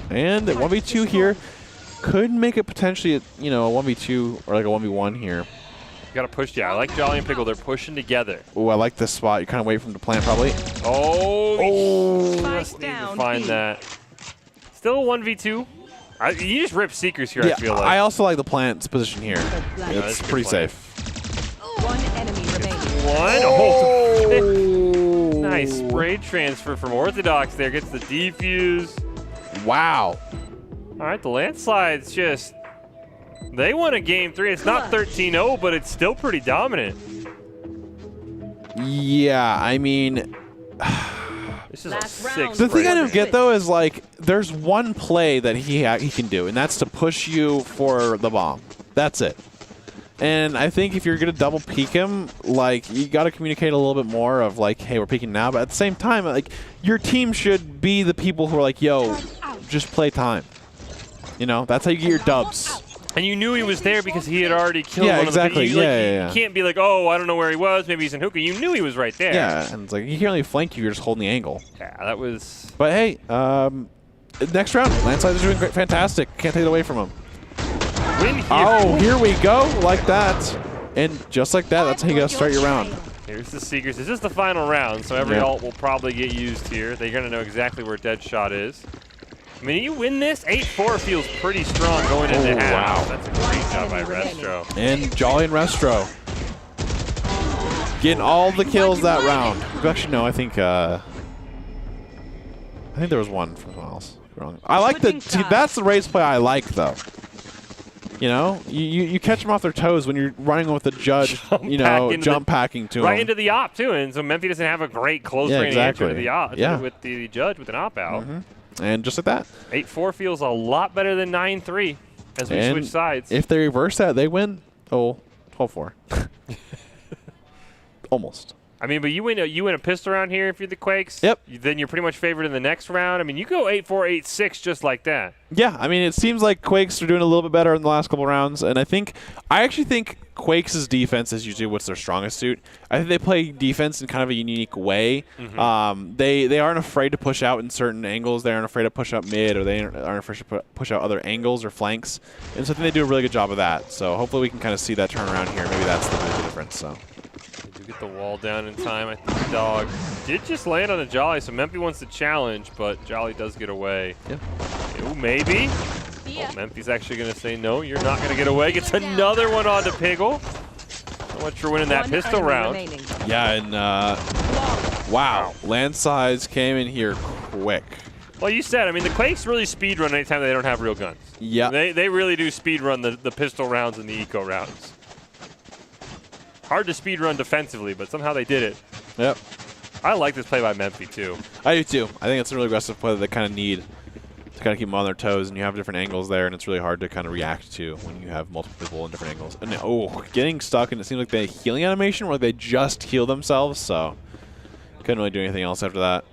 And at 1v2 here, could make it potentially, you know, a 1v2 or like a 1v1 here. You got to push. Yeah, I like Jolly and Pickle. They're pushing together. Oh, I like this spot. You kind of wait for him to plant probably. Oh, just Spike need to down, find B. that. Still a 1v2. You just rip Seekers here, Yeah, I feel like. I also like the plant's position here. that's It's a good pretty plan. safe. One enemy remaining. One. Oh, Oh, nice spray transfer from Orthodox there. Gets the defuse. Wow. All right, the landslides just... They won a game 3. It's not 13-0, but it's still pretty dominant. Yeah, I mean, This is Last a round. 6. the thing I right don't here. get though is like, there's one play that he can do, and that's to push you for the bomb. That's it. And I think if you're gonna double peek him, like you got to communicate a little bit more of like, hey, we're peeking now. But at the same time, like your team should be the people who are like, yo, just play time. You know, that's how you get your dubs. And you knew he was there because he had already killed Yeah, one exactly. of the... Yeah. You can't be like, oh, I don't know where he was. Maybe he's in hookah. You knew he was right there. Yeah, and it's like you can't really flank you. You're just holding the angle. Yeah, that was... But hey, next round, Landslide is doing great, fantastic. Can't take it away from him. Win here. Oh, here we go, like that. And just like that, that's how you gotta start your round. Here's the Seekers. This is the final round, so every Yeah. ult will probably get used here. They're going to know exactly where Deadshot is. I mean, you win this, 8-4 feels pretty strong going into half. wow. That's a great job by enemy remaining. Restro. And Jolly and Restro getting all the kills that round. Actually, no, I think there was one from someone else. Wrong. I like the. See, that's the race play I like though. You know, you catch them off their toes when you're running with the judge. Jump packing to Right them. into the op, too. And so Memphi doesn't have a great close Yeah, range exactly. answer to the op, Yeah. with the judge with an op out. And just like that. 8-4 feels a lot better than 9-3 as we And switch sides. if they reverse that, they win. Oh, 12-4. Almost. I mean, but you win a pistol round here if you're the Quakes. Yep. Then you're pretty much favored in the next round. I mean, you go 8-4, 8-6 just like that. Yeah, I mean, it seems like Quakes are doing a little bit better in the last couple rounds, and I actually think Quakes' defense is usually what's their strongest suit. I think they play defense in kind of a unique way. They aren't afraid to push out in certain angles. They aren't afraid to push up mid, or they aren't afraid to push out other angles or flanks. And so I think they do a really good job of that. So hopefully we can kind of see that turnaround here. Maybe that's the big difference. So. They do get the wall down in time. I think the dog did just land on a Jolly, so Memphi wants to challenge, but Jolly does get away. Yeah. Ooh, maybe. Oh, Memphi's actually going to say, no, you're not going to get away. Gets another one on to Piggle. So much for winning that One pistol enemy round. remaining. Yeah, and wow, Landsides came in here quick. Well, you said, I mean, the Quakes really speed run anytime they don't have real guns. Yeah. They really do speed run the pistol rounds and the eco rounds. Hard to speed run defensively, but somehow they did it. Yep. I like this play by Memphi, too. I do too. I think it's a really aggressive play that they kind of need to kind of keep them on their toes, and you have different angles there, and it's really hard to kind of react to when you have multiple people in different angles. And getting stuck, and it seems like the healing animation where they just heal themselves, so couldn't really do anything else after that.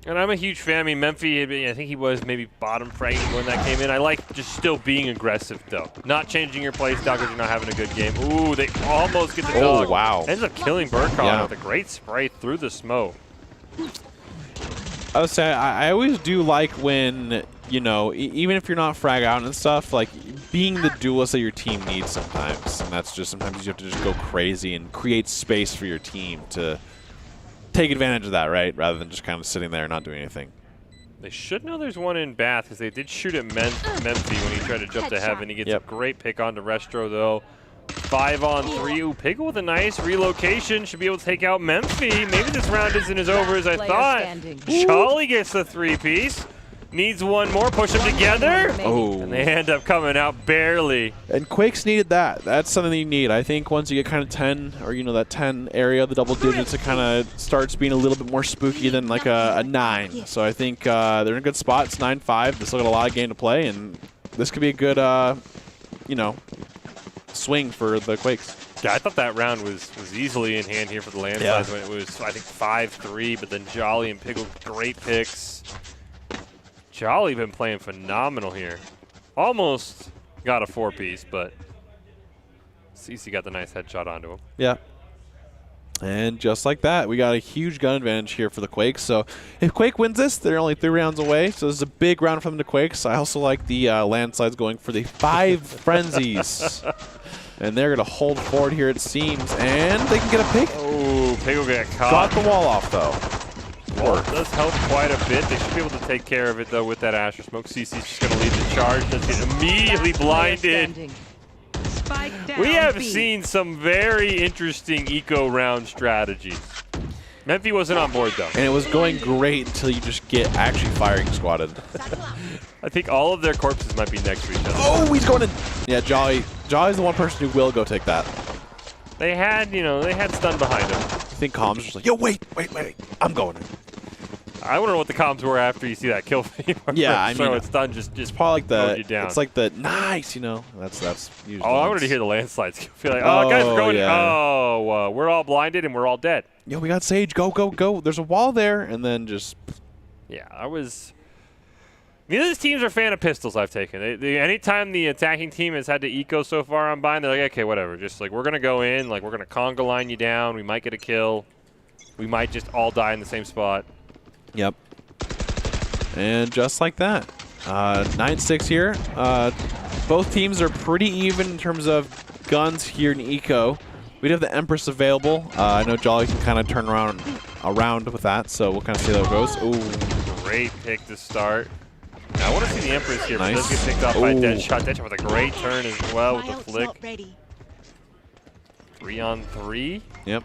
And I'm a huge fan. I mean, Memphi, I think he was maybe bottom fragging when that came in. I like just still being aggressive, though. Not changing your play style because you're not having a good game. Ooh, they almost get the dog. Oh, wow. Ends up killing Burkhan Yeah. with a great spray through the smoke. I would say I always do like when, you know, even if you're not frag out and stuff, like being the duelist that your team needs sometimes. And that's just sometimes you have to just go crazy and create space for your team to take advantage of that, right? Rather than just kind of sitting there and not doing anything. They should know there's one in Bath because they did shoot at Memphi when he tried to jump to heaven. He gets Yep. a great pick onto Restro, though. 5-on-3. Ooh, Piggle with a nice relocation. Should be able to take out Memphi. Maybe this round isn't as over as I Player thought. standing. Jolly gets the 3-piece. Needs one more. Push them together. Oh. And they end up coming out barely. And Quakes needed that. That's something that you need. I think once you get kind of 10, or that 10 area, the double digits, it kind of starts being a little bit more spooky than like a 9. So I think they're in a good spot. It's 9-5. They still got a lot of game to play, and this could be a good, swing for the Quakes. Yeah, I thought that round was easily in hand here for the landslides when it was, I think, 5-3, but then Jolly and Piggle, great picks. Jolly been playing phenomenal here. Almost got a 4-piece, but CC got the nice headshot onto him. Yeah. And just like that, we got a huge gun advantage here for the Quakes. So if Quake wins this, they're only 3 rounds away. So this is a big round for them to Quakes. I also like the landslides going for the 5 frenzies. And they're going to hold forward here, it seems. And they can get a pick. Oh, Piggle got caught. Got the wall off, though. Wall does help quite a bit. They should be able to take care of it, though, with that Asher Smoke. CC's just going to lead the charge. Does get immediately blinded. We have seen some very interesting eco round strategies. Memphi wasn't on board, though. And it was going great until you just get actually firing squatted. I think all of their corpses might be next to each other. Oh, he's going in. Yeah, Jolly's the one person who will go take that. They had, they had stun behind them. I think Comms was just like, yo, wait, I'm going in. I wonder what the comms were after you see that kill feed. Yeah, I mean, so it's done. Just probably like you down. it's like the nice, That's usually. Oh, I wanted to hear the landslides. Feel like, guys, we're going. Yeah. Oh, we're all blinded and we're all dead. Yo, we got Sage. Go, go, go. There's a wall there, and then just. Yeah, neither of these teams are a fan of pistols. I've taken. Anytime the attacking team has had to eco so far on bind, they're like, okay, whatever. Just like we're gonna go in, like we're gonna conga line you down. We might get a kill. We might just all die in the same spot. Yep. And just like that, 9-6 here. Both teams are pretty even in terms of guns here in eco. We do have the Empress available. I know Jolly can kind of turn around with that, so we'll kind of see how that goes. Ooh, great pick to start. Now I want to see the Empress here, nice. but does get picked off by Deadshot. Deadshot with a great turn as well with the flick. 3-on-3. Yep.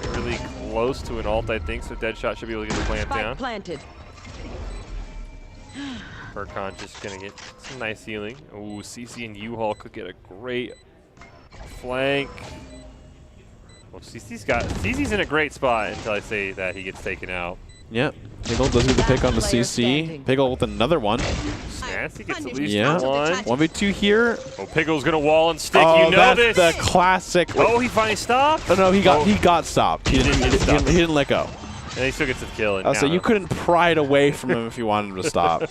Really close to an ult, I think, so Deadshot should be able to get the plant down. Planted. Burkon just going to get some nice healing. Ooh, CC and U-Haul could get a great flank. Well, CC's in a great spot until I say that he gets taken out. Yep. Piggle does get the pick on the CC. Piggle with another one. Snazzy gets at least one. 1v2 here. Oh, Piggle's going to wall and stick. Oh, that's this. the classic. Oh, he finally stopped? Oh, no, he got stopped. He didn't let go. And he still gets the kill. So you couldn't pry it away from him if you wanted him to stop.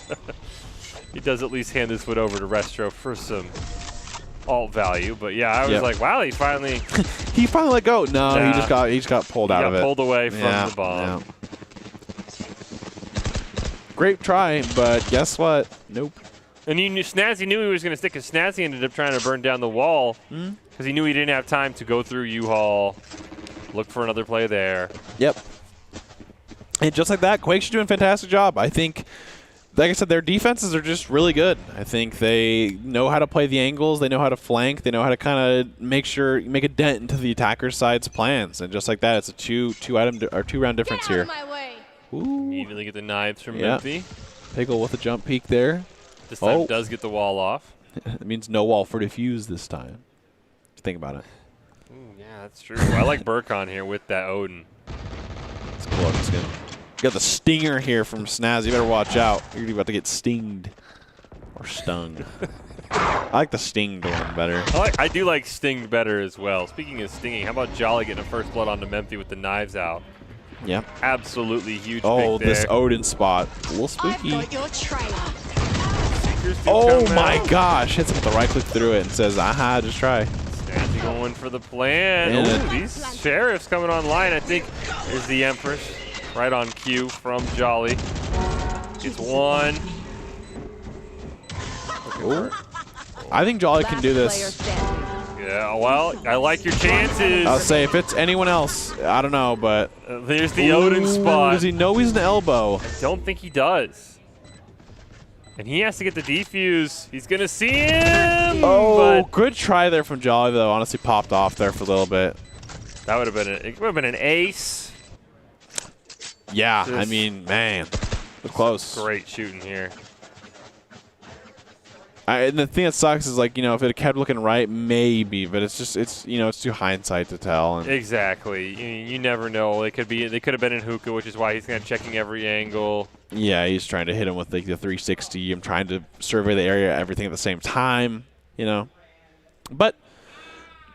He does at least hand his foot over to Restro for some alt value. But yeah, I was like, wow, he finally let go. No, he just got pulled out of it. Pulled away from the bomb. Yeah. Great try, but guess what? Nope. And Snazzy knew he was going to stick, because Snazzy ended up trying to burn down the wall because he knew he didn't have time to go through U-Haul, look for another play there. Yep. And just like that, Quakes are doing a fantastic job. I think, like I said, their defenses are just really good. I think they know how to play the angles. They know how to flank. They know how to kind of make a dent into the attacker's side's plans. And just like that, it's a two-round difference here. Ooh. Immediately get the knives from Memphi. Piggle with a jump peek there. This time does get the wall off. It means no wall for defuse this time. Think about it. Ooh, yeah, that's true. I like Burkon here with that Odin. Let's pull up this game. You got the stinger here from Snaz. You better watch out. You're about to get stinged. Or stung. I like the stinged one better. I do like stinged better as well. Speaking of stinging, how about Jolly getting a first blood onto Memphi with the knives out? Yep. Absolutely huge pick there. This Odin spot. A little spooky. Oh my gosh. Hits him with the right click through it and says, aha, just try. Snazzy going for the plan. Ooh, these sheriffs coming online, I think, is the Empress. Right on cue from Jolly. Gets one. I think Jolly can do this. Yeah, well, I like your chances. I'll say if it's anyone else, I don't know, but there's the Odin spot. Does he know he's an elbow? I don't think he does. And he has to get the defuse. He's going to see him. Oh, but good try there from Jolly, though. Honestly, popped off there for a little bit. that would have been an ace. Yeah, I Just mean, man, close. Great shooting here. And the thing that sucks is, like, if it kept looking right, maybe, but it's too hindsight to tell. And Exactly. You never know. They could have been in hookah, which is why he's kind of checking every angle. yeah, he's trying to hit him with like the 360. I'm trying to survey the area, everything at the same time, But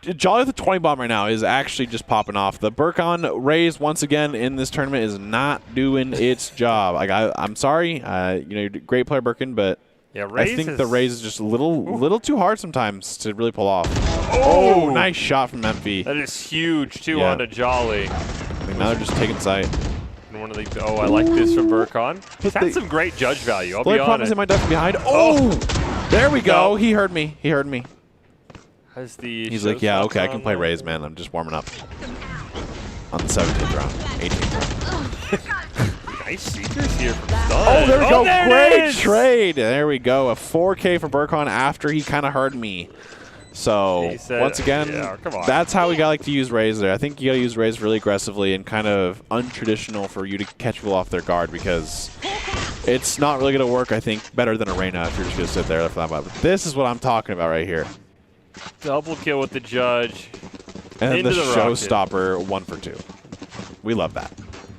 Jolly with the 20 bomb right now is actually just popping off. The Burkon raise once again in this tournament is not doing its job. Like I'm sorry, you're a great player, Birkin, but Yeah, I think the raise is just a little too hard sometimes to really pull off. Oh, Nice shot from Memphi. That is huge, too, Yeah. onto Jolly. I think now they're just taking sight. And one of the, I like this from Burkon. He's had they- some great judge value, I'll The be only problem is honest. they might die from behind. Oh! There we go. No. He heard me. Has the He's like, yeah, showstopper okay, I can on play there. Raze, man. I'm just warming up. On the 17th round, 18th round. Nice seekers here from Stun. Oh, there we go. There it Great is! trade. There we go. A 4K from Burkon after he kind of heard me. So, He said, once again, yeah, come on. that's how we got like to use Raze there. I think you got to use Raze really aggressively and kind of untraditional for you to catch people off their guard because it's not really going to work, I think, better than Arena if you're just going to sit there for that. But this is what I'm talking about right here. Double kill with the judge. And then Into the the rocket. showstopper 1 for 2. We love that.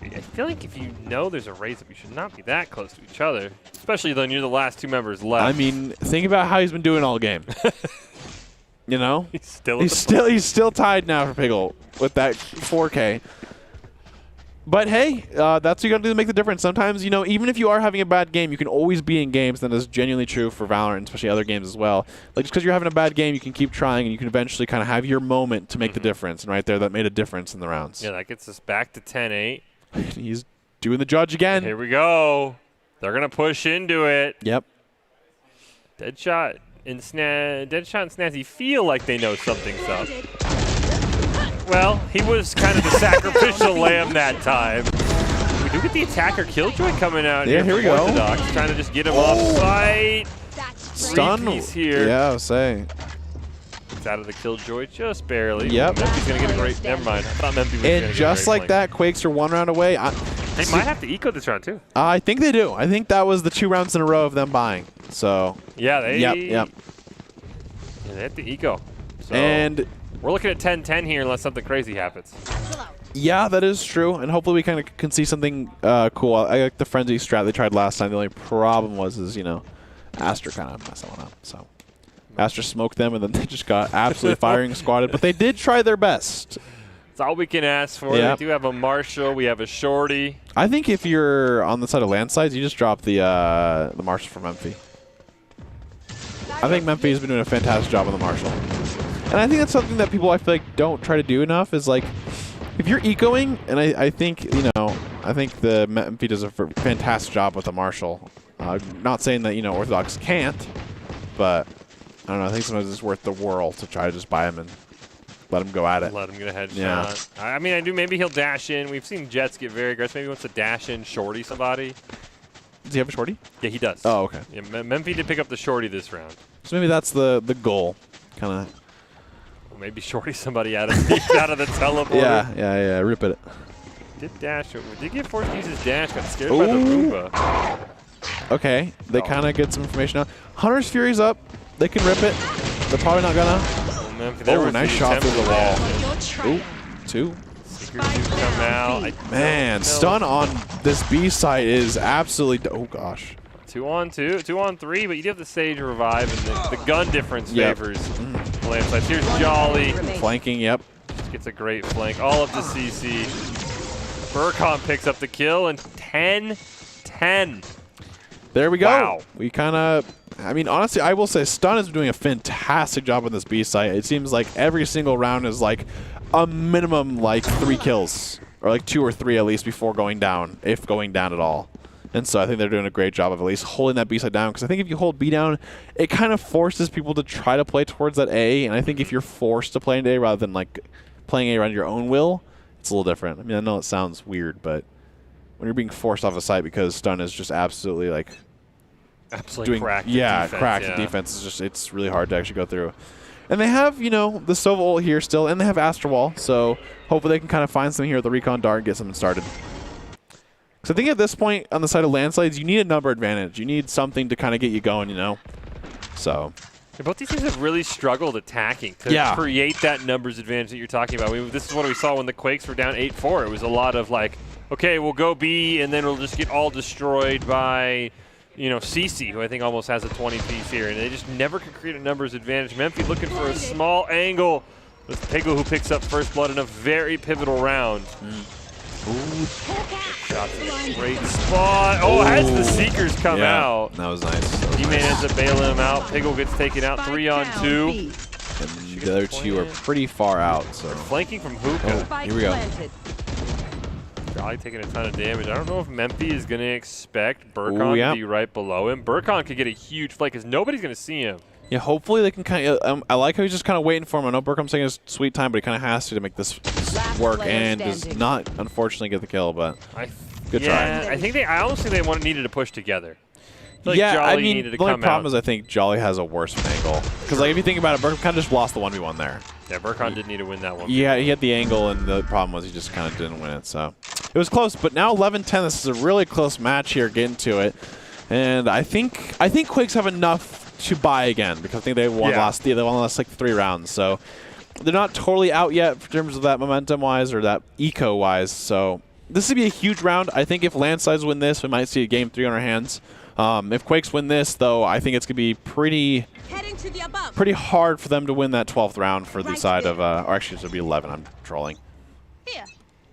I feel like if you know there's a raise up, you should not be that close to each other. Especially when you're the last two members left. I mean, think about how he's been doing all game. he's still at the He's still tied now for Piggle with that 4K. But hey, that's what you got to do to make the difference. Sometimes, even if you are having a bad game, you can always be in games. That is genuinely true for Valorant, especially other games as well. Like, just because you're having a bad game, you can keep trying, and you can eventually kind of have your moment to make the difference. And right there, that made a difference in the rounds. Yeah, that gets us back to 10-8. He's doing the judge again. Here we go. They're going to push into it. Yep. Deadshot and Snazzy feel like they know something's up. Well, he was kind of the sacrificial lamb that time. We do get the attacker Killjoy coming out Yeah, here we from go. Orthodox, trying to just get him off site. Stun. Three-piece here. Yeah, I was saying. It's out of the Killjoy just barely. Yep. Memphi's going to get a great... Never mind. I thought Memphi was going to And just like that, Quakes are 1 round away. They might have to eco this round, too. I think they do. I think that was the 2 rounds in a row of them buying. So, Yeah, they... yep. Yeah, they have to eco. So And we're looking at 10-10 here unless something crazy happens. yeah, that is true. And hopefully we kind of can see something cool. I like the frenzy strat they tried last time. The only problem was, Astra kind of messed that one up. So Astra smoked them, and then they just got absolutely firing squatted. But they did try their best. That's all we can ask for. Yep. We do have a Marshall. We have a Shorty. I think if you're on the side of landsides, you just drop the Marshall from Memphi. I think Memphi has been doing a fantastic job on the Marshall. And I think that's something that people I feel like don't try to do enough is like, if you're ecoing, and I think, I think the Memphi does a fantastic job with the Marshall. Not saying that, Orthodox can't, but I don't know. I think sometimes it's worth the whirl to try to just buy him and let him go at it. Let him get a headshot. Yeah. I mean, I do. Maybe he'll dash in. We've seen Jets get very aggressive. Maybe he wants to dash in, Shorty somebody. Does he have a shorty? Yeah, he does. Oh, okay. Yeah, Memphi did pick up the Shorty this round. So maybe that's the goal, kind of. Or maybe Shorty somebody out of the teleporter. Yeah. Rip it. Did dash. Did get forced to use his dash. Got scared by the Roomba. Okay, they kind of get some information out. Hunter's Fury's up. They can rip it. They're probably not gonna. Oh, Memphi, there was nice the shot attempt through the to wall. dash in. You're Ooh, trying. 2. Seekers do come out. Man, stun on this B site is absolutely. Oh gosh. 2-on-2, 2-on-3, but you do have the Sage revive, and the gun difference Yep. favors Landslide. Here's Jolly. Flanking. Yep. Gets a great flank. All up to CC. Burkon picks up the kill, and 10-10. There we go. Wow. We kind of. I mean, honestly, I will say Stun is doing a fantastic job on this B site. It seems like every single round is like a minimum like 3 kills, or like 2 or 3 at least before going down, if going down at all. And so I think they're doing a great job of at least holding that B side down, because I think if you hold B down, it kind of forces people to try to play towards that A, and I think if you're forced to play into A rather than like playing A around your own will, it's a little different. I mean, I know it sounds weird, but when you're being forced off a site because Stun is just absolutely like Absolutely cracked. Cracked defense is just, it's really hard to actually go through. And they have, you know, the Sova ult here still, and they have Astral Wall, so hopefully they can kind of find something here with the Recon Dart and get something started. So I think at this point on the side of Landslides, you need a number advantage. You need something to kind of get you going, you know. So yeah, both these teams have really struggled attacking to create that numbers advantage that you're talking about. This is what we saw when the Quakes were down 8-4. It was a lot of like, okay, we'll go B, and then we'll just get all destroyed by, you know, CC, who I think almost has a 20-piece here, and they just never could create a numbers advantage. Memphis looking for a small angle. With Piggle, who picks up first blood in a very pivotal round. Shots in a great spot. Oh, has the Seekers come out. That was nice. D-Man ends up bailing him out. Piggle gets taken out 3-on-2. And the other two are pretty far out. So flanking from Hookah. Oh, here we go. Probably taking a ton of damage. I don't know if Memphis is going to expect Burkon to be right below him. Burkon could get a huge flank because nobody's going to see him. Yeah, hopefully they can kind of. I like how he's just kind of waiting for him. I know Burkham's taking his sweet time, but he kind of has to make this work, and does not, unfortunately, get the kill. But good try. I think I honestly needed to push together. Like yeah, Jolly I mean, needed to the only come problem out. is I think Jolly has a worse angle. Because like if you think about it, Burkham kind of just lost the 1v1 there. Yeah, Burkon did need to win that one. Yeah, he had the angle, and the problem was he just kind of didn't win it. So it was close, but now 11-10. This is a really close match here, getting to it, and I think Quakes have enough to buy again because I think they won last like 3 rounds. So they're not totally out yet in terms of that momentum wise or that eco wise. So this would be a huge round. I think if Landslides win this, we might see a game 3 on our hands. If Quakes win this, though, I think it's gonna be pretty hard for them to win that 12th round for the side of, or actually it'll be 11. I'm trolling. Yeah,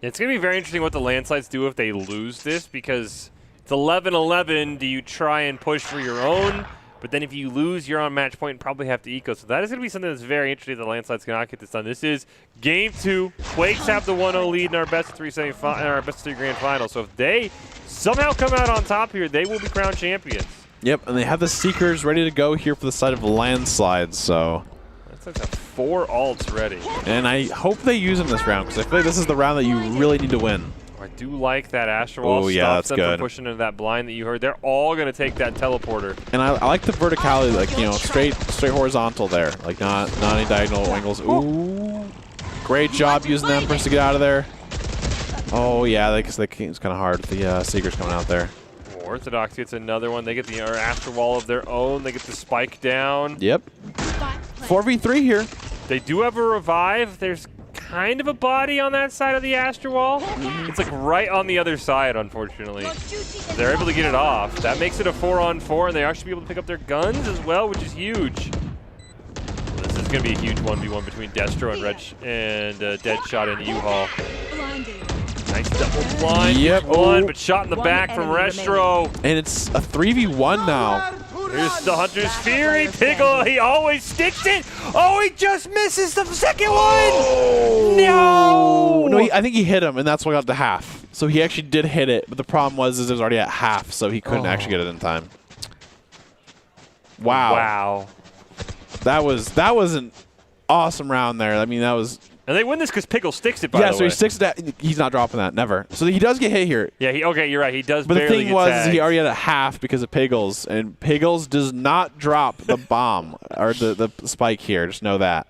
it's gonna be very interesting what the Landslides do if they lose this because it's 11-11. Do you try and push for your own? But then if you lose, you're on match point and probably have to eco. So that is going to be something that's very interesting. The Landslides cannot get this done. This is game 2. Quakes have the 1-0 lead in our best of 3 grand final. So if they somehow come out on top here, they will be crowned champions. Yep, and they have the Seekers ready to go here for the side of Landslides. So Landslides have 4 ults ready. And I hope they use them this round because I feel like this is the round that you really need to win. I do like that Astral Wall. Oh, yeah, that's them good. From pushing into that blind that you heard. They're all going to take that teleporter. And I like the verticality, like, you know, straight horizontal there. Like, not any diagonal angles. Ooh. Great job using the Empress to get out of there. Oh, yeah, it's kind of hard with the Seekers coming out there. Orthodox gets another one. They get the Astral Wall of their own. They get the spike down. Yep. 4v3 here. They do have a revive. There's kind of a body on that side of the Astral Wall. It's like right on the other side, unfortunately. They're able to get it off. That makes it a 4-on-4, and they actually be able to pick up their guns as well, which is huge. This is going to be a huge 1v1 between Destro and Deadshot and U-Haul. Nice double blind. Yep. One, but shot in the back from Restro. And it's a 3v1 now. Here's the Hunter's Fury. Piggle, he always sticks it. Oh, he just misses the second one. No. No, I think he hit him, and that's what got to half. So he actually did hit it, but the problem was it was already at half, so he couldn't actually get it in time. Wow. Wow. That was an awesome round there. I mean, that was. And they win this because Piggle sticks it, by the way. Yeah, so he sticks it. He's not dropping that, never. So he does get hit here. Yeah, okay, you're right. He does but barely the thing get was, tagged. he already had a half because of Piggles, and Piggles does not drop the bomb or the spike here. Just know that.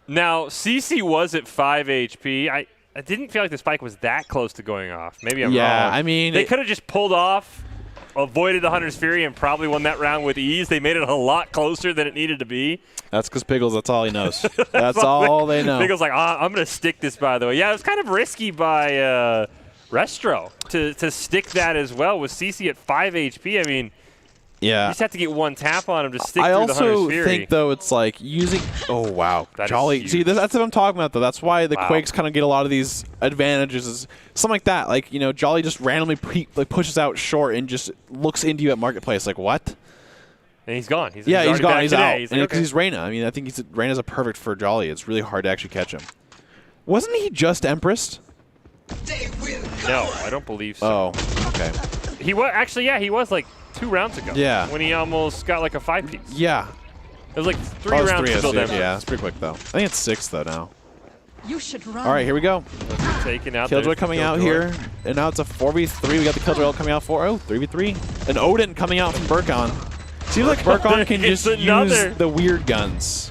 Now, CC was at 5 HP. I didn't feel like the spike was that close to going off. Maybe I'm wrong. Yeah, I mean. They could have just pulled off, avoided the Hunter's Fury, and probably won that round with ease. They made it a lot closer than it needed to be. That's because Piggles, that's all he knows. That's all they know. Piggles like, I'm going to stick this, by the way. Yeah, it was kind of risky by Restro to stick that as well with CC at 5 HP. I mean, yeah. you just have to get one tap on him to stick through the Hunter's Fury. I also think, though, it's like using – oh, wow. Jolly. See, that's what I'm talking about, though. That's why the Quakes kind of get a lot of these advantages. Is something like that. Like, you know, Jolly just randomly pushes out short and just looks into you at Marketplace like, what? And he's gone. He's gone. He's out. He's because like, okay. he's Reyna. I mean, I think Reyna's a perfect for Jolly. It's really hard to actually catch him. Wasn't he just Empress? No, I don't believe so. Oh, okay. He was actually, yeah, he was like 2 rounds ago. Yeah. When he almost got like a 5-piece. Yeah. It was like 3 rounds to build Empress. Yeah, it's pretty quick though. I think it's 6 though now. You should run. All right, here we go. Taking out Killjoy coming out here, and now it's a 4v3. We got the Killjoy coming out for 3v3, and Odin coming out from Burkon. Seems like Burkon can It's just another. use the weird guns.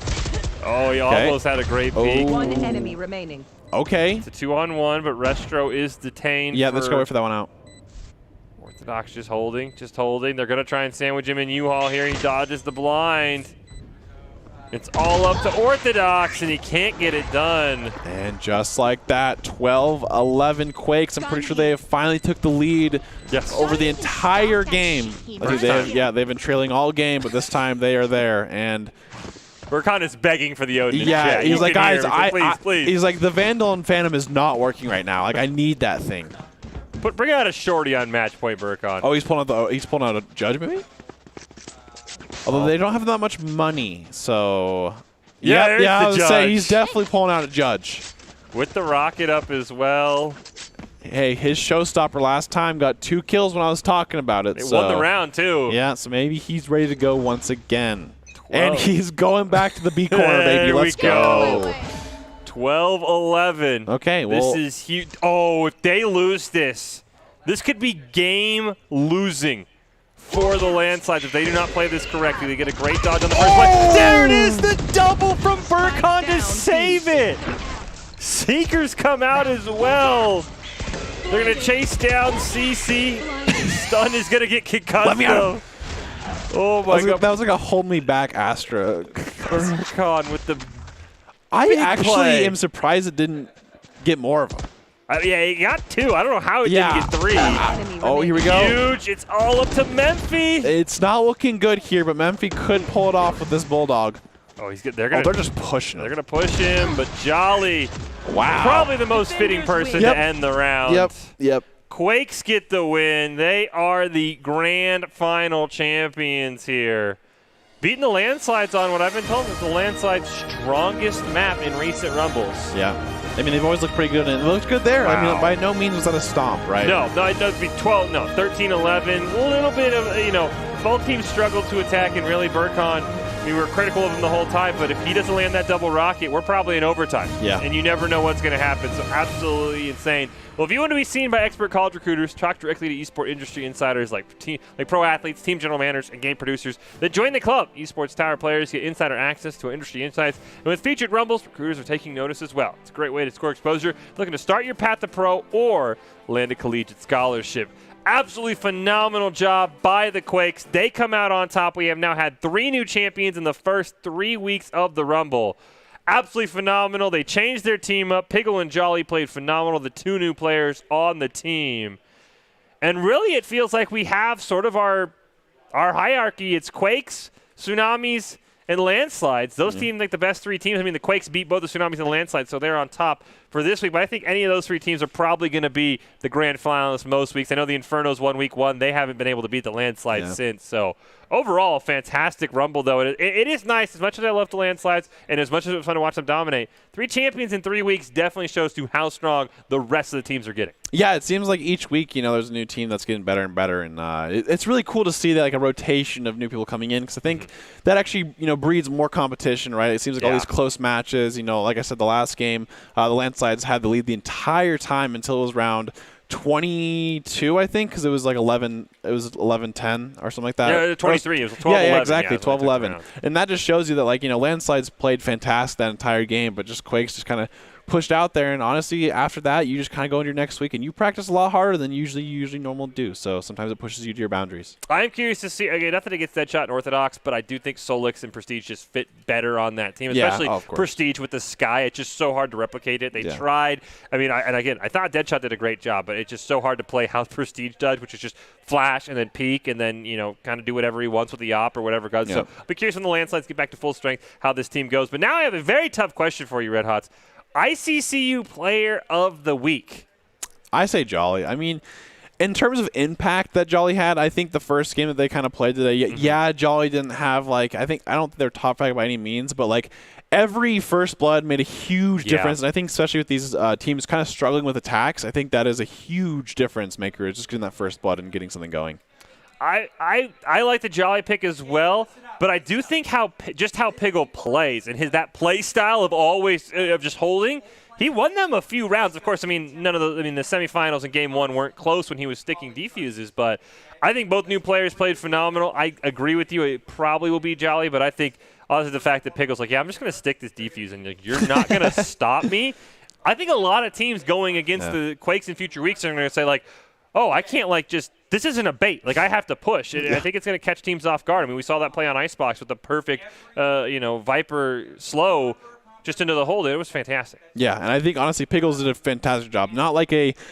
Oh, he Okay. almost had a great peek. Oh. One enemy remaining. Okay. It's a 2-on-1, but Restro is detained. Yeah, let's go wait for that one out. Orthodox just holding, just holding. They're going to try and sandwich him in U-Haul here. He dodges the blind. It's all up to Orthodox, and he can't get it done. And just like that, 12-11 Quakes. I'm pretty sure they have finally took the lead over the entire game. They've been trailing all game, but this time they are there. And Burkon is begging for the Odin. yeah, chat. he's You like, can hear guys, him. Please. he's like, the Vandal and Phantom is not working right now. Like, I need that thing. Bring out a shorty on match point, Burkon. Oh, he's pulling out a Judge, maybe? Although they don't have that much money, so Yeah, there's I the was Judge. saying he's definitely pulling out a Judge. With the rocket up as well. Hey, his showstopper last time got 2 kills when I was talking about it. They so. won the round, too. Yeah, so maybe he's ready to go once again. 12. And he's going back to the B corner, baby. There we Let's go. 12-11. Okay, well. This is huge. Oh, if they lose this, this could be game losing for the landslides. If they do not play this correctly, they get a great dodge on the first play. There it is, the double from Burkon to save it. Seekers come out as well. They're going to chase down CC. Stun is going to get concussed. Let me out. though. Oh my god. That was like a hold me back Astra. Burkon with the I big actually play. am surprised it didn't get more of them. Yeah, he got 2. I don't know how it didn't get 3. Enemy Oh, here we remaining. go. Huge. It's all up to Memphis. It's not looking good here, but Memphis could pull it off with this Bulldog. Oh, he's good. They're Oh, gonna. they're just pushing They're it. gonna push him, but Jolly, Wow. probably the most fitting person Yep. to end the round. Yep. Quakes get the win. They are the grand final champions here. Beating the landslides on what I've been told is the landslide's strongest map in recent Rumbles. Yeah. I mean, they've always looked pretty good, and it looked good there. I Wow. mean, by no means was that a stomp, right? No, it does be 12, no, 13-11. A little bit of, both teams struggled to attack, and really Burkon, we were critical of him the whole time, but if he doesn't land that double rocket, we're probably in overtime. Yeah. And you never know what's going to happen, so absolutely insane. Well, if you want to be seen by expert college recruiters, talk directly to esports industry insiders like pro athletes, team general managers, and game producers, then join the club. Esports Tower players get insider access to industry insights, and with featured Rumbles, recruiters are taking notice as well. It's a great way to score exposure, looking to start your path to pro or land a collegiate scholarship. Absolutely phenomenal job by the Quakes. They come out on top. We have now had 3 new champions in the first 3 weeks of the Rumble. Absolutely phenomenal. They changed their team up. Piggle and Jolly played phenomenal, the 2 new players on the team. And really it feels like we have sort of our hierarchy. It's Quakes, Tsunamis, and Landslides. Those teams like the best 3 teams. I mean, the Quakes beat both the Tsunamis and the Landslides, so they're on top for this week. But I think any of those 3 teams are probably going to be the grand finalists most weeks. I know the Infernos won week 1. They haven't been able to beat the Landslides since. So overall, fantastic Rumble, though. It is nice. As much as I love the Landslides and as much as it was fun to watch them dominate, 3 champions in 3 weeks definitely shows to how strong the rest of the teams are getting. Yeah, it seems like each week, there's a new team that's getting better and better, and it's really cool to see that, like, a rotation of new people coming in, because I think that actually, breeds more competition, right? It seems like all these close matches, like I said, the last game, the Landslides had the lead the entire time until it was round 22, I think, because it was like 11. It was 11-10 or something like that. Yeah, 23. It was 12-11. Yeah, exactly, Yeah, 12-11. And that just shows you that, like, Landslides played fantastic that entire game, but just Quakes just kind of pushed out there. And honestly, after that, you just kind of go into your next week, and you practice a lot harder than usually normal do. So sometimes it pushes you to your boundaries. I'm curious to see, again, nothing against Deadshot and Orthodox, but I do think Solix and Prestige just fit better on that team, especially of course. Prestige with the Sky. It's just so hard to replicate it. They tried. I mean, I thought Deadshot did a great job, but it's just so hard to play how Prestige does, which is just flash and then peek and then, kind of do whatever he wants with the op or whatever goes. So I'll be curious when the Landslides get back to full strength how this team goes. But now I have a very tough question for you, Red Hots. ICCU Player of the Week. I say Jolly. I mean, in terms of impact that Jolly had, I think the first game that they kind of played today, Jolly didn't have, I don't think they're top 5 by any means, but every first blood made a huge difference. And I think especially with these teams kind of struggling with attacks, I think that is a huge difference maker, is just getting that first blood and getting something going. I like the Jolly pick as well, but I do think how Piggle plays and that play style of always of just holding. he won them a few rounds. Of course, I mean, the semifinals in Game 1 weren't close when he was sticking defuses, but I think both new players played phenomenal. I agree with you. It probably will be Jolly, but I think also the fact that Pickle's like, yeah, I'm just going to stick this defuse, and like, you're not going to stop me. I think a lot of teams going against the Quakes in future weeks are going to say, like, oh, I can't, like, just – this isn't a bait. Like, I have to push. And I think it's going to catch teams off guard. I mean, we saw that play on Icebox with the perfect, Viper slow just into the hold. It was fantastic. Yeah, and I think, honestly, Pickles did a fantastic job. Not like a –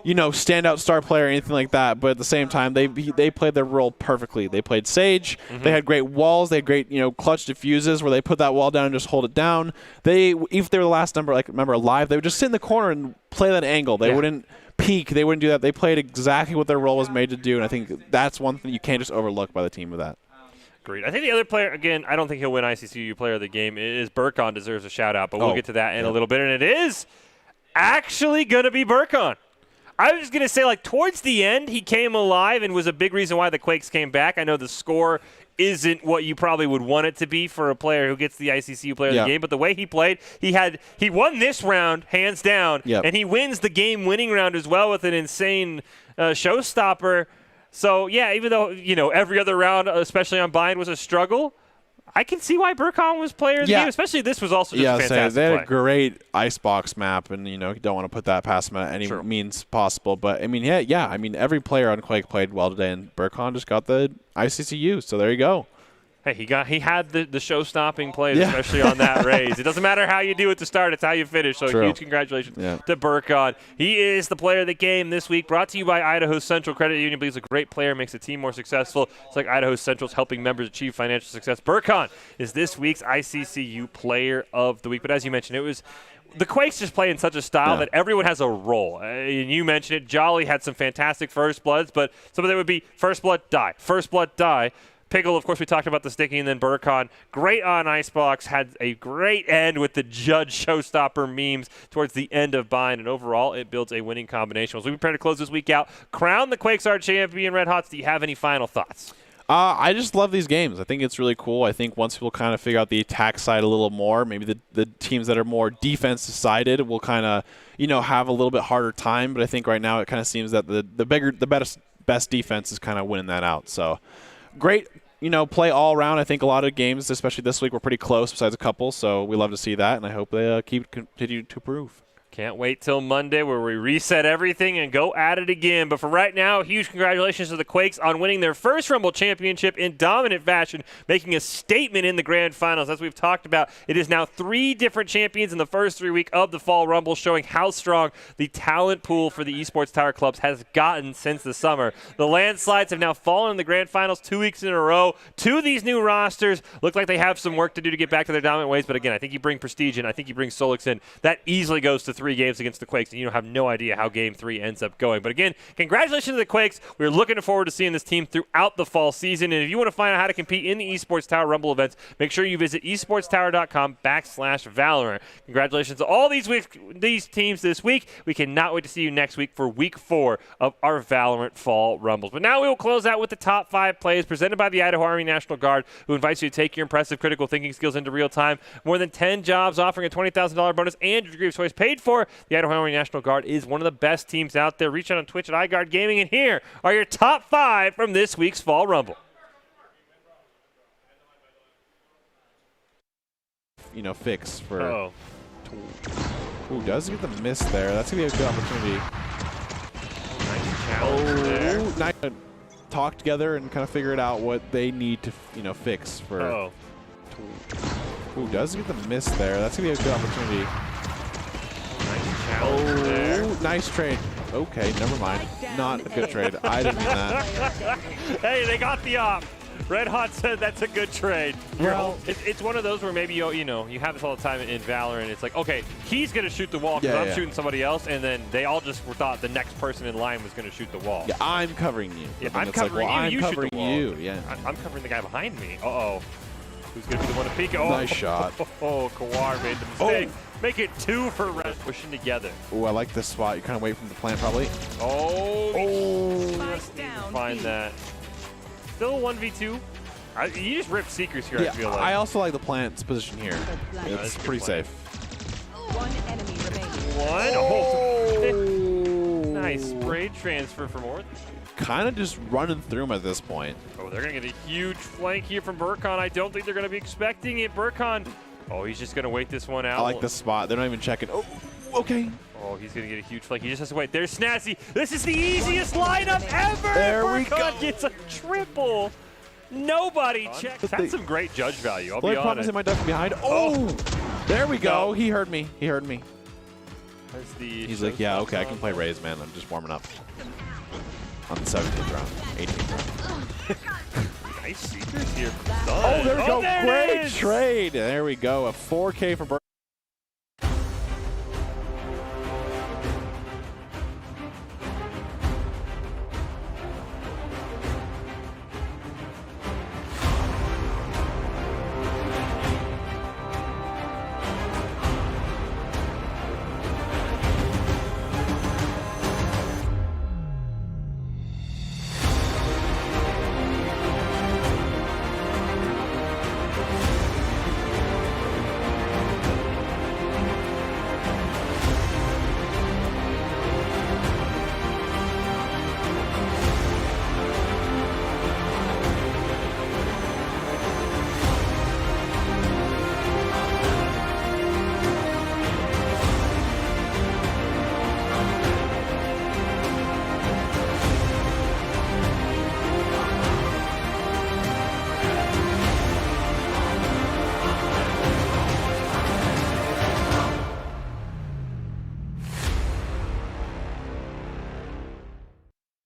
standout star player or anything like that, but at the same time, they played their role perfectly. They played Sage. They had great walls. They had great, clutch diffuses where they put that wall down and just hold it down. If they were the last number, like, remember, alive, they would just sit in the corner and play that angle. They wouldn't peek. They wouldn't do that. They played exactly what their role was made to do, and I think that's one thing you can't just overlook by the team with that. Agreed. I think the other player, again, I don't think he'll win ICCU Player of the Game, is Burkon deserves a shout-out, but we'll get to that in a little bit, and it is actually going to be Burkon. I was going to say, like, towards the end, he came alive and was a big reason why the Quakes came back. I know the score isn't what you probably would want it to be for a player who gets the ICCU Player of the Game, but the way he played, he won this round, hands down, and he wins the game-winning round as well with an insane showstopper. So, yeah, even though, every other round, especially on Bind, was a struggle, I can see why Burkon was player of the game, especially this was also just a fantastic they had play. a great Icebox map, and, you don't want to put that past them at any means possible. But, I mean, every player on Quake played well today, and Burkon just got the ICCU, so there you go. Hey, he had the show-stopping plays, especially on that raise. It doesn't matter how you do at the start; it's how you finish. So huge congratulations to Burkon. He is the player of the game this week. Brought to you by Idaho Central Credit Union. Believes a great player makes a team more successful. It's like Idaho Central's helping members achieve financial success. Burkon is this week's ICCU Player of the Week. But as you mentioned, it was the Quakes just play in such a style that everyone has a role. And you mentioned it. Jolly had some fantastic First Bloods, but some of them would be First Blood, die. First Blood, die. Pickle, of course, we talked about the sticking, and then Burkon, great on Icebox, had a great end with the Judge Showstopper memes towards the end of Bind, and overall, it builds a winning combination. As we prepare to close this week out, crown the Quakes our champion, Red Hots. Do you have any final thoughts? I just love these games. I think it's really cool. I think once people kind of figure out the attack side a little more, maybe the teams that are more defense-sided will kind of, have a little bit harder time, but I think right now it kind of seems that the best defense is kind of winning that out. So great, play all around. I think a lot of games, especially this week, were pretty close besides a couple, so we love to see that, and I hope they continue to improve. Can't wait till Monday where we reset everything and go at it again. But for right now, huge congratulations to the Quakes on winning their first Rumble Championship in dominant fashion, making a statement in the Grand Finals. As we've talked about, it is now 3 different champions in the first 3 weeks of the Fall Rumble, showing how strong the talent pool for the Esports Tower Clubs has gotten since the summer. The landslides have now fallen in the Grand Finals 2 weeks in a row. 2 of these new rosters look like they have some work to do to get back to their dominant ways. But again, I think you bring Prestige in. I think you bring Solix in. That easily goes to 3 games against the Quakes, and you have no idea how Game 3 ends up going. But again, congratulations to the Quakes. We're looking forward to seeing this team throughout the fall season. And if you want to find out how to compete in the Esports Tower Rumble events, make sure you visit esportstower.com/Valorant. Congratulations to all these teams this week. We cannot wait to see you next week for Week 4 of our Valorant Fall Rumbles. But now we will close out with the top 5 plays presented by the Idaho Army National Guard, who invites you to take your impressive critical thinking skills into real time. More than 10 jobs offering a $20,000 bonus and your degree of choice paid for. The Idaho Army National Guard is one of the best teams out there. Reach out on Twitch at iGuard Gaming, and here are your top 5 from this week's Fall Rumble. Fix for. Oh. Ooh, does get the miss there. That's gonna be a good opportunity. Nice challenge there. Nice. Talk together and kind of figure it out what they need to, fix for. Oh. Ooh, does get the miss there. That's gonna be a good opportunity. Nice challenge there. Nice trade. Okay, never mind. Not a good trade. I didn't mean that. Hey, they got the op. Red Hot said that's a good trade. Well, it's one of those where maybe you have this all the time in Valorant. It's like, okay, he's going to shoot the wall because I'm shooting somebody else, and then they all just thought the next person in line was going to shoot the wall. Yeah, I'm covering you. Yeah, I'm covering you. I'm you covering shoot the wall. you. Yeah. I'm covering the guy behind me. Uh-oh. Who's going to be the one to peek? Oh, nice shot. Oh, Kawar made the mistake. Make it 2 for Red, pushing together. Oh, I like this spot. You kind of wait from the plant, probably. Let's find that. Still 1v2. You just ripped Seekers here, Yeah, I feel like. I also like the plant's position here. It's pretty safe. 1 enemy remaining. one. Oh, nice spray transfer for more. Kind of just running through him at this point. Oh, they're going to get a huge flank here from Burkhan. I don't think they're going to be expecting it. Burkhan, oh, he's just going to wait this one out. I like the spot. They're not even checking. Oh, okay. Oh, he's going to get a huge flank. He just has to wait. There's Snazzy. This is the easiest lineup ever. There we Burkhan go. gets a triple. Nobody checks. That's some great judge value, I'll be Blade promise honest. in my duck behind. Oh, there we go. No. He heard me. He heard me. That's the He's like, yeah, okay, I can play Raze, man. I'm just warming up. On the 17th round, 18th round. Nice seekers here from Sun. Oh, there we go. There it Great is. trade. There we go. A 4K for Burkhan.